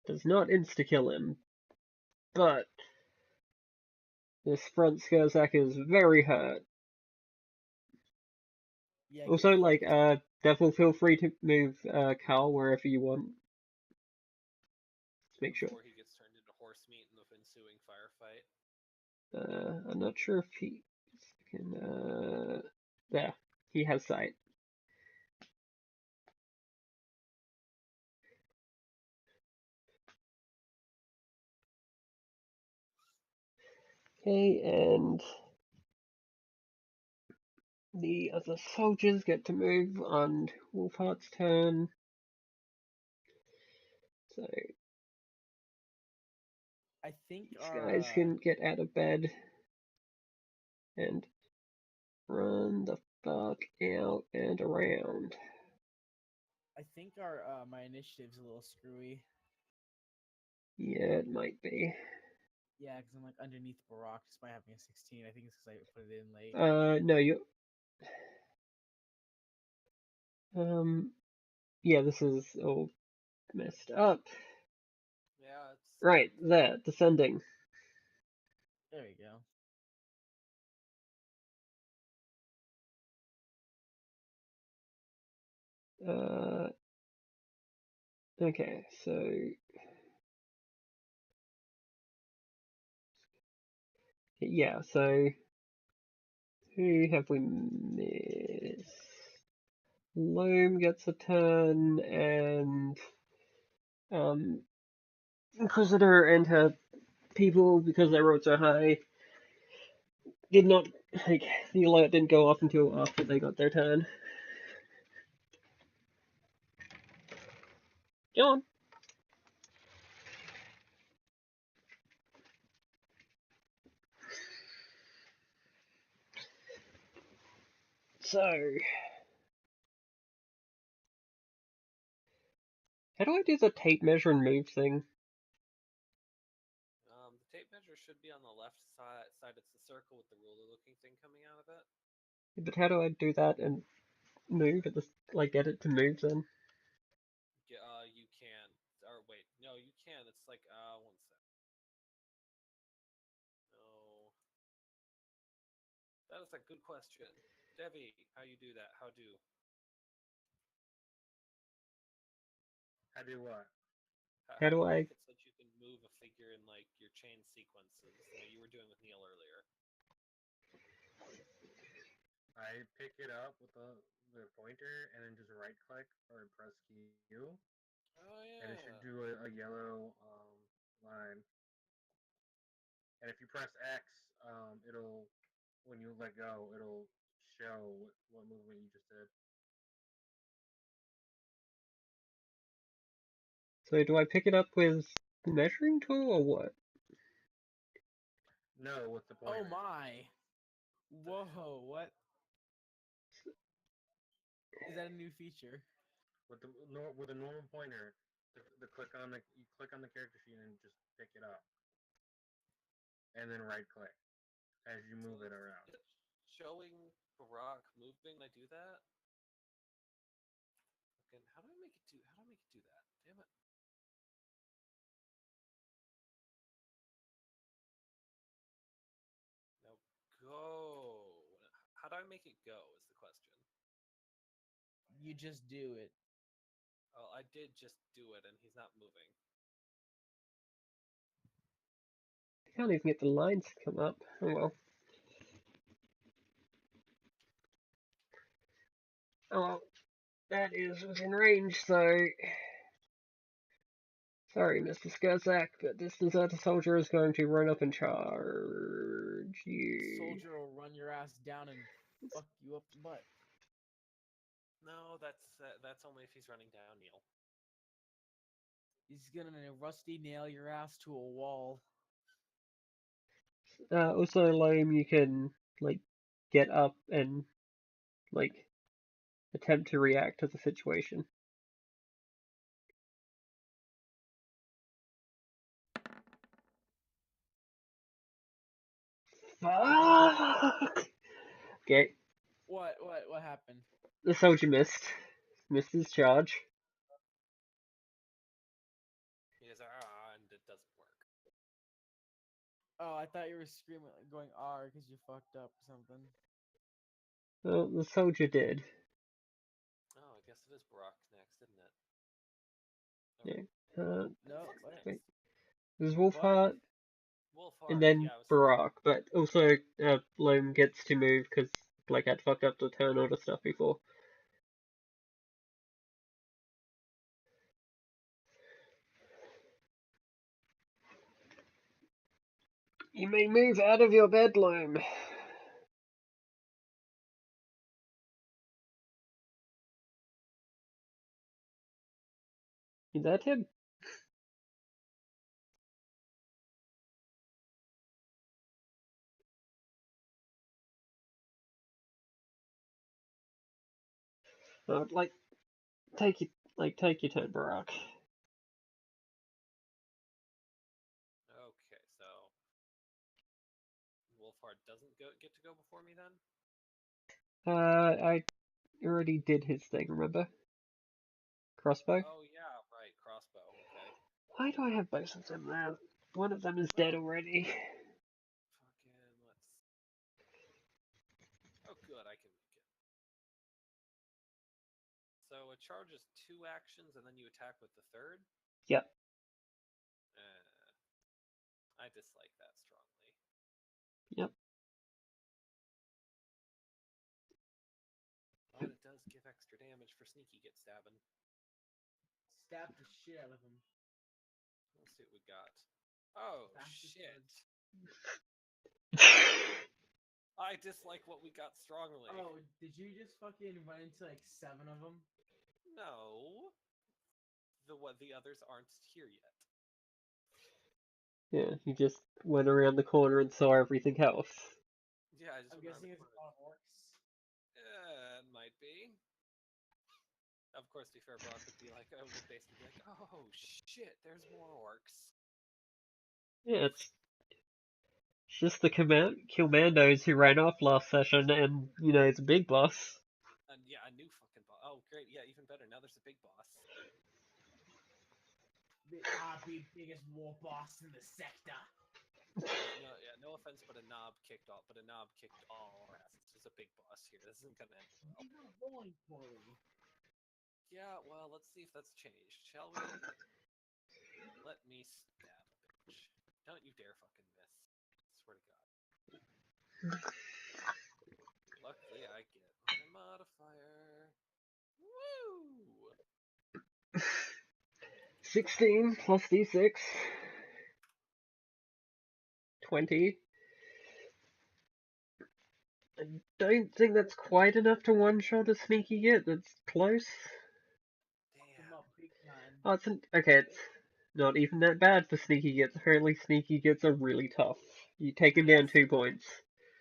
Does not insta-kill him, but this front Skurzak is very hurt. Yeah. Also, get like, fucked. Devil, feel free to move Carl wherever you want. Let's make sure. Before he gets turned into horse meat in the ensuing firefight. I'm not sure if he can. There, he has sight. Okay, and the other soldiers get to move on Wolfheart's turn. So I think these our guys can get out of bed and run the fuck out and around. my initiative's a little screwy. Yeah, it might be. Yeah, because I'm like underneath Barack despite having a 16. I think it's because I put it in late. No, you. Yeah, this is all messed up. Yeah, it's Right, there, descending. There we go. Okay, so yeah, so who have we missed? Loam gets a turn, and Inquisitor and her people, because they rolled so high, did not, like, the alert didn't go off until after they got their turn. Go on. So, how do I do the tape measure and move thing? the tape measure should be on the left side. It's the circle with the ruler-looking thing coming out of it. But how do I do that and move at the, like, get it to move then? You can. Or wait, no, you can. It's like 1 sec. No. That is a good question. Devi, how you do that? How do? How do what? How How do do you I? make it so that you can move a figure in like your chain sequences the way you were doing with Neil earlier? I pick it up with the pointer and then just right click or press Q, Oh yeah. and it should do a yellow line. And if you press X, it'll when you let go, it'll show what movement you just did. So do I pick it up with the measuring tool or what? No, with the pointer. Oh my! Whoa! What? Is that a new feature? With a normal pointer, you click on the character sheet and just pick it up, and then right click as you move it around. Showing Barack moving. I do that. Again, how do I make it do? How do I make it do that? Damn it! Now go. How do I make it go? Is the question. You just do it. Oh, I did just do it, and he's not moving. I can't even get the lines to come up. Oh well. Oh well. That is within range, so... Sorry, Mr. Skurzak, but this deserter soldier is going to run up and charge you. Soldier will run your ass down and fuck you up the butt. No, that's only if he's running down, Neil. He's gonna rusty nail your ass to a wall. Also, Loam, you can, like, get up and like attempt to react to the situation. Fuck! Okay, What happened? the soldier missed his charge. He goes, and it doesn't work. Oh, I thought you were screaming, going R because you fucked up or something. Well, the soldier did. Oh, I guess it is Brock next, isn't it? Yeah. No, What's what? next? Wait. There's Wolfheart Wolfheart. and then Yeah, I was. Barak, but also Loam gets to move because Black had fucked up the turn order stuff before. You may move out of your bed, Loam. Is that him? I would take your turn, Barak. Okay, so Wolfheart doesn't get to go before me then. I already did his thing, remember? Crossbow? Oh yeah, right, crossbow. Okay. Why do I have both of them there? One of them is dead already. Fucking let's. Oh, good, I can make it. So it charges 2 actions, and then you attack with the third. Yep. I dislike that strongly. Yep. But it does give extra damage for sneaky get stabbing. Stab the shit out of him. Let's see what we got. Oh Fastest shit! buds. I dislike what we got strongly. Oh, did you just fucking run into like 7 of them? No. The others aren't here yet. Yeah, you just went around the corner and saw everything else. Yeah, I just I'm went around guessing the it's a corner. lot of orcs. It might be. Of course, to be fair, Brock would be like, would basically be like, oh shit, there's more orcs. Yeah, it's just the commandos who ran off last session, and it's a big boss. And yeah, a new fucking boss. Oh, great. Yeah, even better. Now there's a big boss. The biggest war boss in the sector. No offense, but a knob kicked all ass. It's just a big boss here. This isn't gonna end well. He's not rolling poorly. Yeah, well, let's see if that's changed, shall we? Let me stab a bitch. Don't you dare fucking miss. Swear to God. Luckily, I get my modifier. Woo! 16 plus d6. 20. I don't think that's quite enough to one-shot a sneaky git. That's close. Come up, big man. Oh, it's not even that bad for sneaky gits. Apparently, sneaky gits are really tough. You take him down Yes. 2 points.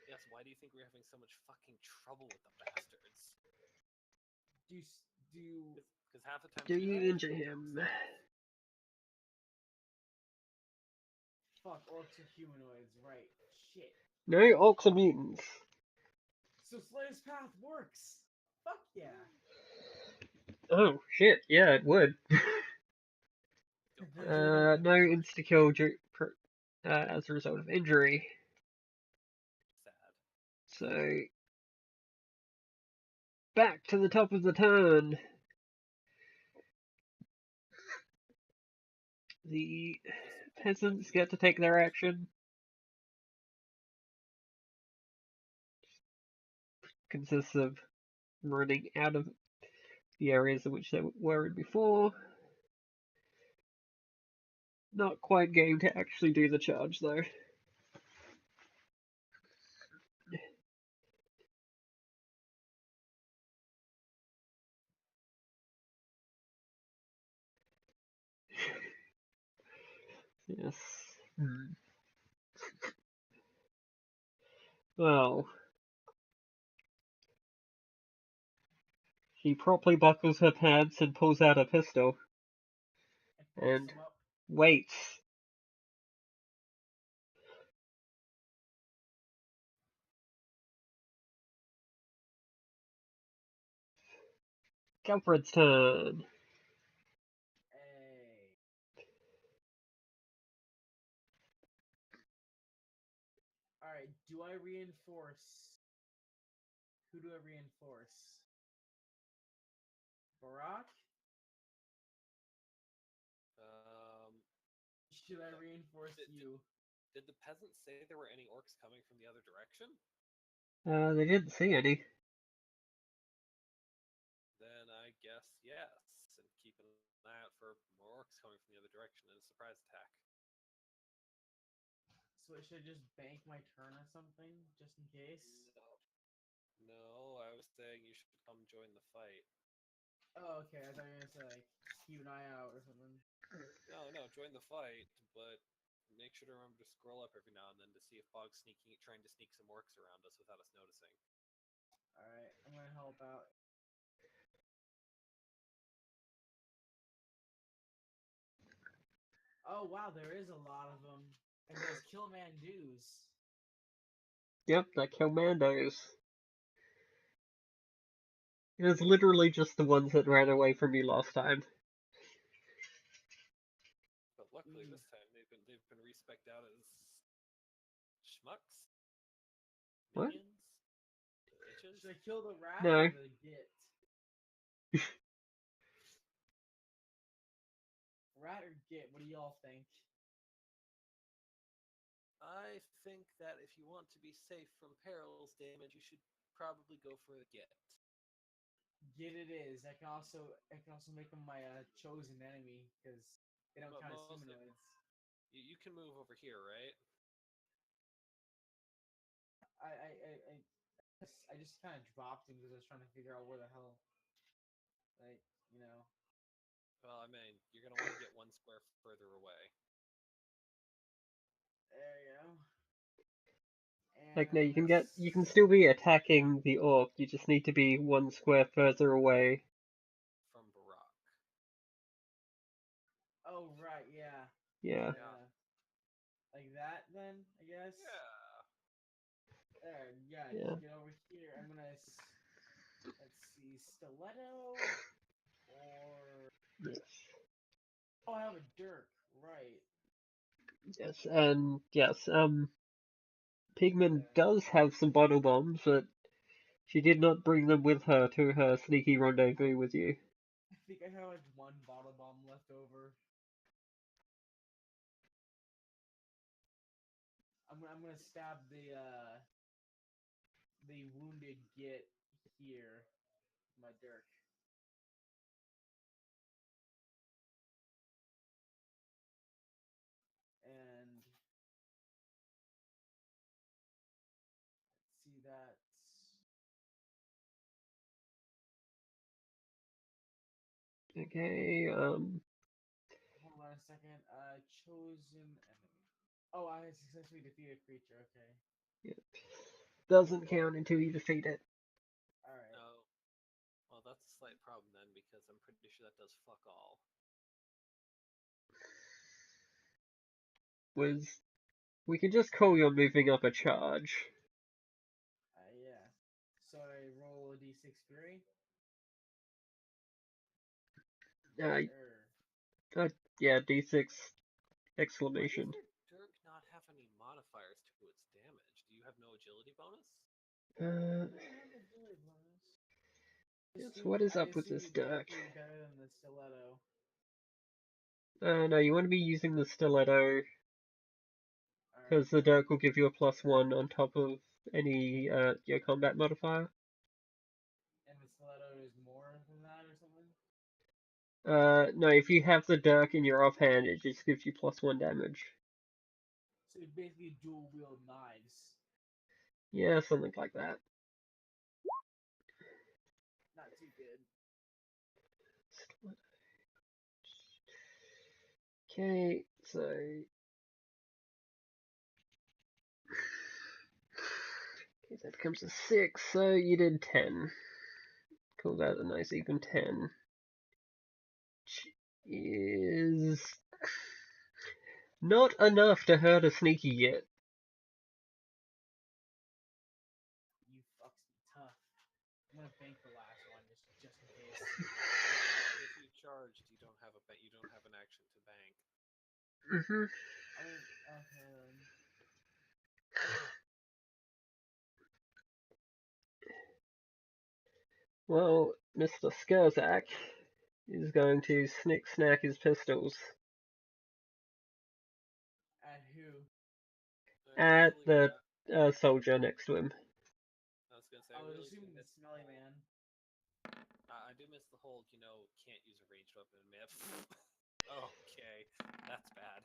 Yes, why do you think we're having so much fucking trouble with the bastards? Because half the time. Do you injure him? Fuck, orcs are humanoids, right? Shit. No, orcs are mutants. So Slayer's Path works. Fuck yeah. Oh shit! Yeah, it would. No insta-kill as a result of injury. Sad. So back to the top of the turn. The peasants get to take their action. Consists of running out of the areas in which they were in before. Not quite getting to actually do the charge though. Yes. Well, She properly buckles her pants and pulls out a pistol. And And picks him up. waits. Galfred's turn. Hey. Alright, do I reinforce? Who do I reinforce? Barack? Should I reinforce you? Did the peasants say there were any orcs coming from the other direction? They didn't see any. Then I guess yes, and keep an eye out for more orcs coming from the other direction in a surprise attack. So should I just bank my turn or something, just in case? No, I was saying you should come join the fight. Oh, okay. I thought you were gonna say like keep an eye out or something. No, join the fight, but make sure to remember to scroll up every now and then to see if Bog's trying to sneak some orcs around us without us noticing. Alright, I'm gonna help out. Oh wow, there is a lot of them. And those Killmandos. Yep, they're Commandos. It was literally just the ones that ran away from you last time. But luckily this time they've been respec'd out as schmucks, What? minions, bitches. Should I kill the rat No. or the git? Rat or git? What do y'all think? I think that if you want to be safe from Perilous damage, you should probably go for the Git. Git it is. I can also make them my chosen enemy because they don't But count as mostly- humanoids. You can move over here, right? I just kind of dropped him because I was trying to figure out where the hell, like, you know. Well, I mean, you're gonna want to get one square further away. There you go. And Like, no, I'm you can still be attacking the orc, you just need to be one square further away. From Barak. Oh right, yeah. Yeah. Like that, then I guess. Yeah. There, yeah. Yeah. Just get over here. I'm gonna. Let's see, stiletto or. Yes. Oh, I have a dirk. Right. Yes, and yes, Pigman Okay. does have some bottle bombs, but she did not bring them with her to her sneaky rendezvous with you. I think I have like one bottle bomb left over. I'm gonna stab the wounded git here. My dirk. And let's see that. Okay, Hold on a second. Chosen enemy. Oh, I successfully defeated a creature. Okay. yeah. Doesn't count until you defeat it. Alright. No. Well, that's a slight problem then, because I'm pretty sure that does fuck all. We can just call you're moving up a charge. Yeah. So I roll a d6 fury. Yeah, D6 Why exclamation. does your Dirk not have any modifiers to its damage? Do you have no agility bonus? Yes, what is up with this dirk? Better than the stiletto. No, you want to be using the stiletto, because the dirk will give you a +1 on top of any, your combat modifier. And the stiletto is more than that or something? No, if you have the dirk in your offhand, it just gives you +1 damage. So it's basically dual wield knives. Yeah, something like that. Not too good. Okay, so okay, that becomes a 6, so you did 10. Call that a nice even 10. Which is not enough to hurt a sneaky yet. You fucks me tough. I'm gonna bank the last one just in case. If you charged, you don't have an action to bank. Mm-hmm. I mean, okay. Well, Mr. Skurzak is going to snack his pistols At who? at Hopefully, the soldier next to him. I was gonna say, I I was really do assuming the miss smelly man. I do miss the whole, can't use a ranged weapon in myth. Okay, that's bad.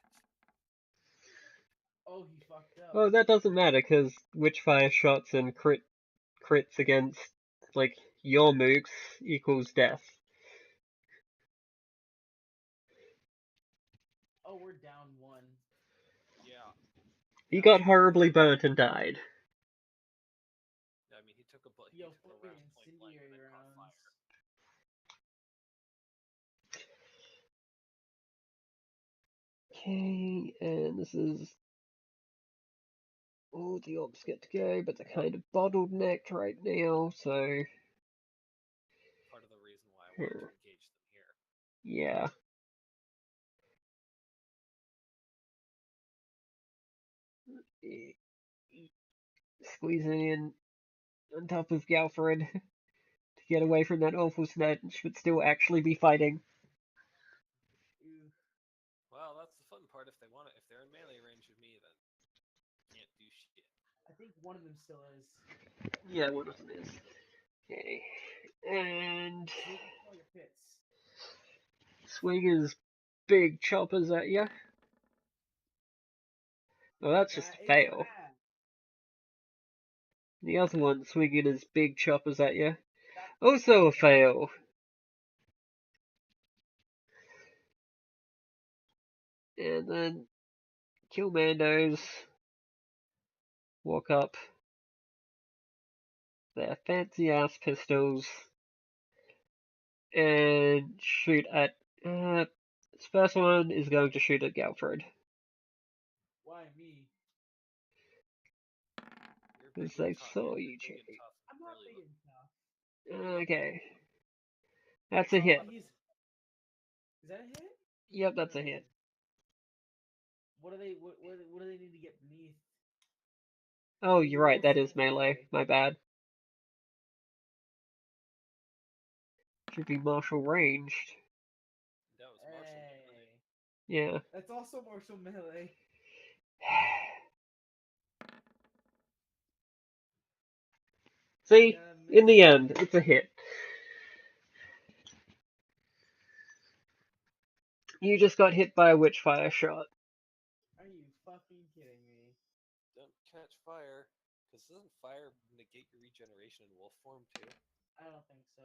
Oh, he fucked up. Well, that doesn't matter because Witchfire shots and crits against like your mooks equals death. Oh, we're down one. Yeah. He Yeah, got so- horribly burnt and died. I mean, he took a Yo, round fucking point blank and incendiary then caught rounds. fire. Okay, and this is all the orbs get to go, but they're kind of bottlenecked right now, so Part of the reason why I wanted to engage them here. yeah. Squeezing in on top of Galfred to get away from that awful snatch, but still actually be fighting. Ooh. Well, that's the fun part. If they're in melee range of me, then can't do shit. I think one of them still is. Yeah, one of them is. Okay, and Swing all your pits. swing his big choppers at you. Well, that's just a That is fail. bad. The other one swinging his big choppers at you. That's Also a fail. And then kill Mandos. Walk up. Their fancy ass pistols. And shoot at. This first one is going to shoot at Galfred. Why me? You're Because big they and tough. saw You're you big and cheating. tough. I'm not Really big and tough. Okay. That's a It's all hit. about- Is that a hit? Yep, that's a hit. What do they? What do they need to get beneath? Oh, you're right, that is melee. My bad. Should be martial ranged. That was Marshall melee. Yeah. That's also martial melee. See? Yeah, In the end, it's a hit. You just got hit by a witchfire shot. Are you fucking kidding me? Don't catch fire, because doesn't fire negate your regeneration in wolf form too? I don't think so.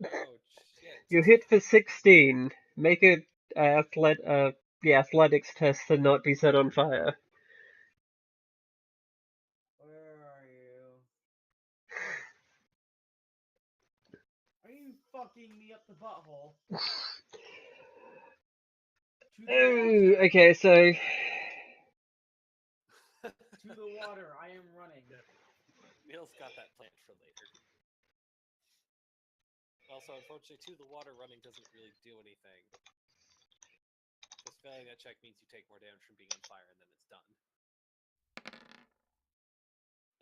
Oh shit! You hit for 16. Make it athletics test to not be set on fire. Where are you? Are you fucking me up the butthole? To the Oh, water. okay, so To the water. I am running. Neil's got that planned for later. Also, unfortunately, to the water running doesn't really do anything. Because failing that check means you take more damage from being on fire, and then it's done.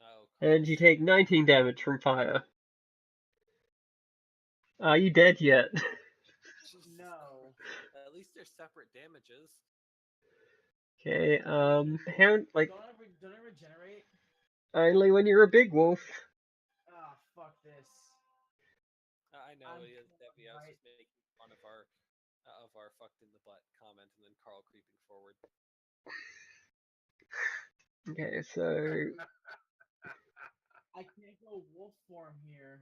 Oh, and you take 19 damage from fire. Are you dead yet? Jesus No. Christ. At least they're separate damages. Okay, how, like, Don't I regenerate? only when you're a big wolf. Ah, fuck this. I know, I'm Debbie. I was right. just making fun of our fucked in the butt comment, and then Carl creeping forward. Okay, so I can't go wolf form here.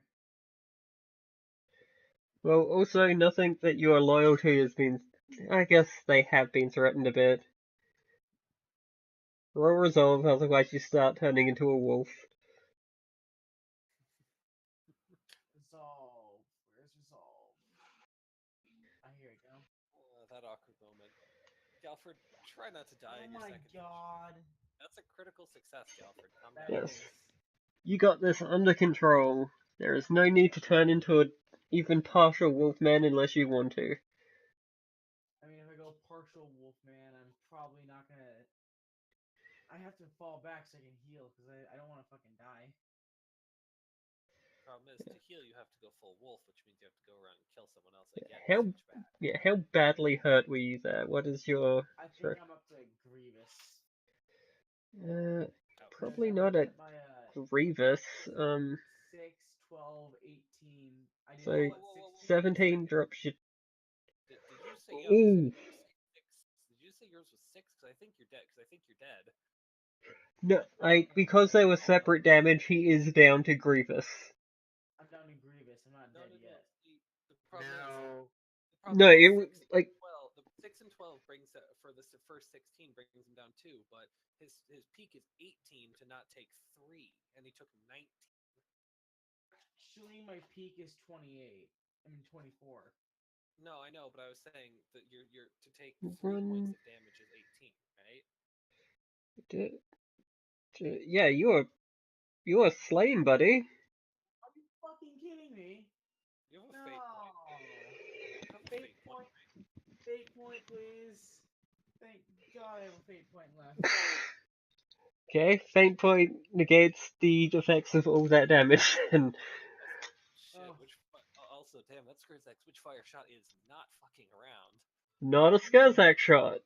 well, also nothing that you are loyal to has been. I guess they have been threatened a bit. Roll resolve, otherwise you start turning into a wolf. that awkward moment. Galford, try not to die Oh in your my second. god. That's a critical success, Galford. Calm down. That Yes. is. You got this under control. There is no need to turn into an even partial wolfman unless you want to. I mean, if I go partial Wolfman, I'm probably not gonna. I have to fall back so I can heal because I don't want to fucking die. Problem is, to heal, you have to go full wolf, which means you have to go around and kill someone else again. How Switch back. yeah, how badly hurt were you there? What is your I think I'm up to Grievous. Ouch. probably I not was a hit by a grievous. 6, 12, 18. I did So fall at Whoa, 16. 17 drops you. Did you say? Yeah, I was Ooh. gonna say, did you say yours was 6? Because I think you're dead. No, because they were separate damage, he is down to grievous. I'm down to Grievous. I'm not No, dead no, no. yet. See, the problem is, Now, the problem No, is it 6 like and 12. The 6 and 12 brings for the first 16 brings him down 2, but his peak is 18 to not take 3, and he took 19. Actually, my peak is 28. I mean 24. No, I know, but I was saying that you're to take 3 one. points of damage is 18, right? Yeah, you are slain, buddy. Are you fucking kidding me? You have a No. fate point. You have a Fate fate point. point. Fate point, please. Thank God I have a fate point left. Okay, faint point negates the effects of all that damage, and Shit, Oh. also, damn, that Skurzak's Witchfire shot is not fucking around. not a Skurzak shot.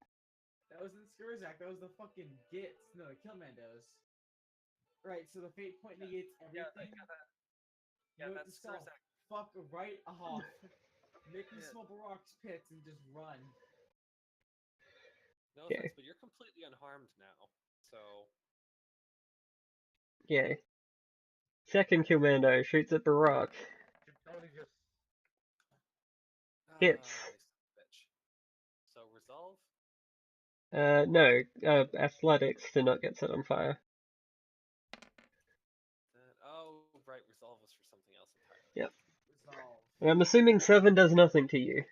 That wasn't Skurzak, that was the fucking Gits. No, the Killmandos. Right, so the fate point negates everything. Yeah, Note that's to self, Skurzak. fuck right off. Make me Yeah. small Baroque's pits and just run. No Okay. offense, but you're completely unharmed now. So Yeah. Second commando shoots at Barak. should probably just Hits. you son of a bitch. So resolve. No, athletics to not get set on fire. Oh, right, resolve was for something else entirely. Yep. Resolve. And I'm assuming 7 does nothing to you.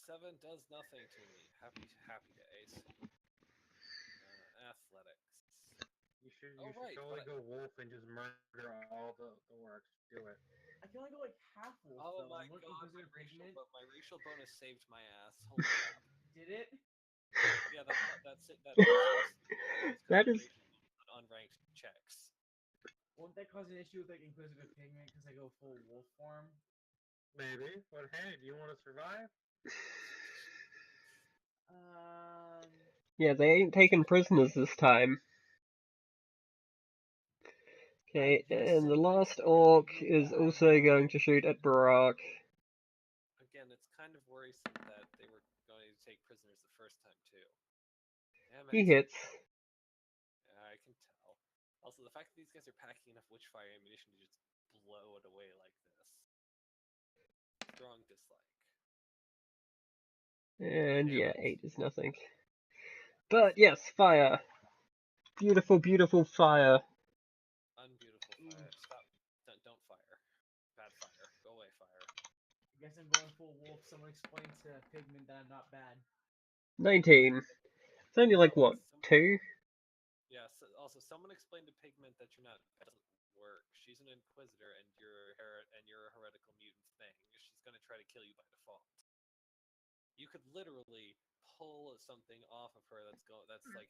7 does nothing to me. Happy days. Athletics. you should Oh, right, totally but go wolf and just murder all the orcs. Do it. I can only go like half wolf Oh though. my I'm looking god, for pigment. my racial bonus saved my ass. Holy crap. Did it? Yeah, that's it. That seriously was That because is- my racial bonus on unranked checks. Won't that cause an issue with like Inquisitive Pigment because I go full wolf form? Maybe, but hey, do you want to survive? Yeah, they ain't taking prisoners this time. Okay, I guess and the so, last but orc pigment, is I don't also know. going to shoot at Barak. Again, it's kind of worrisome that they were going to take prisoners the first time too. Damn He it. hits. Yeah, I can tell. Also, the fact that these guys are packing enough witchfire ammunition to just blow it away like this. Strong dislike. And Damn yeah, it. 8 is nothing. But yes, fire. Beautiful, beautiful fire. Unbeautiful fire. Stop. Don't fire. Bad fire. Go away, fire. I guess I'm going full wolf. Someone explain to Pigment that I'm not bad. 19. It's only like, what, 2? Yeah, so also, someone explained to Pigment that you're not. That doesn't work. She's an Inquisitor, and you're a heretical mutant thing. She's gonna try to kill you by default. You could literally pull something off of her that's like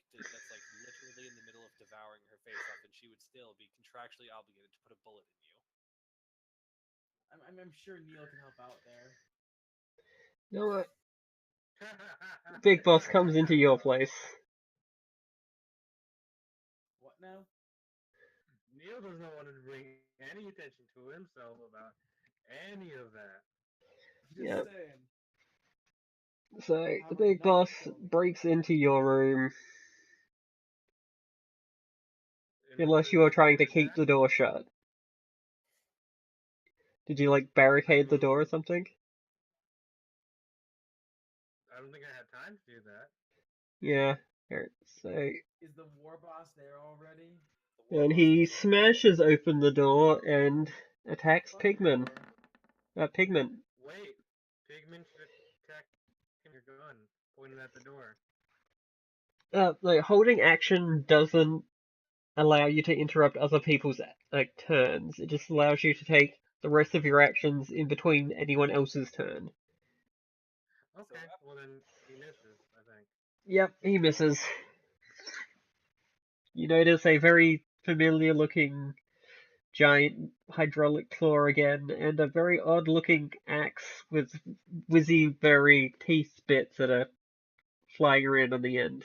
literally in the middle of devouring her face off, and she would still be contractually obligated to put a bullet in you. I'm sure Neil can help out there. You know what? Big Boss comes into your place. What now? Neil does not want to bring any attention to himself about any of that. Just Yep. saying. So, the Big Boss breaks into your room. Unless you are trying to keep the door shut. Did you, like, barricade the door or something? I don't think I had time to do that. Yeah. Alright, so... Is the war boss there already? And he smashes open the door and attacks Fucking Pigman. door. Pigment. Wait, Pigment should attack your gun. gun pointed at the door. Like, holding action doesn't allow you to interrupt other people's turns. It just allows you to take the rest of your actions in between anyone else's turn. Okay, well then he misses, I think. Yep, he misses. You notice a very familiar looking giant hydraulic claw again, and a very odd looking axe with whizzy berry teeth bits that are flying around on the end.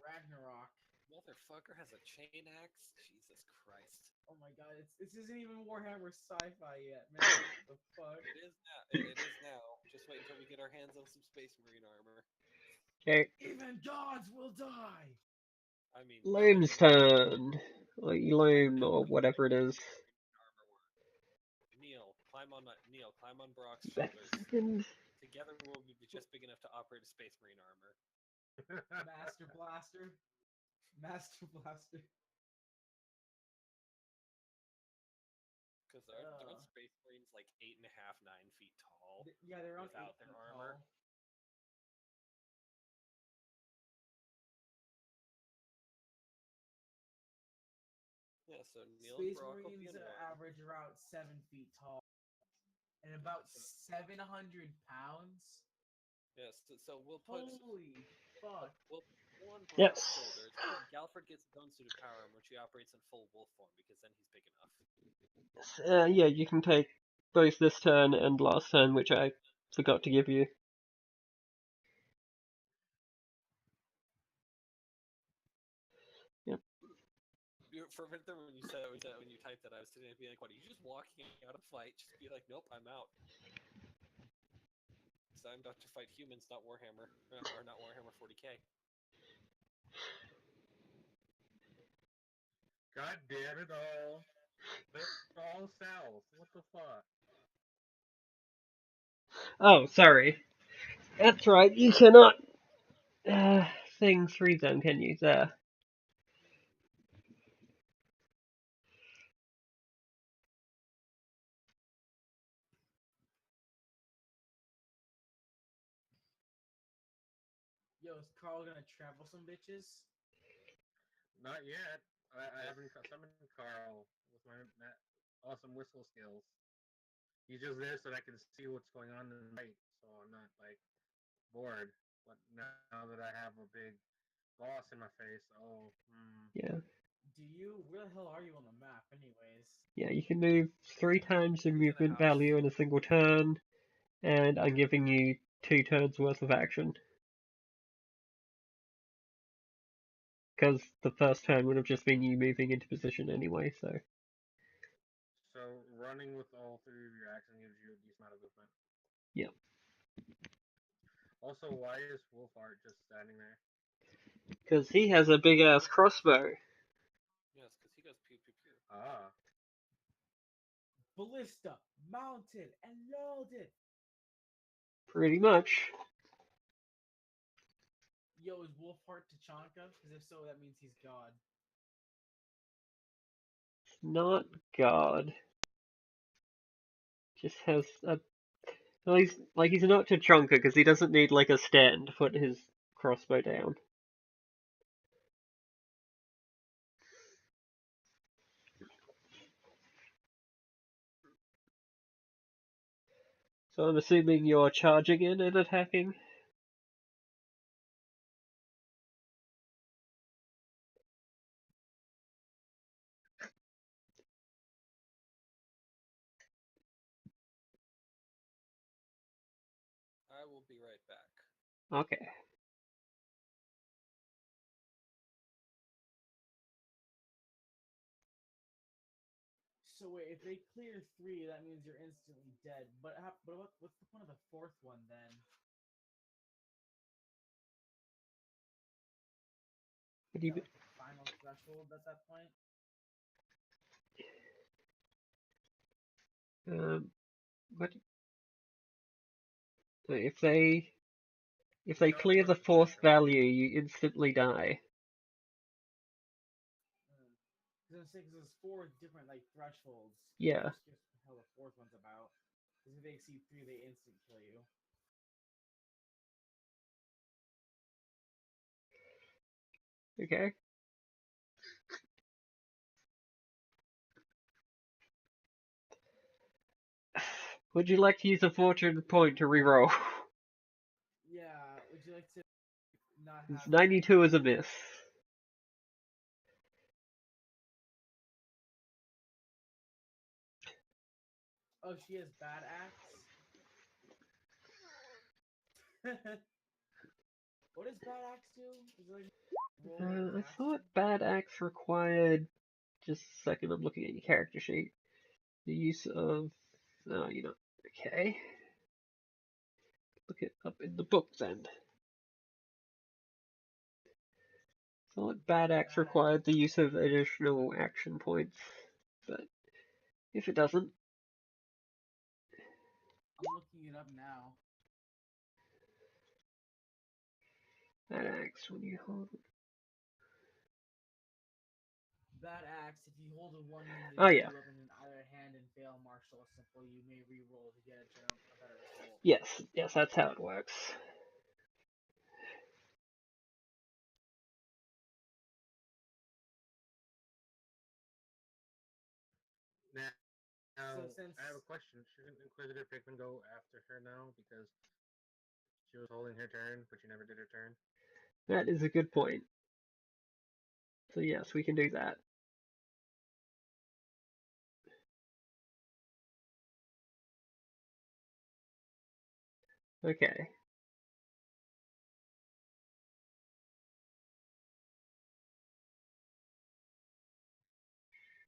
Ragnarok. Motherfucker has a chain axe? Jesus Christ. Oh my god, this isn't even Warhammer sci-fi yet, man. What the fuck? It is now. It is now. Just wait until we get our hands on some Space Marine armor. Okay, Even gods will die! I mean, Loom's turn. Or Loom, or whatever it is. Neil, climb on Brock's That shoulders. second. Together we'll be just big enough to operate a Space Marine armor. Master Blaster. Master Blaster. Because aren't Space Marines like 8.5, 9 feet tall? Yeah, they're on without their armor. Tall. Yeah, so Neil Space and Brock will be Marines in one. average around 7 feet tall and about 700 pounds. Yes, so we'll put Holy fuck! we'll on Brock's Yes. shoulders. Galford gets his own suit of power when she operates in full wolf form because then he's big enough. Yeah, you can take both this turn and last turn, which I forgot to give you. Yep. For a minute there, when you typed that, I was sitting there being like, "What? Are you just walking out of fight? Just be like, nope, I'm out." So I'm about to fight humans, not Warhammer, or not Warhammer 40k. God damn it all. They're all south. What the fuck? Oh, sorry. That's right, you cannot thing through them, can you? There. Yo, is Carl gonna trample some bitches? Not yet. I haven't summoned Carl with my awesome whistle skills. He's just there so that I can see what's going on in the night, so I'm not like bored. But now that I have a big boss in my face, Yeah. Where the hell are you on the map, anyways? Yeah, you can move 3 times the He's in a movement house. value in a single turn, and I'm giving you 2 turns worth of action. Because the first turn would have just been you moving into position anyway, so. So running with all 3 of your actions gives you a decent amount of movement. Yeah. Also, why is Wolfart just standing there? Because he has a big ass crossbow. Yes, because he goes pew pew pew. Ah. Ballista, mounted, and loaded! Pretty much. Yo, is Wolfheart Tachanka? Because if so, that means he's God. Not God. Just has a. Well, he's not Tachanka because he doesn't need like a stand to put his crossbow down. So I'm assuming you're charging in and attacking. I will be right back. Okay. So wait, if they clear 3, that means you're instantly dead. But what's the point of the 4th one then? What do you? Like final threshold at that point? What? If they clear the 4th value, you instantly die. Because I'm saying there's 4 different like thresholds. Yeah. Just how the 4th one's about. Because if they exceed 3, they instant kill you. Okay. Would you like to use a fortune point to reroll? Yeah, would you like to not It's have 92 is a miss. Oh, she has bad axe? What does bad axe do? Is it like roll an I attack thought check? bad axe required. Just a second, I'm looking at your character sheet. The use of. Oh, you know. Okay. Look it up in the book then. Thought bad axe Bad required the use of additional action points, but if it doesn't, I'm looking it up now. bad axe when you hold. Bad axe, if you hold a one-winged Oh yeah, weapon in either hand and fail martial or simple, you may re-roll to get a better result. yes, that's how it works. Now, So since I have a question. Shouldn't Inquisitor Pikmin go after her now because she was holding her turn, but she never did her turn? That is a good point. So yes, we can do that. Okay.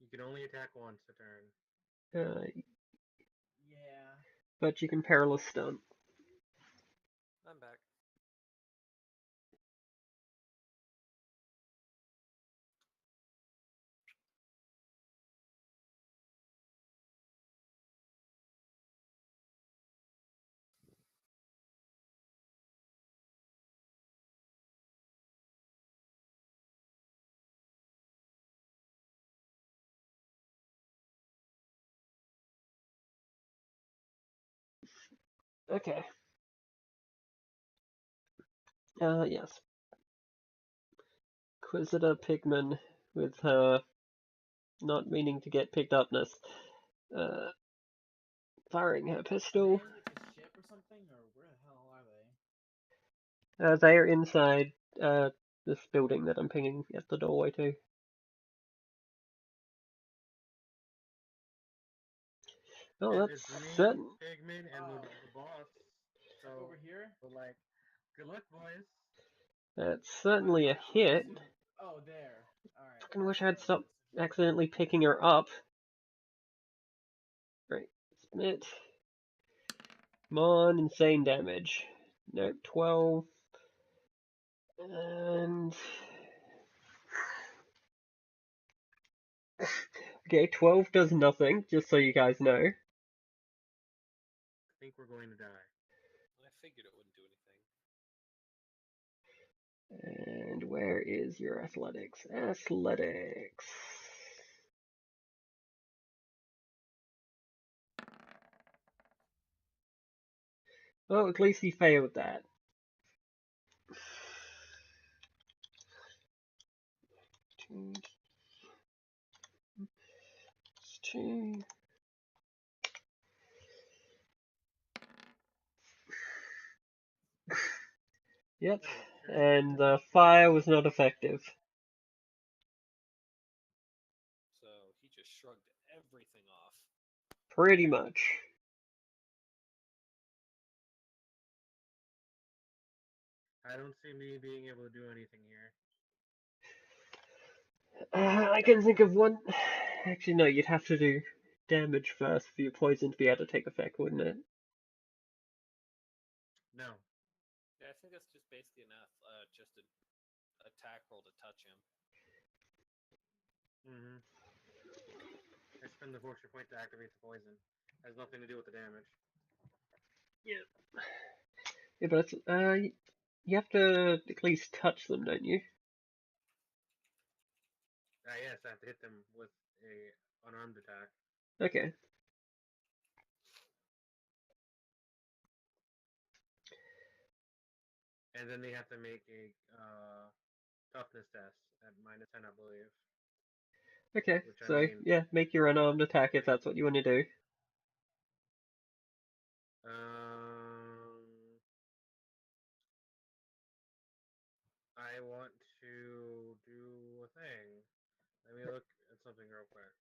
You can only attack once a turn. yeah, But you can perilous stunt. I'm back. Okay. Yes. Inquisitor Pigman with her not meaning to get picked upness. Firing her are pistol. they in like a ship or something, or where the hell are they? They are inside this building that I'm pinging at the doorway to. Oh, And that's it's me, certain. Pigman, and Oh. the boss. So, Over here? like, good luck, boys. That's certainly a I'm hit. assuming... Oh, there. Alright. Fucking wish I that's had what it stopped is. accidentally picking her up. Right, submit. Come on, insane damage. Nope, 12. And. Okay, 12 does nothing, just so you guys know. I think we're going to die. I figured it wouldn't do anything. And where is your athletics? Athletics. Oh, at least he failed that. Two. Yep, and the fire was not effective. So he just shrugged everything off. Pretty much. I don't see me being able to do anything here. I can think of one. Actually, no, you'd have to do damage first for your poison to be able to take effect, wouldn't it? No. Yeah, I think that's just basically enough. Just an attack roll to touch him. Mm-hmm. I spend the fortune point to activate the poison. Has nothing to do with the damage. Yeah. Yeah, but you have to at least touch them, don't you? Yes, I have to hit them with a unarmed attack. Okay. And then they have to make a toughness test at -10, I believe. Okay, Which, I so mean, yeah, make your unarmed attack if that's what you want to do. I want to do a thing. Let me look at something real quick.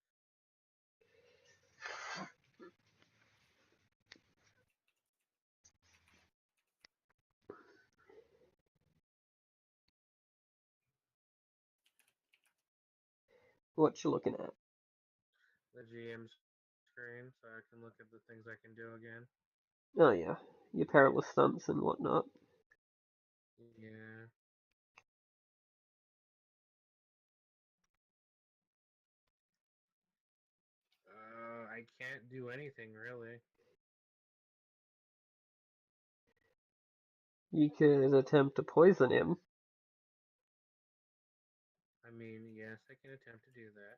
What you looking at? The GM screen, so I can look at the things I can do again. Oh yeah, your perilous stunts and whatnot. Yeah. I can't do anything really. You could attempt to poison him. I mean, yes, I can attempt to do that.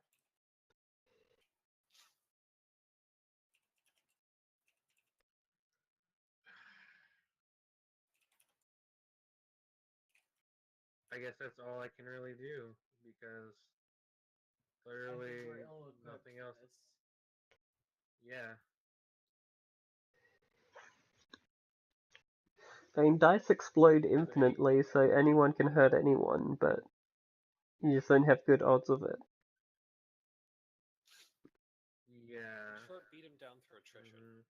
I guess that's all I can really do because I think clearly we're ill-equipped nothing for else. this. Yeah. I mean, dice explode Have any- infinitely, so anyone can hurt anyone, but you just don't have good odds of it. Yeah. Short beat him down through attrition.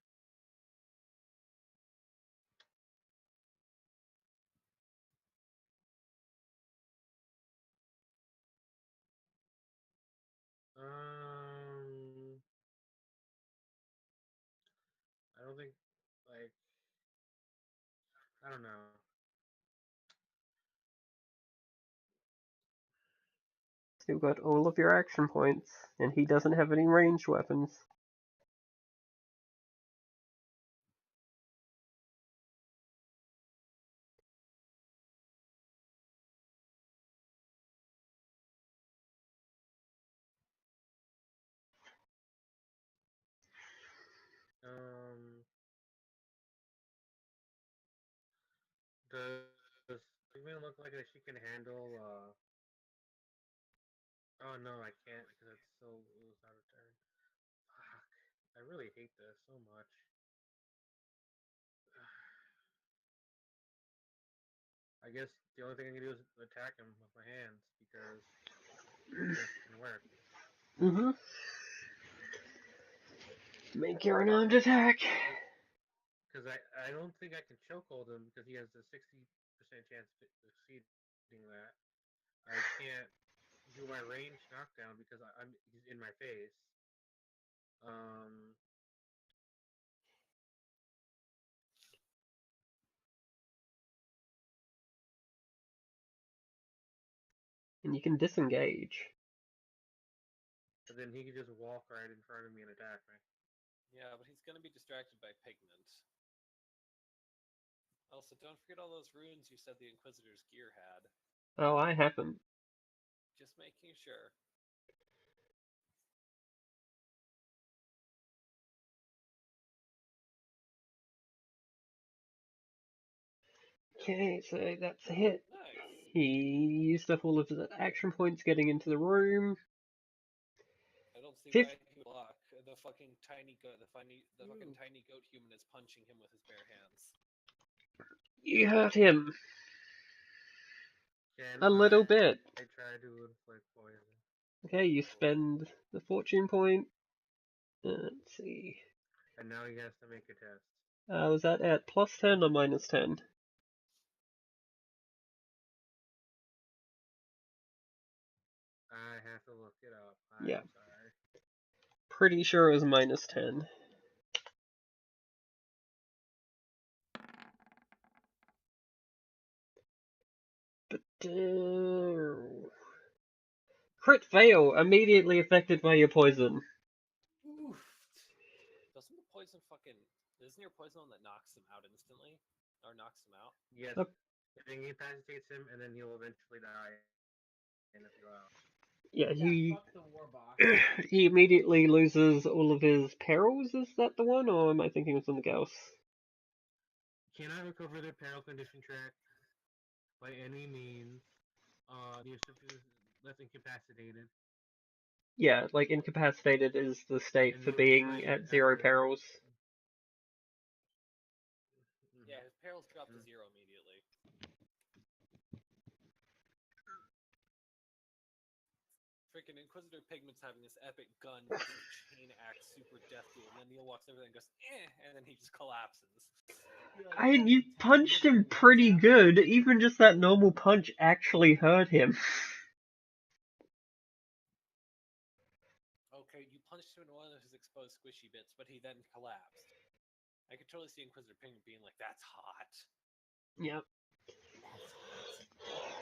Mhm. I don't think, like, I don't know. You've got all of your action points, and he doesn't have any ranged weapons. Does Pigman look like she can handle, oh no, I can't because it's still, it was out of turn. Fuck. I really hate this so much. I guess the only thing I can do is attack him with my hands because this can work. Mm-hmm. Make your unarmed attack. Because I don't think I can chokehold him because he has a 60% chance of succeeding that. I can't do my range knockdown because he's in my face. Um, And you can disengage. but then he can just walk right in front of me and attack me. Yeah, but he's going to be distracted by pigment. Also, don't forget all those runes you said the Inquisitor's gear had. Oh, I haven't. Just making sure. Okay, so that's a hit. Nice. He used up all of his action points getting into the room. I don't see Fifth. why he would block. The fucking tiny goat, the fucking tiny goat human is punching him with his bare hands. You hurt him. Can A little bit. I try to inflict poison? Okay, you spend the fortune point. Let's see. And now he has to make a test. Was that at plus 10 or minus 10? I have to look it up. Yeah. I'm sorry. Pretty sure it was minus 10. But, crit fail, immediately affected by your poison. Oof. Doesn't the poison fucking... Isn't your poison one that knocks him out instantly? Or knocks him out? Yes. Yep. It incapacitates him, and then he'll eventually die in a few hours. Yeah, Yeah, fuck the war box. he immediately loses all of his perils, is that the one, or am I thinking of something else? Can I recover the peril condition track by any means left incapacitated. Yeah, like incapacitated is the state And for then being at 0 after. perils. Yeah, his perils drop to Mm. 0 immediately. Freaking Inquisitor Pigment's having this epic gun versus chain axe super death duel, and then Neil walks over there and goes, and then he just collapses. You punched him pretty good. Even just that normal punch actually hurt him. Okay, you punched him in one of his exposed squishy bits, but he then collapsed. I could totally see Inquisitor Pigment being like, "That's hot." Yep. That's hot.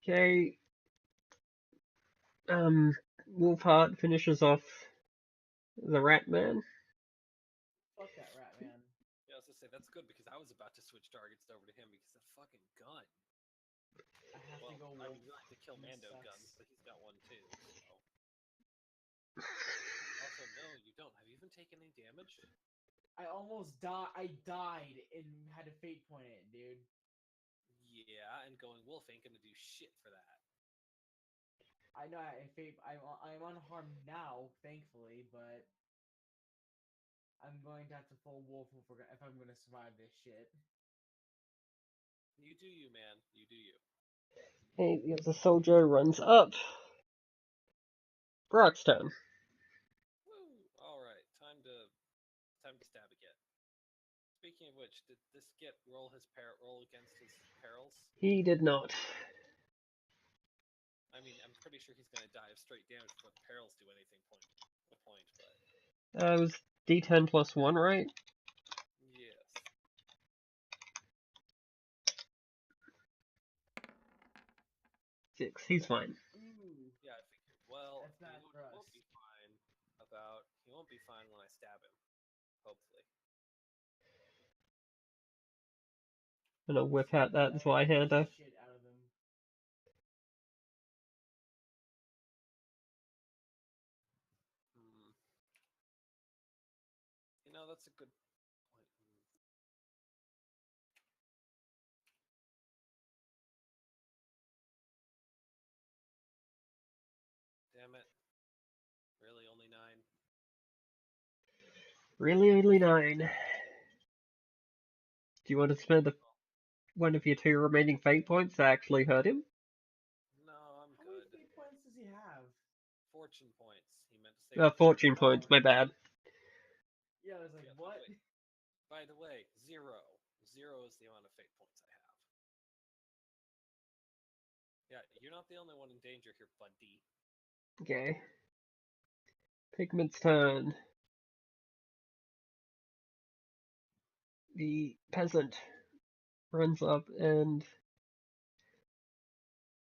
Okay. Wolfheart finishes off the Rat Man. Fuck that rat man. Yeah, I was gonna say that's good because I was about to switch targets over to him because that fucking gun. I have Well, to go I'd wolf. be willing to kill He Mando sucks. guns, but he's got one too. So. Also, no, you don't. Have you even taken any damage? I almost died. I died and had a fate point in it, dude. Yeah, and going wolf ain't gonna do shit for that. I know I fate. I'm unharmed now, thankfully, but I'm going to have to full wolf if I'm going to survive this shit. You do you, man. You do you. Hey, the soldier runs up. Brock's turn. Woo! Alright, time to stab again. Speaking of which, did this Git roll against his perils? He did not. I mean, I'm pretty sure he's gonna die of straight damage before the perils do anything but It was D10 plus 1, right? yes. 6. He's fine. Ooh, Yeah, I figured. Well, that's bad for us. he won't be fine when I stab him. Hopefully. I'm gonna whip out that Zweihander. Shit out of him. You know, that's a good point. Damn it. Really, only 9? Really, only 9. Do you want to spend one of your 2 remaining fate points to actually hurt him? No, I'm How many good. fate points does he have? Fortune points. He meant to say Fortune points, my bad. Yeah, I was like, Yeah, what? By the way, 0. 0 is the amount of fate points I have. Yeah, you're not the only one in danger here, buddy. Okay. Pigment's turn. The peasant runs up and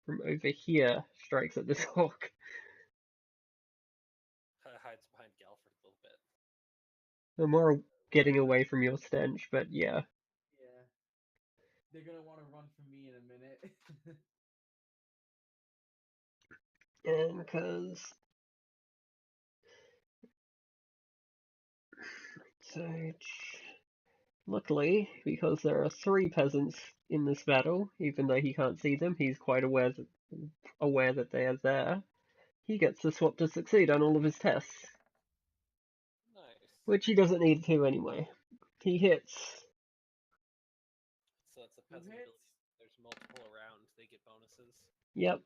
from over here strikes at this hawk. Hides behind Galford a little bit. I'm more getting away from your stench, but yeah. Yeah. They're gonna want to run from me in a minute. And because luckily, because there are 3 peasants in this battle, even though he can't see them, he's quite aware that they are there. He gets to swap to succeed on all of his tests, Nice. which he doesn't need to anyway. He hits. So that's a peasant ability. There's multiple around, they get bonuses. Yep.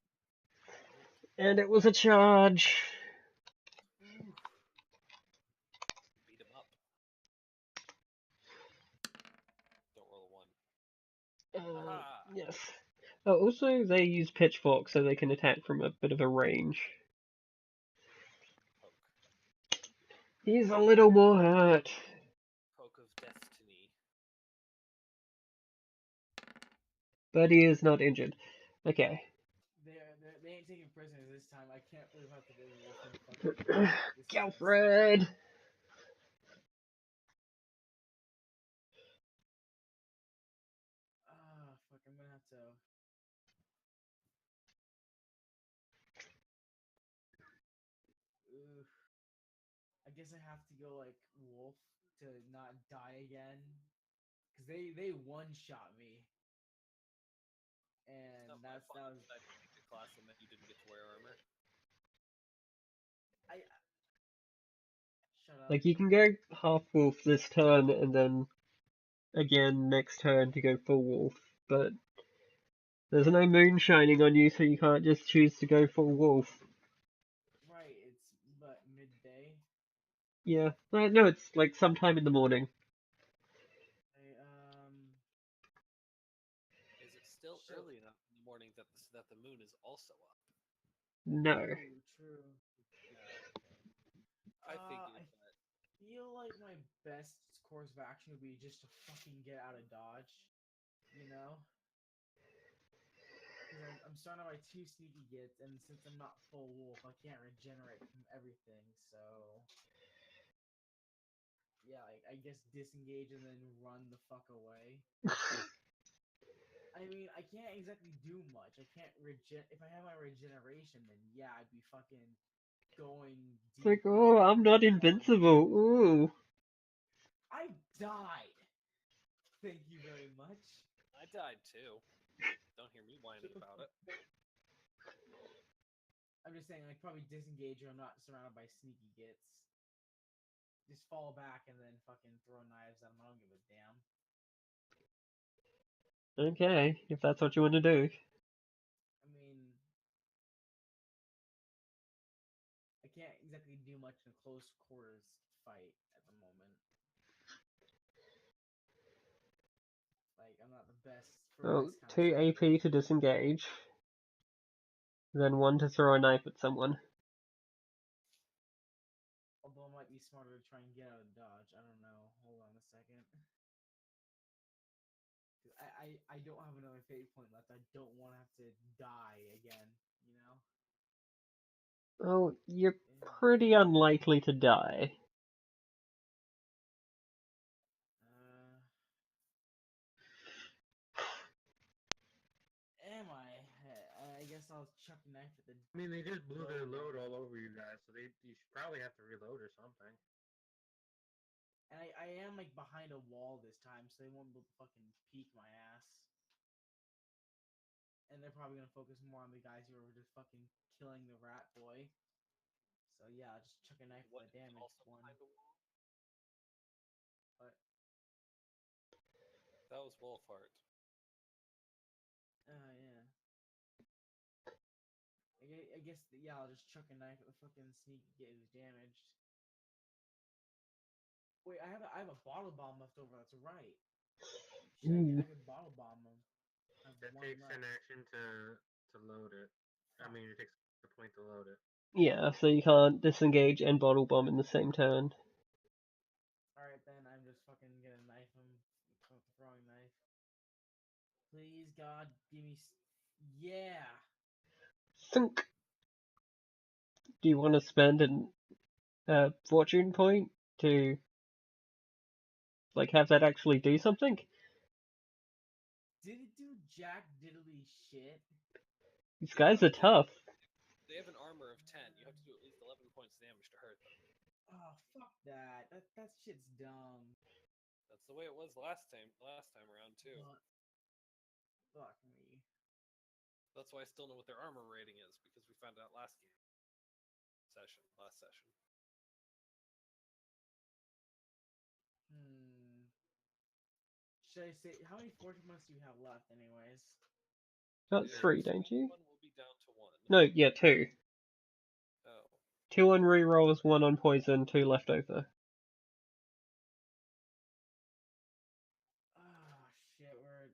And it was a charge. Beat him up. Don't roll a 1. Yes. Oh, also, they use pitchforks so they can attack from a bit of a range. Poke. He's a little more hurt. Poke of destiny. But he is not injured. Okay. They ain't taking prisoners this time. I can't believe I have to go wolf and fucking. Galfred! Ah, fuck, I'm gonna have to. Oof. I guess I have to go like wolf to not die again, cause they one shot me, and No, that fun was. deciding to pick a class that meant you didn't get to wear armor. Shut up. Like, you can go half wolf this turn and then again next turn to go full wolf, but there's no moon shining on you, so you can't just choose to go full wolf. Right, it's but midday. Yeah, no, it's like sometime in the morning. I, Is it still Sure. early enough in the morning that the moon is also up? No. Ooh, true. I figured I that. feel like my best course of action would be just to fucking get out of dodge, you know? Because I'm surrounded by 2 sneaky gits, and since I'm not full wolf, I can't regenerate from everything, so... Yeah, I guess disengage and then run the fuck away. I mean, I can't exactly do much. I can't if I have my regeneration, then yeah, I'd be fucking going It's like, deep. oh, I'm not invincible. Ooh. I died. Thank you very much. I died too. Don't hear me whining about it. I'm just saying, like, probably disengage or I'm not surrounded by sneaky gits. Just fall back and then fucking throw knives at them. I don't give a damn. Okay, if that's what you want to do. I mean, I can't exactly do much in a close quarters fight at the moment. Like, I'm not the best for Oh, this kind 2 of AP situation. to disengage. Then 1 to throw a knife at someone. Although it might be smarter to try and get out of dodge. I don't know. Hold on a second. I don't have another fate point left. I don't want to have to die again, you know? Oh, you're Yeah. pretty unlikely to die. Am I? I guess I'll chuck a knife at the... I mean, they just blew their load all over you guys, so you should probably have to reload or something. And I am, like, behind a wall this time, so they won't be able to fucking peek my ass. And they're probably gonna focus more on the guys who are just fucking killing the rat boy. So yeah, I'll just chuck a knife at the damaged Also one. behind a wall? But, That was Wolfheart. yeah. I guess, yeah, I'll just chuck a knife at the fucking sneaky get who's damaged. Wait, I have a bottle bomb left over, that's right. Shit, I could bottle bomb them. That takes an action to load it. I mean, it takes a point to load it. Yeah, so you can't disengage and bottle bomb in the same turn. Alright then, I'm just fucking gonna knife him with the throwing knife. Please, God, give me... Yeah! Thunk. Do you want to spend a fortune point to like have that actually do something? Did it do jack diddly shit? These guys are tough. They have an armor of 10. You have to do at least 11 points of damage to hurt them. Oh, fuck that. That shit's dumb. That's the way it was last time around too. Fuck me. That's why I still know what their armor rating is, because we found out last session. Should I say, how many fortune points do you have left anyways? Got 3, don't you? One will be down to 1. No, yeah, 2. Oh. 2 on rerolls, 1 on poison, 2 left over. Oh shit, we're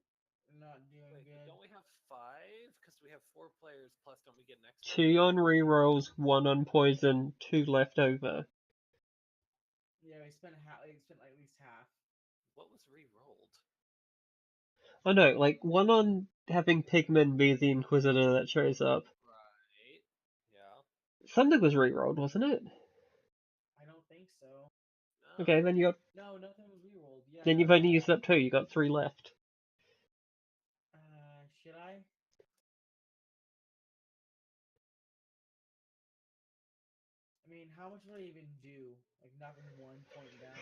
not doing Wait, good. don't we have 5? Because we have 4 players, plus don't we get an extra? 2 on rerolls, 1 on poison, 2 left over. Yeah, we spent like at least half. What was re-rolled? Oh no, like 1 on having Pigman be the Inquisitor that shows up. Right. Yeah. Something was rerolled, wasn't it? I don't think so. No. Okay, then you got. No, nothing was rerolled. Yeah. Then you've only used up 2. You got 3 left. Should I? I mean, how much would I even do? Like, knock him 1 point down?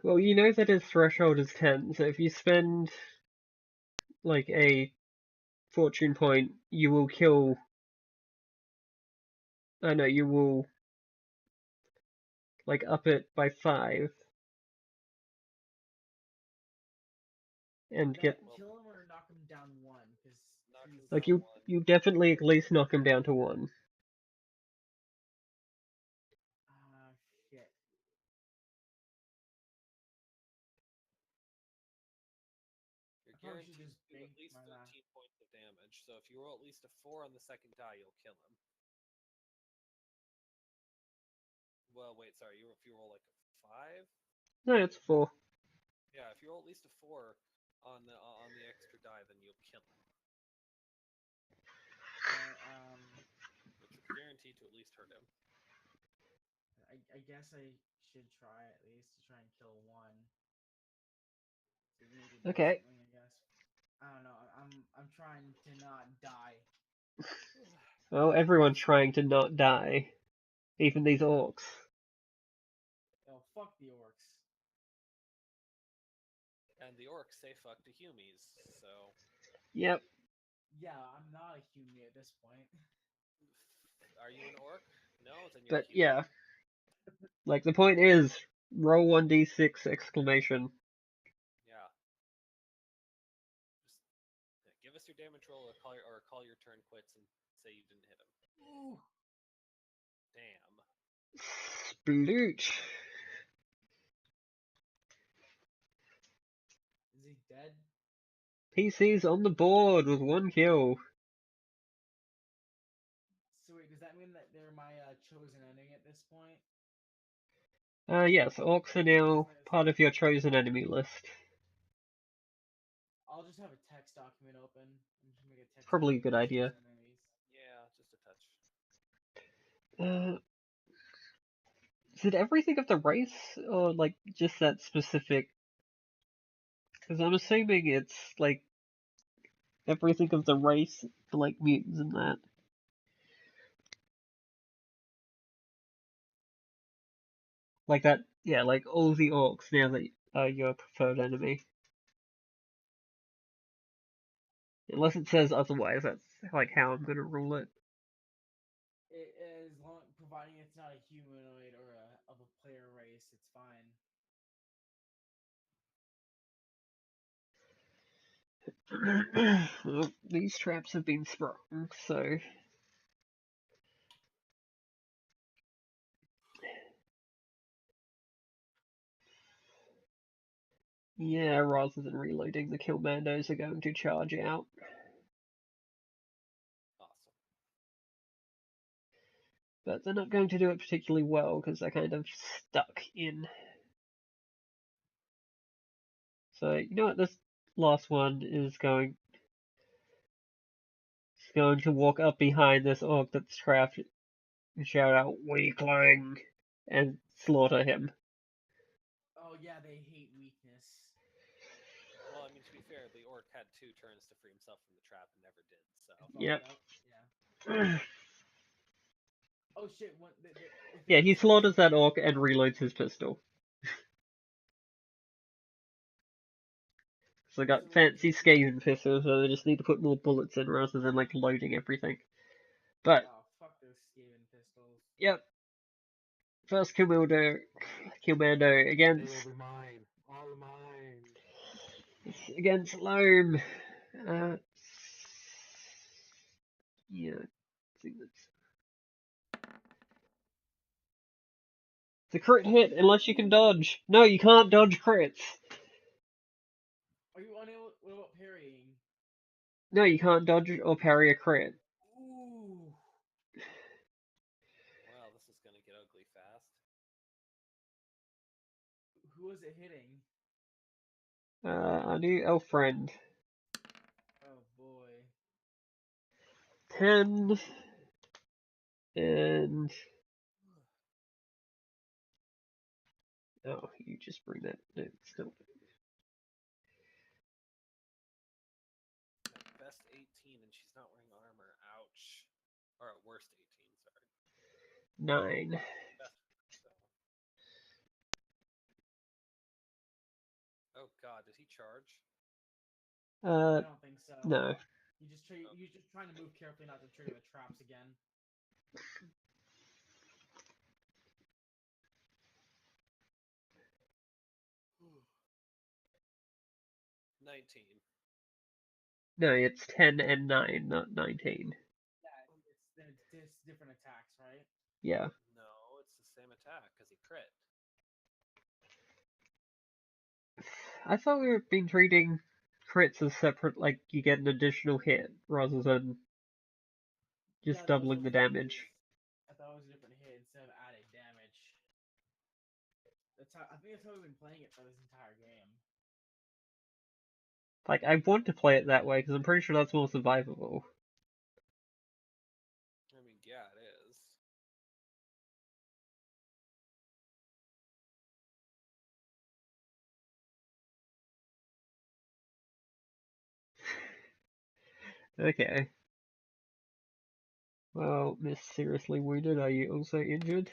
Well, you know that his threshold is 10, so if you spend like a fortune point, you will kill. I know you will like up it by 5 and That get kill him or knock him down 1, because Knock him like down 1. you definitely at least knock him down to 1. Shit. You're I probably should guaranteed just to do at bank least my 13 points of damage. So if you roll at least a 4 on the second die, you'll kill him. Well, wait, sorry. If you roll like a 5. No, it's 4. Yeah, if you roll at least a 4 on the extra die, then you'll kill him. Which is guaranteed to at least hurt him. I guess I should try at least to try and kill 1. So maybe do Okay. something, I guess. I don't know. I'm trying to not die. Well, everyone's trying to not die, even these orcs. Oh, fuck the orcs. And the orcs say fuck to humies, so... Yep. Yeah, I'm not a human at this point. Are you an orc? No, then you're But a human. yeah. Like the point is, roll 1d6 exclamation. Yeah. Just give us your damage roll or call your turn quits and say you didn't hit him. Ooh. Damn. Splooch. Is he dead? PC's on the board with 1 kill. So wait, does that mean that they're my chosen enemy at this point? Yes, orcs are now part of your chosen enemy list. I'll just have a text document open. I'm just gonna make a text Probably a good document idea. of chosen enemies. Yeah, just a touch. Is it everything of the race, or like just that specific? Because I'm assuming it's like everything of the race for like mutants and that. Like that, yeah, like all the orcs now that are your preferred enemy. Unless it says otherwise, that's like how I'm gonna rule it. It is providing it's not a humanoid or of a player race, it's fine. Well, these traps have been sprung, so yeah, rather than reloading, the Killmandos are going to charge out. Awesome. But they're not going to do it particularly well because they're kind of stuck in. So you know what, this last one is going to walk up behind this orc that's trapped and shout out "Weakling" and slaughter him. Oh yeah, they hate weakness. Well, I mean, to be fair, the orc had 2 turns to free himself from the trap and never did, so... Yep. Yeah. Oh shit! Yeah, he slaughters that orc and reloads his pistol. So I got fancy Skaven pistols, so they just need to put more bullets in rather than like loading everything. But Oh fuck those Skaven pistols. yep. First Commando against They will be mine. All mine. against Loam. Yeah, I think that's it's a crit hit unless you can dodge. No, you can't dodge crits. Are you unable? What about parrying? No, you can't dodge or parry a crit. Ooh. Well, this is gonna get ugly fast. Who was it hitting? Our new elf friend. Oh boy. 10 and oh, you just bring that. No, still. At best 18, and she's not wearing armor. Ouch. Or at worst 18, sorry. 9. Best, so. Oh god, did he charge? I don't think so. No. He just you're just trying to move carefully not to trigger the traps again. Hmm. 19. No, it's 10 and 9, not 19. Yeah, it's different attacks, right? Yeah. No, it's the same attack because he crit. I thought we were been treating crits as separate, like you get an additional hit rather than just Yeah, doubling the damage. I thought it was a different hit instead of added damage. I think that's how we've been playing it for this entire game. Like, I want to play it that way because I'm pretty sure that's more survivable. I mean, yeah, it is. Okay. Well, Miss Seriously Wounded, are you also injured?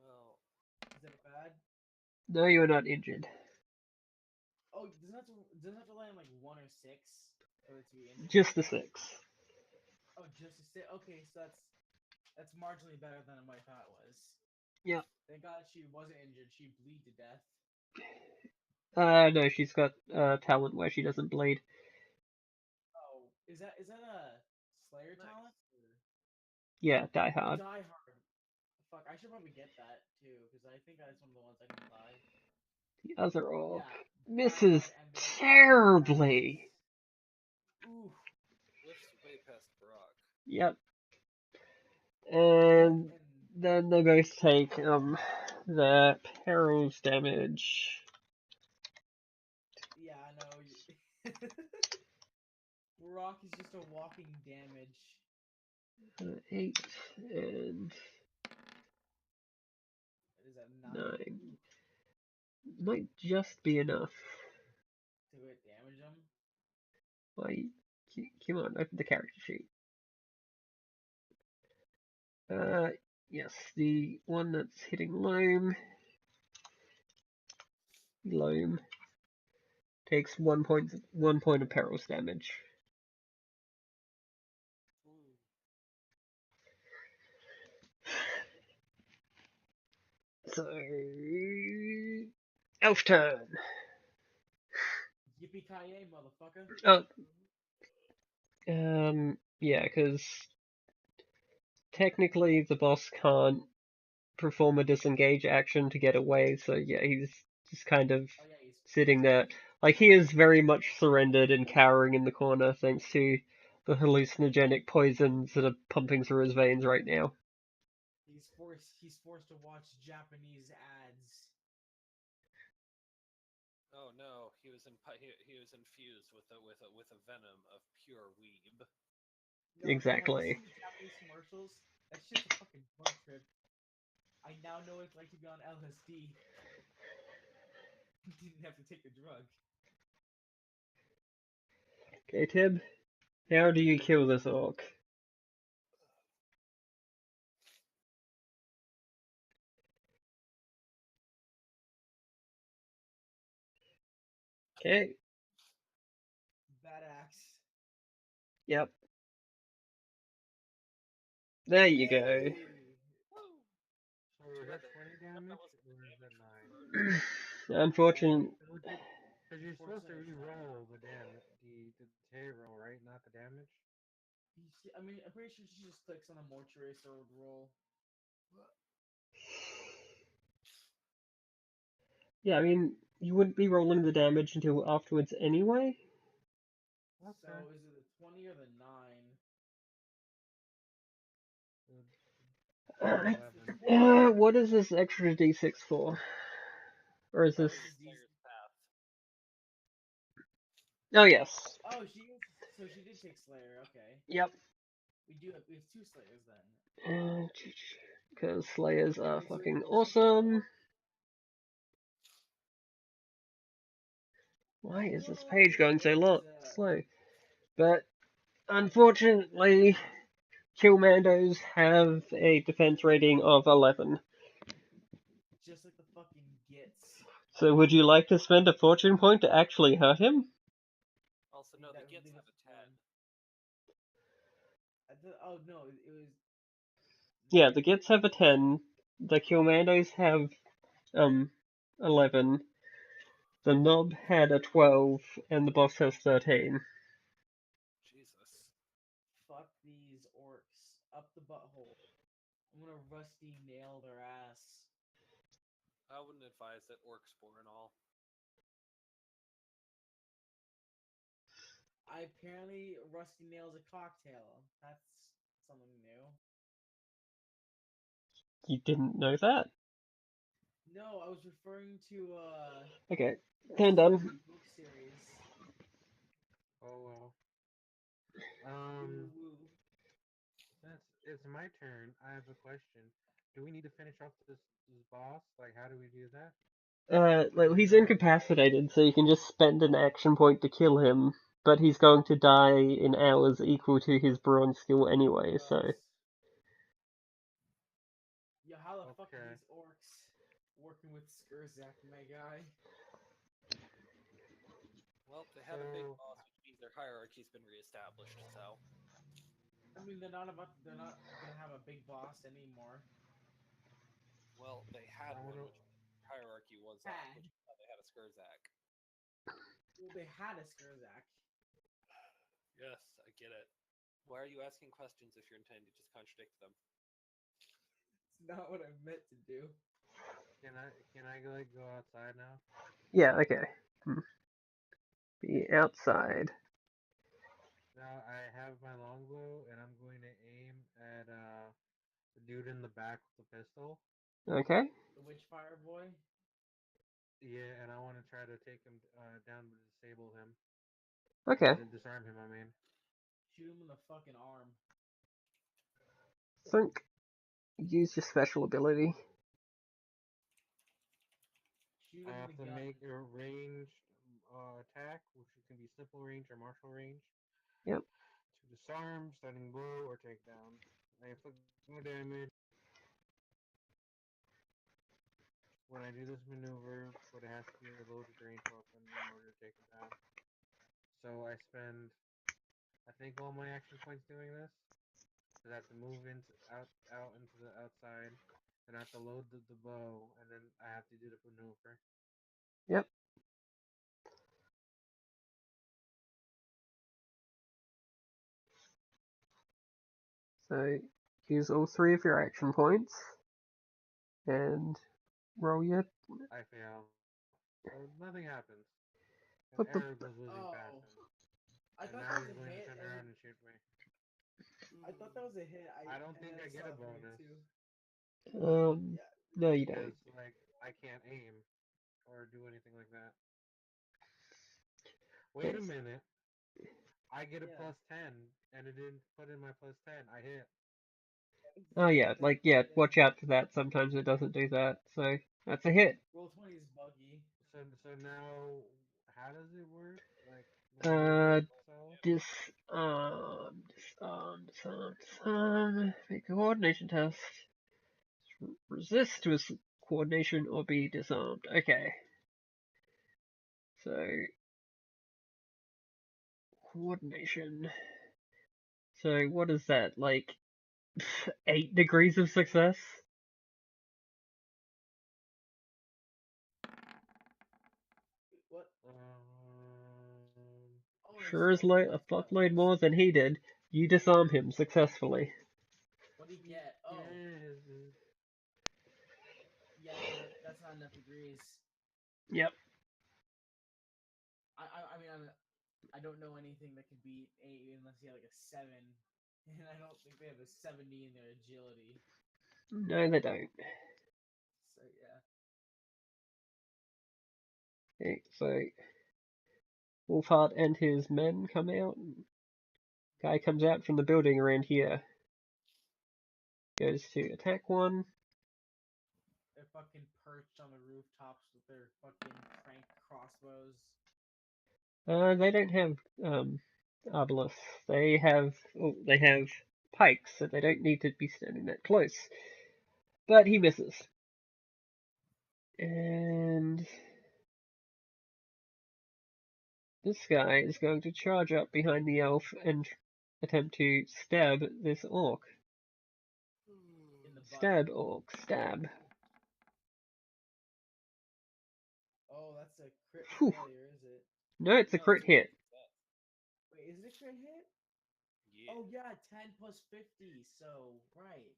Well, Is that bad? No, you are not injured. Oh, doesn't have to land like 1 or 6 for it to be injured. Just the 6. Oh, just a 6. Okay, so that's marginally better than what I thought it was. Yeah. Thank God she wasn't injured. She'd bleed to death. No, she's got talent where she doesn't bleed. Oh, is that a Slayer nice. talent? Yeah, Die Hard. Die Hard. Fuck, I should probably get that too because I think that's one of the ones I didn't buy. The other orc Yeah, misses Die Hard and makes terribly. Ooh. Whiffs way past Brock. Yep. Yeah, And then they both take their perils damage. yeah, I know. Rock is just a walking damage. 8 and Is that 9. 9? Might just be enough. To hit damage him? Why? Come on, open the character sheet. Yes, the one that's hitting Loam takes 1 point of perils damage. So, elf turn. Yippee-ki-yay, motherfucker. Yeah, because technically the boss can't perform a disengage action to get away, so yeah, he's just kind of Oh, yeah, he's sitting there. Like, he is very much surrendered and cowering in the corner thanks to the hallucinogenic poisons that are pumping through his veins right now. He's forced to watch Japanese ads. Oh no, he was infused with a venom of pure weeb. No, Exactly. have you seen the Japanese commercials? That shit's a fucking drug trip. I now know what it's like to be on LSD. Didn't have to take the drug. Okay, Tib, how do you kill this orc? Okay, Bad axe. yep. There you go. So is that 20 damage or is that 9? Unfortunate. Because you're supposed to re-roll the decay roll, right? Not the damage. I mean, I'm pretty sure she just clicks on a mortuary sword roll. Yeah, I mean, you wouldn't be rolling the damage until afterwards anyway. Okay. So is it the 20 or the 9? What is this extra d6 for? Or is this? Slayer's Path. Oh yes. Oh, so she did take Slayer. Okay. Yep. We have 2 Slayers then. Because Slayers are fucking awesome. Why is this page going so slow? But unfortunately, Killmandos have a defense rating of 11. Just like the fucking Gits. So would you like to spend a fortune point to actually hurt him? Also, no, the That would Gits be have a 10. Oh no, it was. Yeah, the Gits have a 10, the Killmandos have 11, the Knob had a 12, and the boss has 13. Jesus. Fuck these orcs up the butthole. I'm gonna rusty nail their ass. I wouldn't advise that orc spore and all. I apparently rusty nails a cocktail. That's something new. You didn't know that? No, I was referring to Okay, a turn done. certain book series. Oh well. Woo woo. Since it's my turn, I have a question. Do we need to finish off this boss? Like, how do we do that? Like, he's incapacitated, so you can just spend an action point to kill him, but he's going to die in hours equal to his bronze skill anyway, so... Gross. Yo, how the fuck are Okay. these orcs working with Skurzak, my guy? Well, they have a big So- boss, which means their hierarchy's been reestablished, so. I mean, they're not gonna have a big boss anymore. Well, they had I one, wanna- which hierarchy was Had. which they had a Skurzak. Well, they had a Skurzak. Yes, I get it. Why are you asking questions if you're intending to just contradict them? It's not what I meant to do. Can I like go outside now? Yeah, okay. Be outside. Now I have my longbow and I'm going to aim at the dude in the back with the pistol. Okay. The Witchfire boy. Yeah, and I want to try to take him down to disable him. Okay. Disarm him, I mean. Shoot him in the fucking arm. Think. Use your special ability. Shoot I him have in to the gun. make a ranged attack, which can be simple range or martial range. Yep. To disarm, stunning blow, or take down. I inflict no damage when I do this maneuver, but it has to be a loaded ranged weapon in order to take him down. So I spend, I think, all my action points doing this. So I have to move out into the outside, then I have to load the bow, and then I have to do the maneuver. Yep. So, use all 3 of your action points. And roll your... I fail. So nothing happens. An What the... arrow goes whizzing past Oh. him. I And thought now that was he's a going to hit. turn around and shoot me. I thought that was a hit. I don't think and I then get saw a it ring bonus. too. Yeah. No, you Because, don't. like, I can't aim or do anything like that. Wait a minute. I get a Yeah. plus 10, and it didn't put in my plus 10. I hit. Oh yeah, like, yeah, watch out for that. Sometimes it doesn't do that, so that's a hit. Roll 20 is buggy. So now, how does it work? Like, Uh, so? disarm. Make a coordination test. Resist with coordination or be disarmed. Okay. So, coordination. So, what is that? Like, 8 degrees of success? What? Um, Oh, Sure is a fuckload what more than he did. You disarm him successfully. What'd he get? Oh, yeah, yeah, no, that's not enough degrees. Yep. I mean, I don't know anything that could beat 8 unless you have like a 7. And I don't think they have a 70 in their agility. No, they don't. So, yeah. Okay, so Wolfhard and his men come out. Guy comes out from the building around here. Goes to attack one. They're fucking perched on the rooftops with their fucking crank crossbows. They don't have arbalists. They have pikes, so they don't need to be standing that close. But he misses. And this guy is going to charge up behind the elf and attempt to stab this orc. In the butt. Stab, orc, stab. Oh, that's a crit Whew. failure, is it? No, it's a No, crit it's hit. Wait, is it a crit hit? Yeah. Oh yeah, 10 plus 50, so right.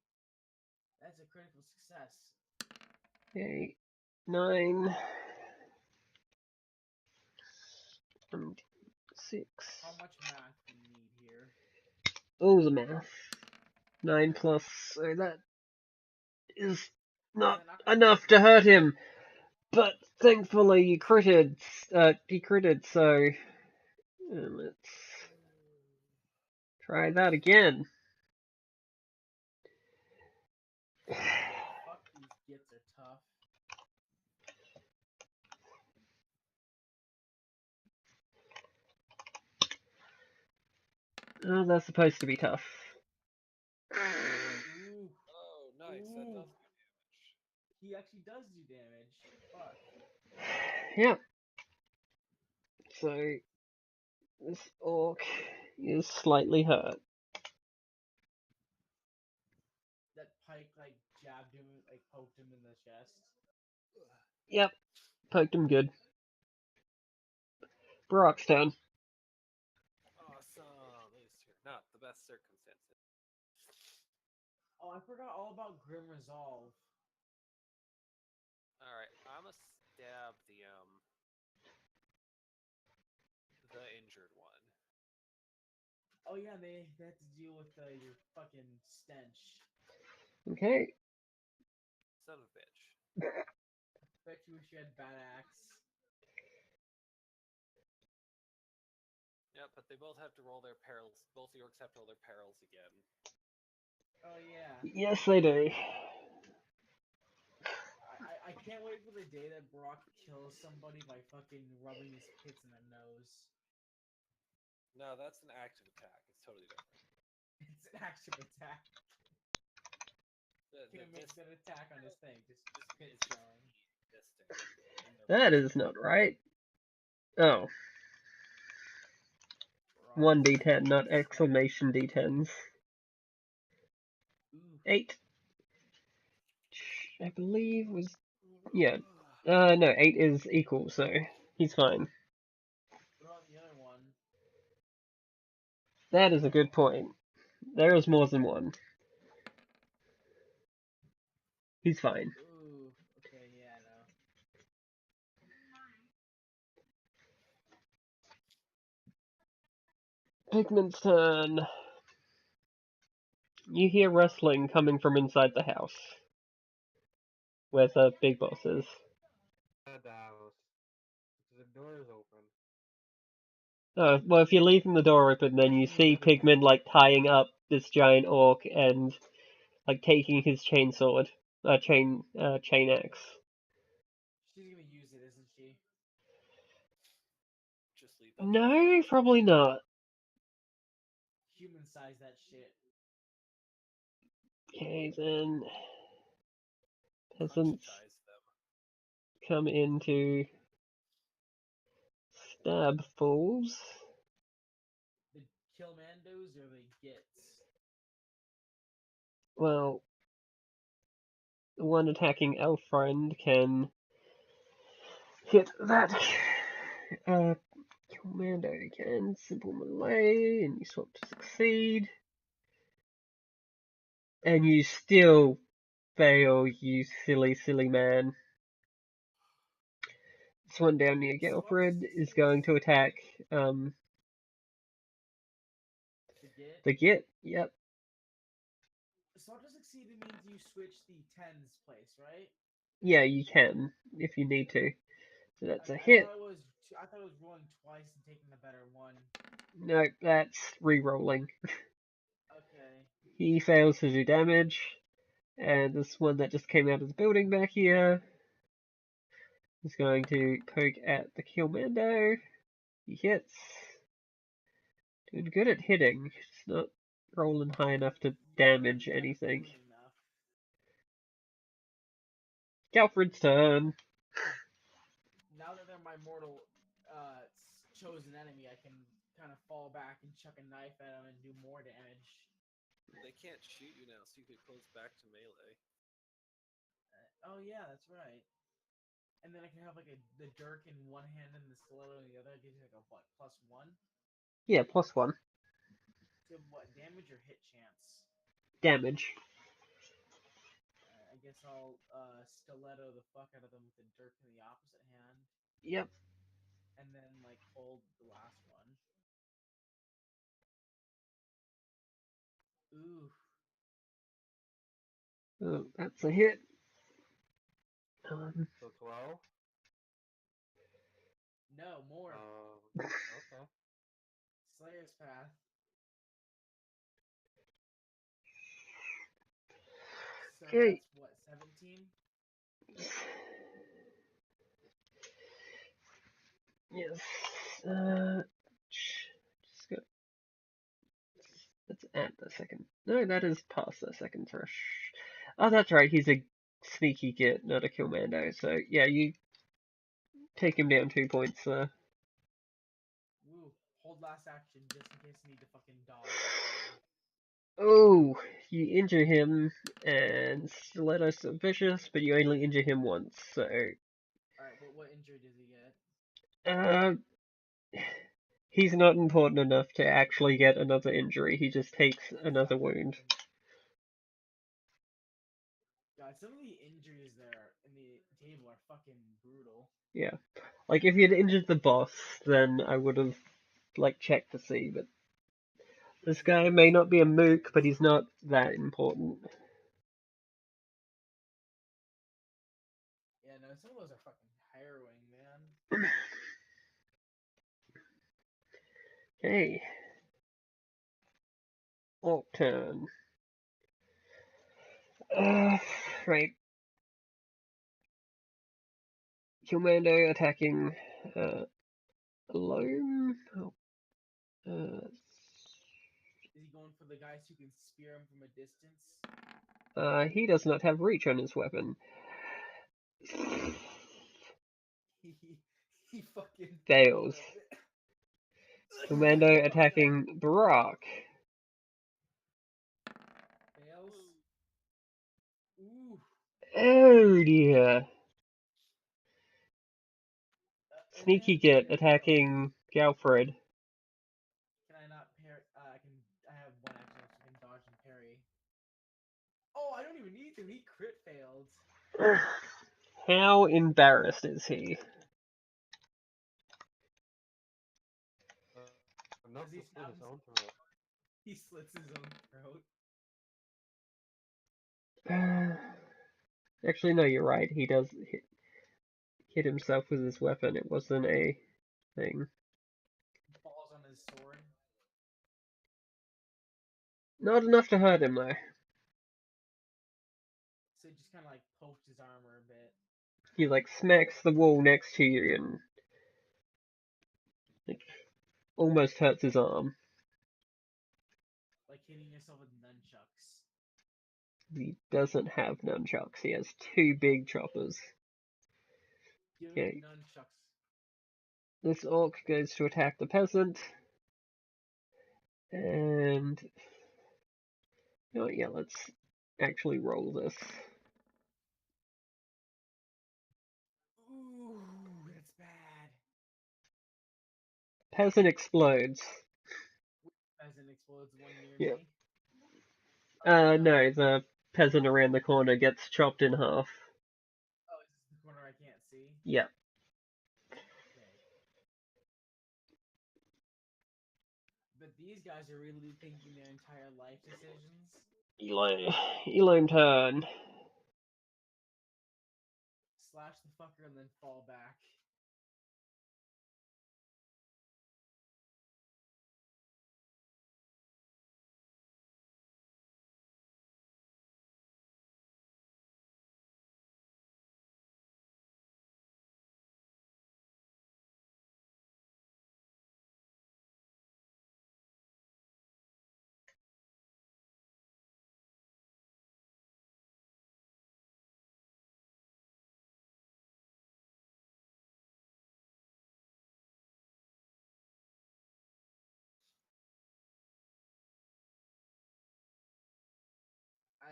That's a critical success. Okay, 9 and 6. How much math do you need here? Oh, the math. 9 plus, so that is not Is that not gonna enough to hurt him. But thankfully he critted, so let's try that again. Fuck, these gits are tough. Oh, that's supposed to be tough. Ooh, Oh, nice. That Ooh. does do damage. he actually does do damage. Fuck. Yeah. So this orc is slightly hurt. That pike like jabbed him, like poked him in the chest. Yep, poked him good. Brock's turn. Awesome. These are not the best circumstances. Oh, I forgot all about Grim Resolve. Alright, I'ma stab the injured one. Oh yeah, they have to deal with your fucking stench. Okay. Son of a bitch. Bet you wish you had bad axe. Yep, but they both have to roll their perils. Both the orcs have to roll their perils again. Oh yeah. Yes, they do. I can't wait for the day that Brock kills somebody by fucking rubbing his pits in their nose. No, that's an active attack. It's totally different. It's an active attack. The, Can the, make this, that attack on his thing, just this pits is showing. distant in their That bodies. is not right. Oh, Brock 1d10, not stab. exclamation d10s. Ooh. 8. I believe was... Yeah. No, 8 is equal, so he's fine. What about the other one? That is a good point. There is more than one. He's fine. Ooh. Okay, yeah, no. Pigment's turn. You hear rustling coming from inside the house, where the big boss is. At the house. The door is open. Oh, well, if you're leaving the door open, then you see Pigment, like, tying up this giant orc and, like, taking his chain axe. She's gonna use it, isn't she? Just leave that door No, probably not. Human size that shit. Okay, then peasants punch-tize them. come in to stab fools. The Killmandos or the Gits? Well, the one attacking elf friend can hit that commando again. Simple melee, and you swap to succeed. And you still fail, you silly, silly man. This one down near Galfred is going to attack The Git? the Git. Yep. Swap to succeed means you switch the tens place, right? Yeah, you can if you need to. So that's a Okay, hit. I thought it was rolling twice and taking the better one. No, that's re-rolling. Okay. He fails to do damage. And this one that just came out of the building back here is going to poke at the Killmando. He hits. Doing good at hitting, just not rolling high enough to damage Not anything. doing enough. Galfred's turn. Now that they're my mortal chosen enemy, I can kind of fall back and chuck a knife at him and do more damage. They can't shoot you now, so you could close back to melee. Oh yeah, that's right. And then I can have like the dirk in one hand and the stiletto in the other. It gives you like a what, +1? Yeah, +1 To what, damage or hit chance? damage. I guess I'll stiletto the fuck out of them with the dirk in the opposite hand, Yep. and then like hold the last one. Ooh. Oh, that's a hit. So 12? No, more. Okay. Slayer's Path. So Okay. that's what, 17? Yes. Just go. Let's add the second. No, that is past the second thresh. Oh, that's right. He's a sneaky git, not a killmando. So yeah, you take him down 2 points there. Woo. Hold last action just in case I need to fucking dodge. Oh, you injure him, and Stiletto's still vicious, but you only injure him once. So Alright, but what injury does he get? he's not important enough to actually get another injury. He just takes another wound. God, some of the injuries there in the table are fucking brutal. Yeah. Like, if you'd injured the boss, then I would have, like, checked to see, but this guy may not be a mook, but he's not that important. Yeah, no, some of those are fucking harrowing, man. Okay. Orc turn. Right. Killmando attacking, alone? Oh, Is he going for the guys who can spear him from a distance? he does not have reach on his weapon. He fucking Fails. Commando attacking Brock. Fails. Ooh. Oh dear. Sneaky And then Git attacking Galfred. can I not parry? I have one action, so I can dodge and parry. Oh, I don't even need to. He crit failed. How embarrassed is he? Enough Does to he slit his stab own throat. He slits his own throat. Actually, no, you're right. He does hit himself with his weapon. It wasn't a thing. Falls on his sword. Not enough to hurt him, though. So it just kind of like poked his armor a bit. He, like, smacks the wall next to you and, like, almost hurts his arm. Like hitting yourself with nunchucks. He doesn't have nunchucks. He has 2 big choppers. Give Okay. him nunchucks. This orc goes to attack the peasant. And... oh, yeah, let's actually roll this. Ooh, that's bad. Peasant explodes. Peasant explodes one near Yep. me. Oh, No, the peasant around the corner gets chopped in half. Oh, is this the corner I can't see? Yep. Okay. But these guys are really thinking their entire life decisions. Elam turn. Slash the fucker and then fall back.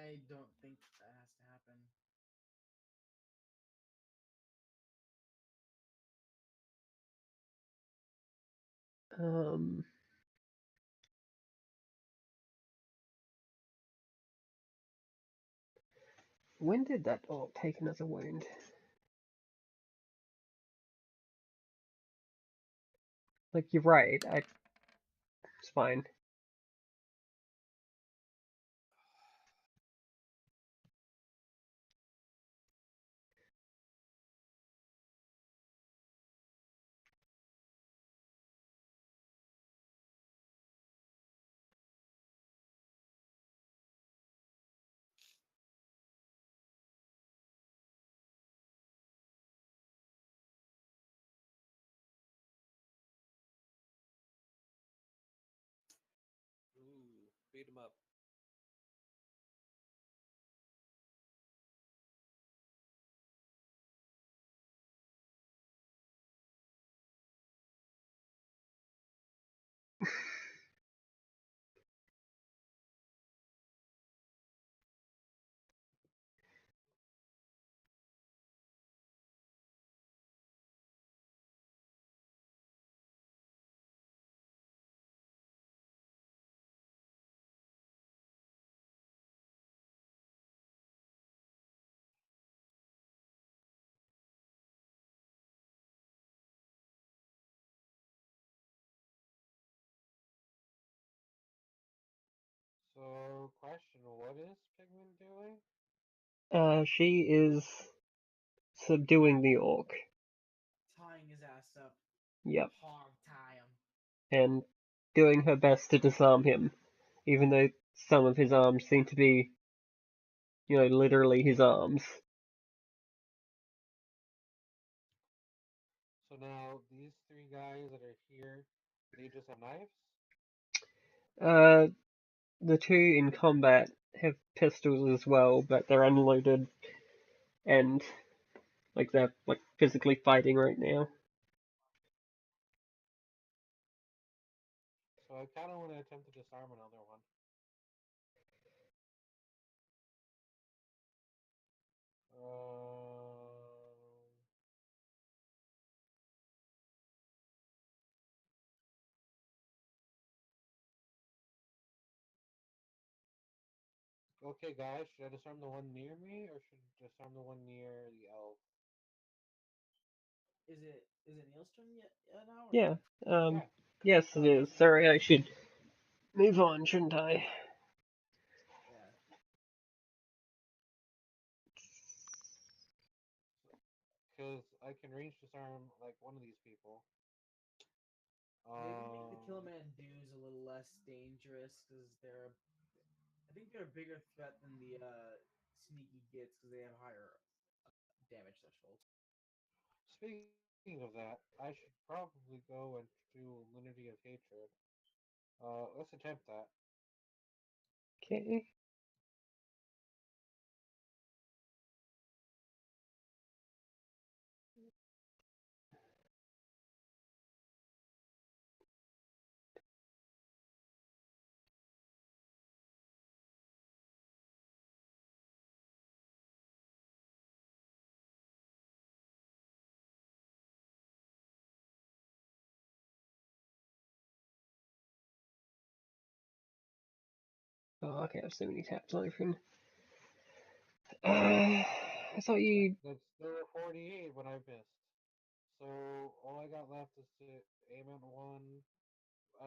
I don't think that has to happen. Um, when did that orc take another wound? Like, you're right, it's fine. Ooh, beat him up. So, question: what is Pigman doing? She is subduing the orc. Tying his ass up. Yep. Hog tie him. And doing her best to disarm him, even though some of his arms seem to be, literally his arms. So now these three guys that are here, they just have knives. The two in combat have pistols as well, but they're unloaded and they're physically fighting right now. So I kind of want to attempt to disarm another one. Okay, guys, should I disarm the one near me, or should I disarm the one near the elf? Is it Neil's turn yet now? Or Yeah. Yeah. Yes, it is. Sorry, I should move on, shouldn't I? Yeah. Because I can range disarm like one of these people. Maybe make the Killman dudes a little less dangerous because I think they're a bigger threat than the sneaky gits because they have higher damage threshold. Speaking of that, I should probably go and do Linity of Hatred. Let's attempt that. Okay. Oh, okay, I have so many tabs open. I thought you. That's there were 48 when I missed. So all I got left is to aim at one.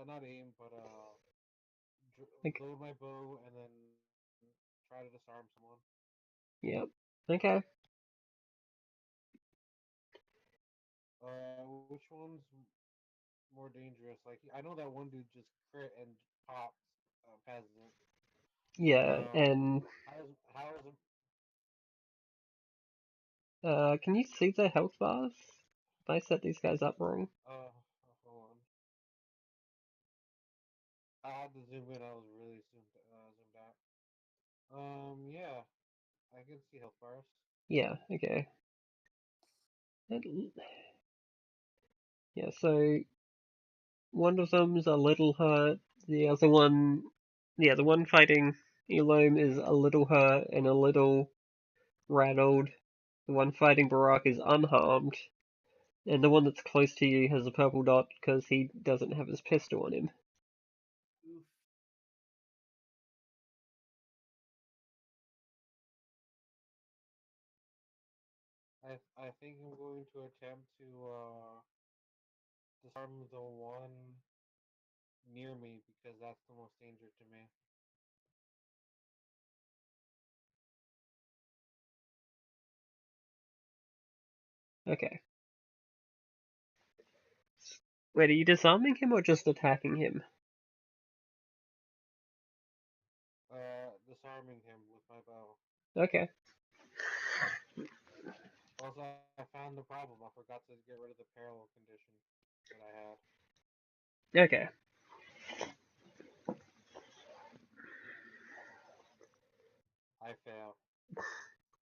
Not aim, but Like, load my bow and then try to disarm someone. yep. Okay. Which one's more dangerous? Like I know that one dude just crit and popped peasant. Yeah, and How's can you see the health bars? If I set these guys up wrong. hold on. I had to zoom in. I was really zoomed out. Yeah, I can see health bars. Yeah. Okay. Yeah. So one of them's a little hurt. The other one, yeah, the one fighting Elome is a little hurt and a little rattled. The one fighting Barack is unharmed. And the one that's close to you has a purple dot because he doesn't have his pistol on him. Oof. I think I'm going to attempt to disarm the one near me because that's the most danger to me. Okay. Wait, are you disarming him or just attacking him? Disarming him with my bow. Okay. Also, I found the problem. I forgot to get rid of the parallel condition that I had. Okay. I fail.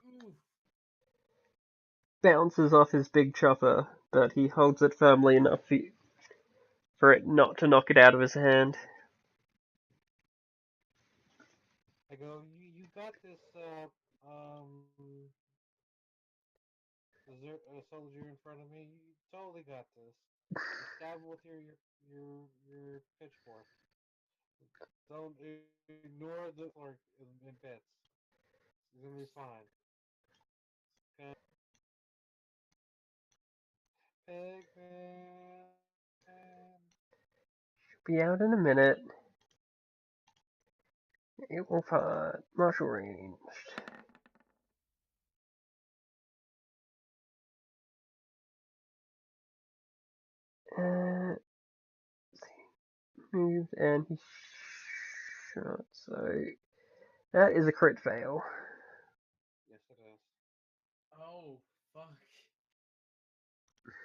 Oof. Bounces off his big chopper, but he holds it firmly enough for it not to knock it out of his hand. I go, you got this, soldier in front of me. You totally got this. Just stab him with your pitchfork. Don't ignore the fork in bits. He's gonna be fine. Pigman. Be out in a minute. It will fight. Martial ranged. Moved and he shot. So that is a crit fail. Yes, it is. Oh, fuck.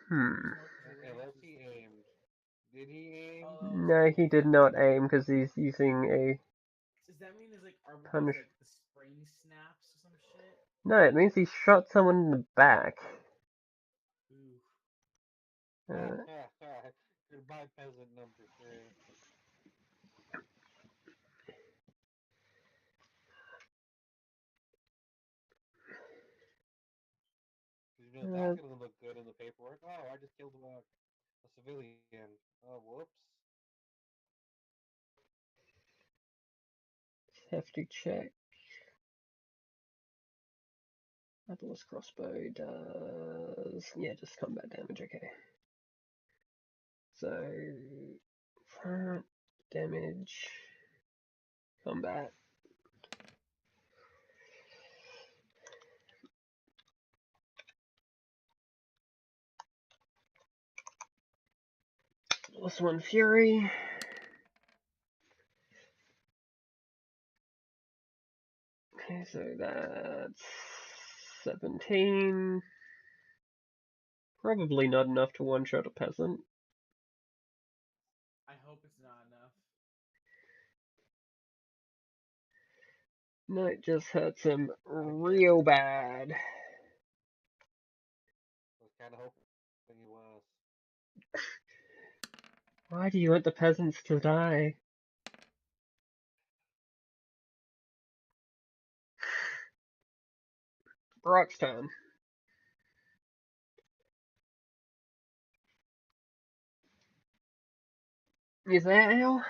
Hmm. Okay, let's see aimed. Did he aim? Oh, No, he did not aim because he's using a does that mean his like armor punish. like the spring snaps or some shit? No, it means he shot someone in the back. Oof. Goodbye, peasant number 3. You know, that's gonna look good in the paperwork. Oh, I just killed a civilian. Oh, whoops. Have to check. Atlas crossbow does, yeah, just combat damage. Okay. So front damage, combat. Plus 1 fury. Okay, so that's 17. Probably not enough to one-shot a peasant. I hope it's not enough. No, it just hurts him real bad. I was kind of hoping he was. Why do you want the peasants to die? Brock's turn. Is that Al?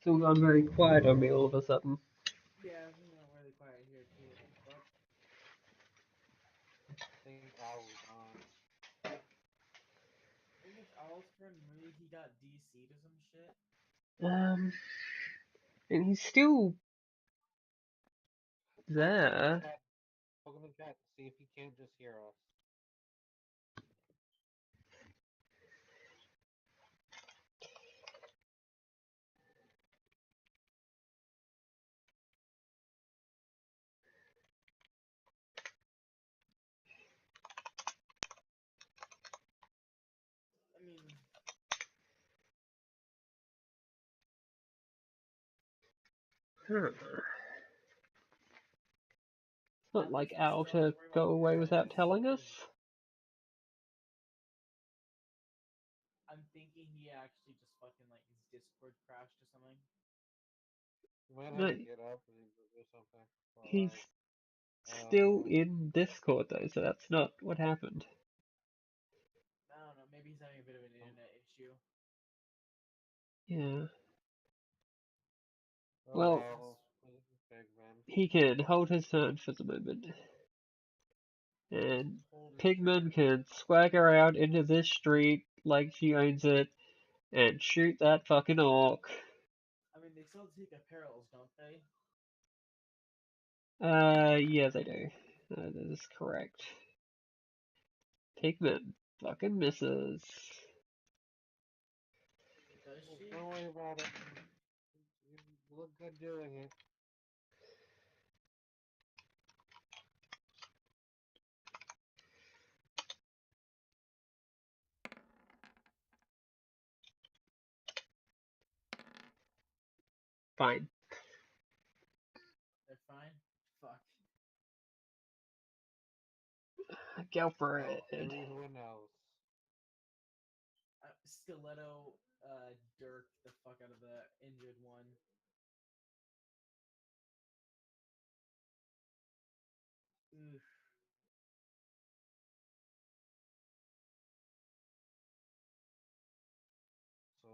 all gone very quiet on me all of a sudden. Yeah, we went really quiet here too. What the fuck? I think Owl's gone. I think it's Owl's turn. Maybe he got DC'd or some shit. And he's still there. Poke him in chat to see if he can't just hear us. I mean, It's not like Owl to go away without telling us. I'm thinking he actually just fucking like his Discord crashed or something. You might No, have to get up and do something. Or he's like, still in Discord though, so that's not what happened. I don't know. Maybe he's having a bit of an internet issue. Yeah. oh Well, big man. he can hold his turn for the moment. And Hold his Pigman turn. can swagger out into this street like she owns it and shoot that fucking orc. I mean, they still take a perils, don't they? Yeah, they do. That is correct. Pigman fucking misses. Does she? Don't worry about it. You look good doing it. Fine. They're fine. Fuck. Go for Well, it. everyone else. Stiletto, Dirk the fuck out of the injured one. Oof. So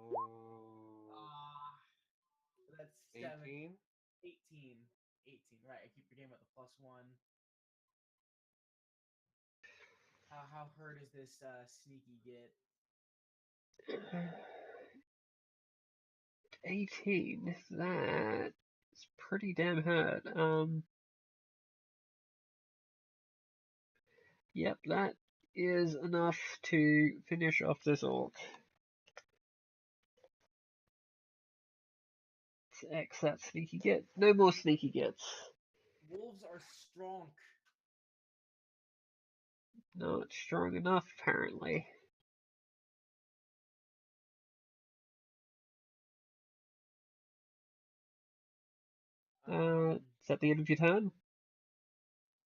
That's 7, 18. 18. 18. Right, I keep forgetting about the +1. How hurt is this sneaky get? 18. That's pretty damn hurt. Yep, that is enough to finish off this orc. Let's X that sneaky get. No more sneaky gets. Wolves are strong. Not strong enough, apparently. Is that the end of your turn?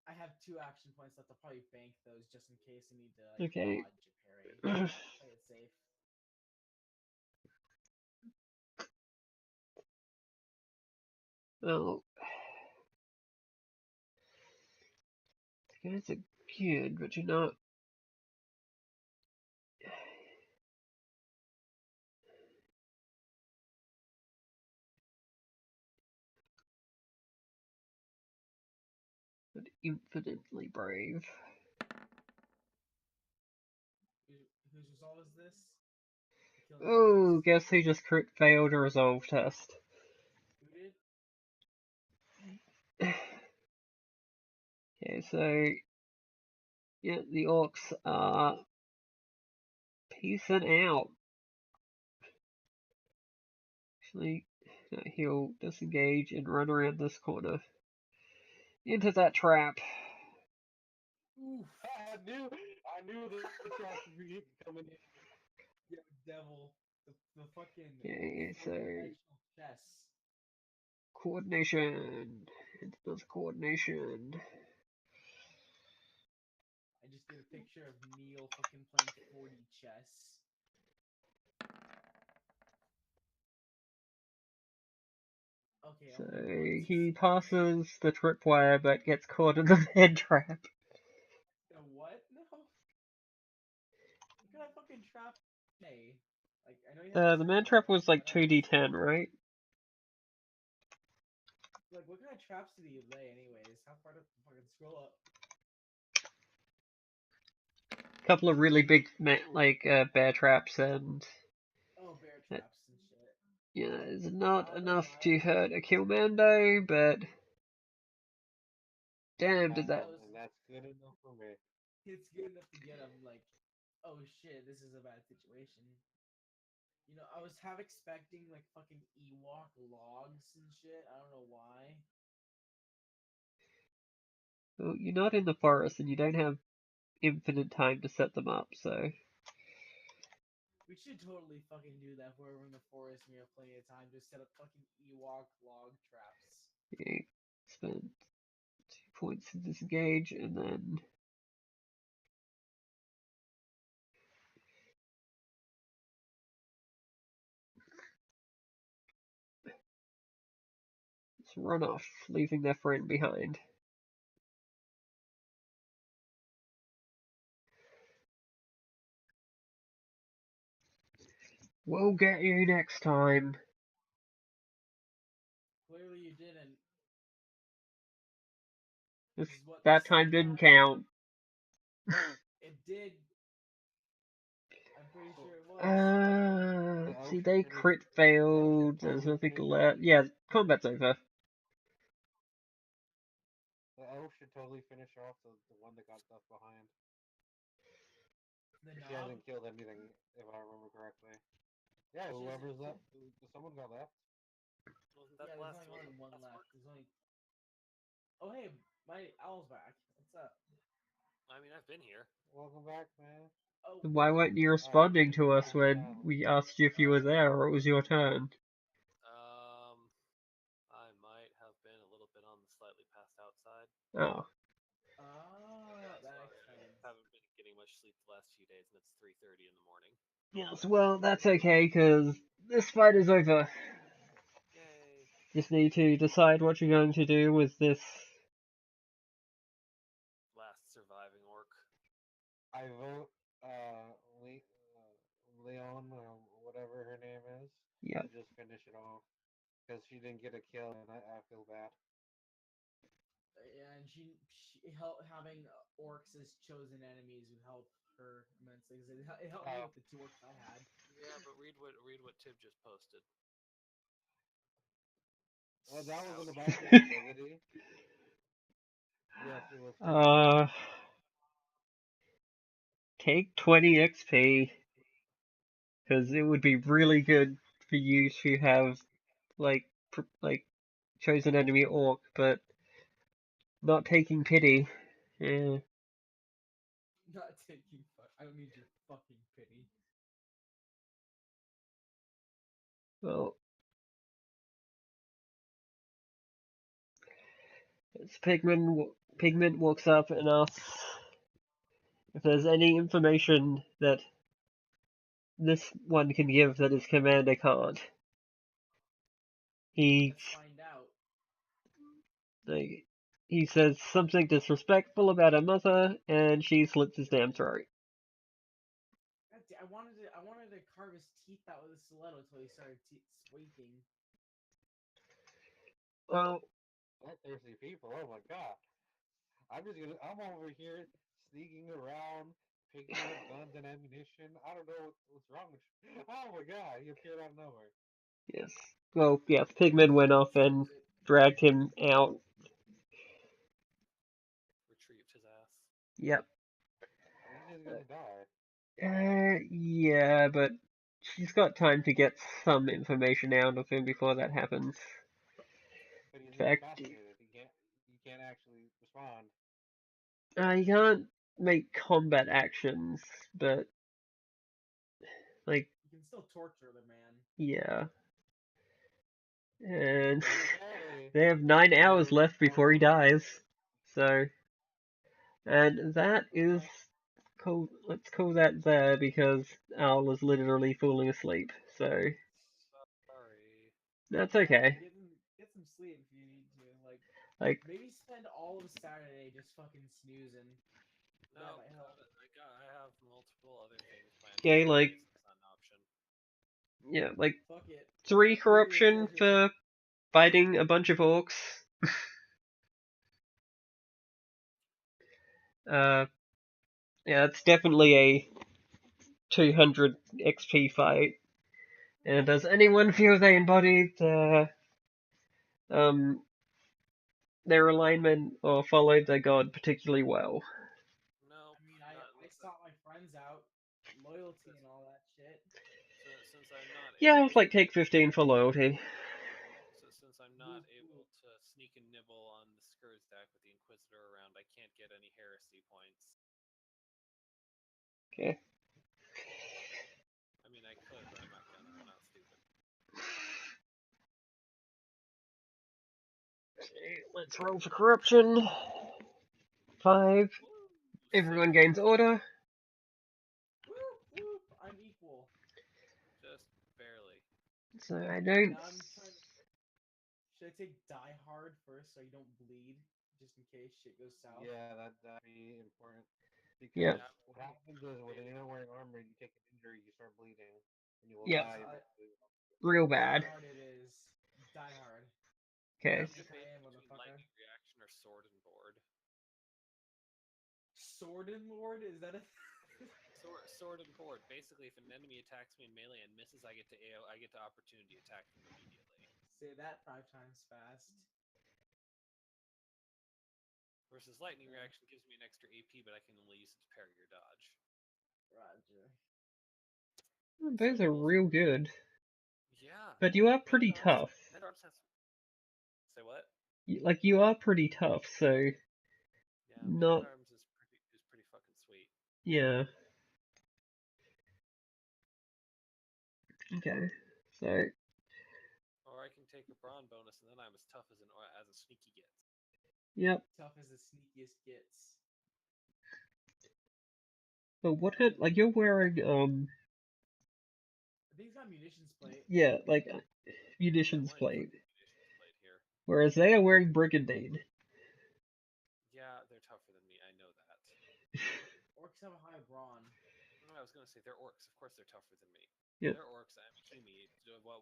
I have 2 action points left. I'll probably bank those just in case I need to like Okay. dodge a parry. Play it safe. Well, the guys are good, but you're not. But infinitely brave. Whose resolve is this? Oh, guess who just failed a resolve test? Who did? Okay, so yeah, the orcs are peacing out. Actually, no, he'll disengage and run around this corner into that trap. Oof. I knew the trap would be coming in. Yeah, devil. The fucking Okay, so four-dimensional chess. coordination. It does coordination. I just did a picture of Neil fucking playing 40 chess. Okay, So only one he succeeds. passes the tripwire but gets caught in the man trap. The what? No. What kind of fucking trap? Hey, like I know you have. The man trap was like 2d10, right? like, what kind of traps did he lay, anyways? How far to fucking scroll up? Couple of really big bear traps, and Oh, bear traps and shit. yeah, it's not I'll enough admire to it. hurt a Killmando, but damn, did that. And that's good enough for me. It's good enough to get him, like, oh shit, this is a bad situation. You know, I was half expecting, like, fucking Ewok logs and shit. I don't know why. Well, you're not in the forest, and you don't have infinite time to set them up, so We should totally fucking do that if we're in the forest and we have plenty of time to set up fucking Ewok log traps. you spend 2 points to disengage, and then just run off, leaving their friend behind. We'll get you next time. Clearly you didn't. If This is what that the time second didn't count. It did. I'm pretty sure it was. See, they crit failed. There's nothing left. Yeah, combat's over. The elf should totally finish off the one that got left behind. The She knob. hasn't killed anything, if I remember correctly. Yeah, whoever's left, someone got left. Wasn't that Yeah, the there's last only one last left. There's only. Oh hey, my owl's back. What's up? I mean, I've been here. Welcome back, man. Oh, Why weren't you responding to us when we asked you if you were there or it was your turn? I might have been a little bit on the slightly passed out side. Oh. that explains. Haven't been getting much sleep the last few days, and it's 3:30 in the morning. Yes, well, that's okay, because this fight is over. Yay! Just need to decide what you're going to do with this. Last surviving orc. I vote Leon, or whatever her name is, Yep. to just finish it off. Because she didn't get a kill, and I feel bad. Yeah, and she having orcs as chosen enemies would help her immensely. Cause it helped me with the 2 orcs I had. Yeah, but read what Tib just posted. That wasn't about the ability. Yes, it was. Take 20 XP, because it would be really good for you to have, like chosen enemy orc, but not taking pity. Yeah. Not taking I don't need your fucking pity. Well, as Pigment walks up and asks if there's any information that this one can give that his commander can't. Let's find out. He says something disrespectful about her mother, and she slits his damn throat. I wanted to carve his teeth out with a stiletto until he started squeaking. Well, Bloodthirsty people, oh my god. I'm over here sneaking around, picking up guns and ammunition. I don't know what's wrong with you. Oh my god, he appeared out of nowhere. yes. Well, yes, Pigman went off and dragged him out. Retrieved his ass. Yep. He's just gonna die. Yeah, but she's got time to get some information out of him before that happens. But he's In fact, incapacitated. He can't actually respond. he can't make combat actions, but You can still torture the man. yeah. And Okay. they have 9 hours left before he dies. So, and that is cool. Let's call that there because Owl is literally falling asleep. So Sorry. that's okay. Get some sleep if you need to. Like, Maybe spend all of Saturday just fucking snoozing. No, That might help. I have multiple other things planned. okay, So it's not an option. yeah, Fuck it. 3 Clear your corruption schedule. for fighting a bunch of orcs. Yeah, it's definitely a 200 XP fight. And does anyone feel they embodied um, their alignment or followed their god particularly well? No, I mean, not I sought my friends out, loyalty and all that shit. since I'm not Yeah, able I'd to. like take 15 for loyalty. So since I'm not Whoop, able whoop. to sneak and nibble on the Scourge deck with the Inquisitor around, I can't get any heresy points. Okay. I mean, I could, but I'm not gonna. I'm not stupid. Let's roll for corruption. 5. Woo! Everyone 6 gains plus order. Whoop, whoop. I'm equal. just barely. So I don't. Now I'm trying to. Should I take Die Hard first so you don't bleed, just in case shit goes south? Yeah, that'd be important. Yeah. Because what happens is when you're not wearing armor, you take an injury, you start bleeding, and you will Yep. die. Real Die bad. Hard it is. Die Hard. Okay. I'm debating between motherfucker. lightning reaction or sword and board. Sword and Lord? Is that a? Sword and board. Basically, if an enemy attacks me in melee and misses, I get to AO. I get to opportunity attack them immediately. Say that 5 times fast. Versus lightning reaction gives me an extra AP, but I can only use it to parry or dodge. Roger. Those are real good. Yeah. But you are Man pretty at Arms, tough. Man at Arms has. Say what? Like, you are pretty tough, so. Yeah, Man Not. at Arms is pretty fucking sweet. Yeah. Okay. So. Or I can take a brawn bonus, and then I'm as tough as a sneaky gets. Yep. Tough as the sneakiest gets. But what had. Like, you're wearing, I think it's got munitions plate. Yeah, like, munitions Yeah, plate. munitions plate here. Whereas they are wearing brigandine. Yeah, they're tougher than me. I know that. Orcs have a high brawn. I was gonna say they're orcs. Of course, they're tougher than me. Yep. They're orcs. I'm a Kimi.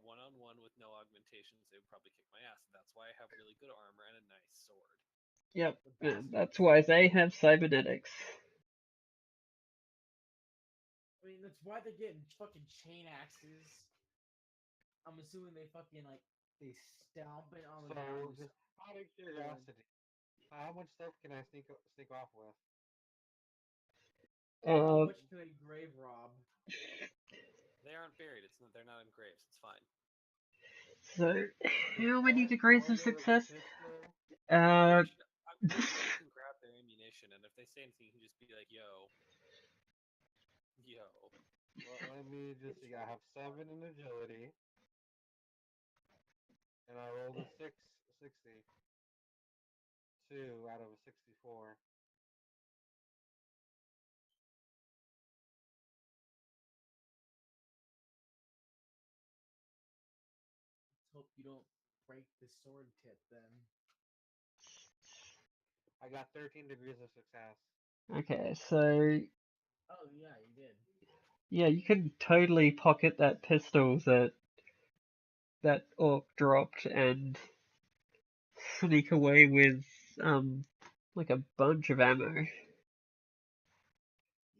One-on-one with no augmentations, they would probably kick my ass. And that's why I have really good armor and a nice sword. Yep. The And bastards. that's why they have cybernetics. I mean, that's why they're getting fucking chain axes. I'm assuming they fucking like they stomp it on the ground. So, just out of curiosity, how much stuff can I sneak off with? How much can a grave rob? They aren't buried. They're not in graves. It's fine. So, how many degrees of Armor with a success? pistol? I'm pretty sure you can grab their ammunition, and if they say anything, you can just be like, "Yo." Well, let me just see. I have 7 in agility, and I rolled a 60. 2 out of a 64. Let's hope you don't break the sword tip then. I got 13 degrees of success. Okay, so. Oh yeah, you did. Yeah, you can totally pocket that pistol that orc dropped and sneak away with, like a bunch of ammo.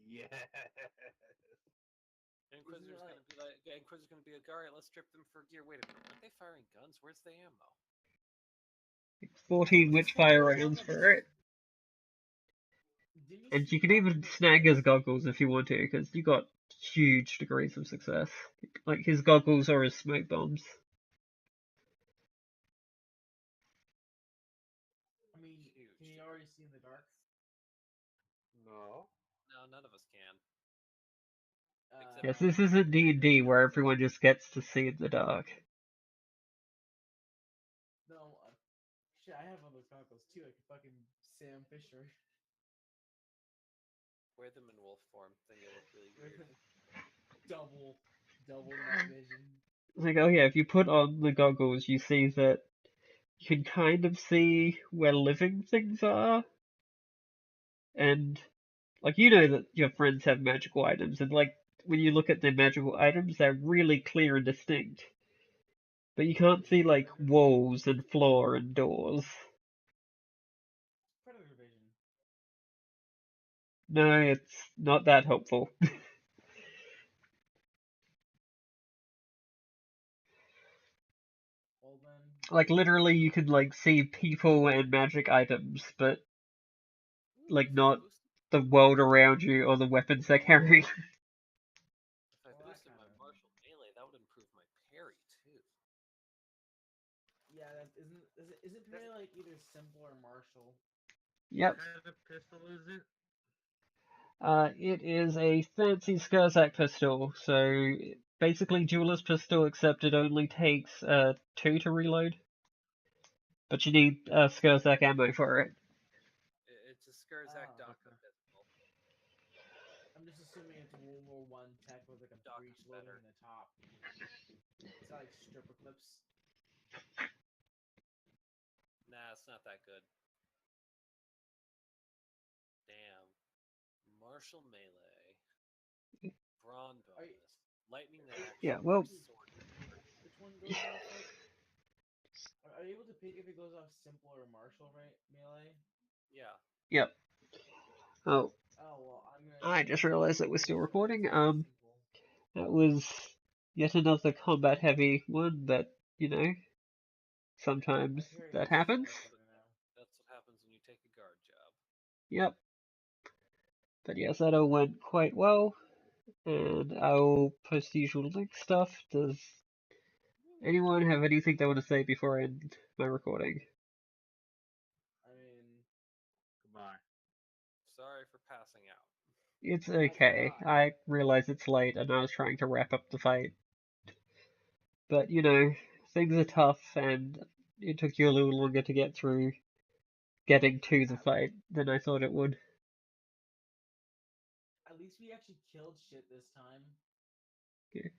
Yes. Inquisitor's gonna be like, "All right, let's strip them for gear." Wait a minute, aren't they firing guns? Where's the ammo? 14 Witchfire rounds for it. And you can even snag his goggles if you want to, because you got huge degrees of success. Like, his goggles are his smoke bombs. I mean, Huge. can you already see in the dark? No. No, none of us can. Yes, this isn't D&D where everyone just gets to see in the dark. No, shit, I have one of those goggles too. I could fucking Sam Fisher. Wear them in wolf form, then you'll look really weird. double night vision. It's like, oh yeah, if you put on the goggles, you see that you can kind of see where living things are. And, like, you know that your friends have magical items, and, like, when you look at their magical items, they're really clear and distinct. But you can't see, like, walls and floor and doors. No, it's not that helpful. Well then, Like literally, you can like see people and magic items, but Ooh, like if I not boosted, the world around you or the weapons they're carrying. if I well that boosted kind my of. martial melee, that would improve my parry too. Yeah, that isn't parry like either simple or martial? Yep. What kind of pistol is it? It is a fancy Skurzak pistol, so basically duelist pistol, except it only takes 2 to reload. But you need Skurzak ammo for it. It's a Skurzak Oh, Daka Okay. pistol. I'm just assuming it's World War One tech with like a breech Daka's loading better. in the top. It's got like stripper clips. Nah, it's not that good. Damn. Martial melee. Brawn Are you, bonus. Lightning dash. Yeah, Or well, sword. which one goes off like? Are you able to pick if it goes off simple or martial right melee? Yeah. yep. Oh, Oh well, I just realized that we're still assume it's recording. simple. That was yet another combat heavy one, but you know, My sometimes parry that is so happens. much That's what, better now. that's what happens when you take a guard job. Yep. But yes, that all went quite well, and I'll post the usual link stuff. Does anyone have anything they want to say before I end my recording? I mean, Goodbye. Sorry for passing out. It's that's okay. fine. I realize it's late and I was trying to wrap up the fight. But, you know, things are tough and it took you a little longer to get through getting to the fight than I thought it would. At least we actually killed shit this time. Okay.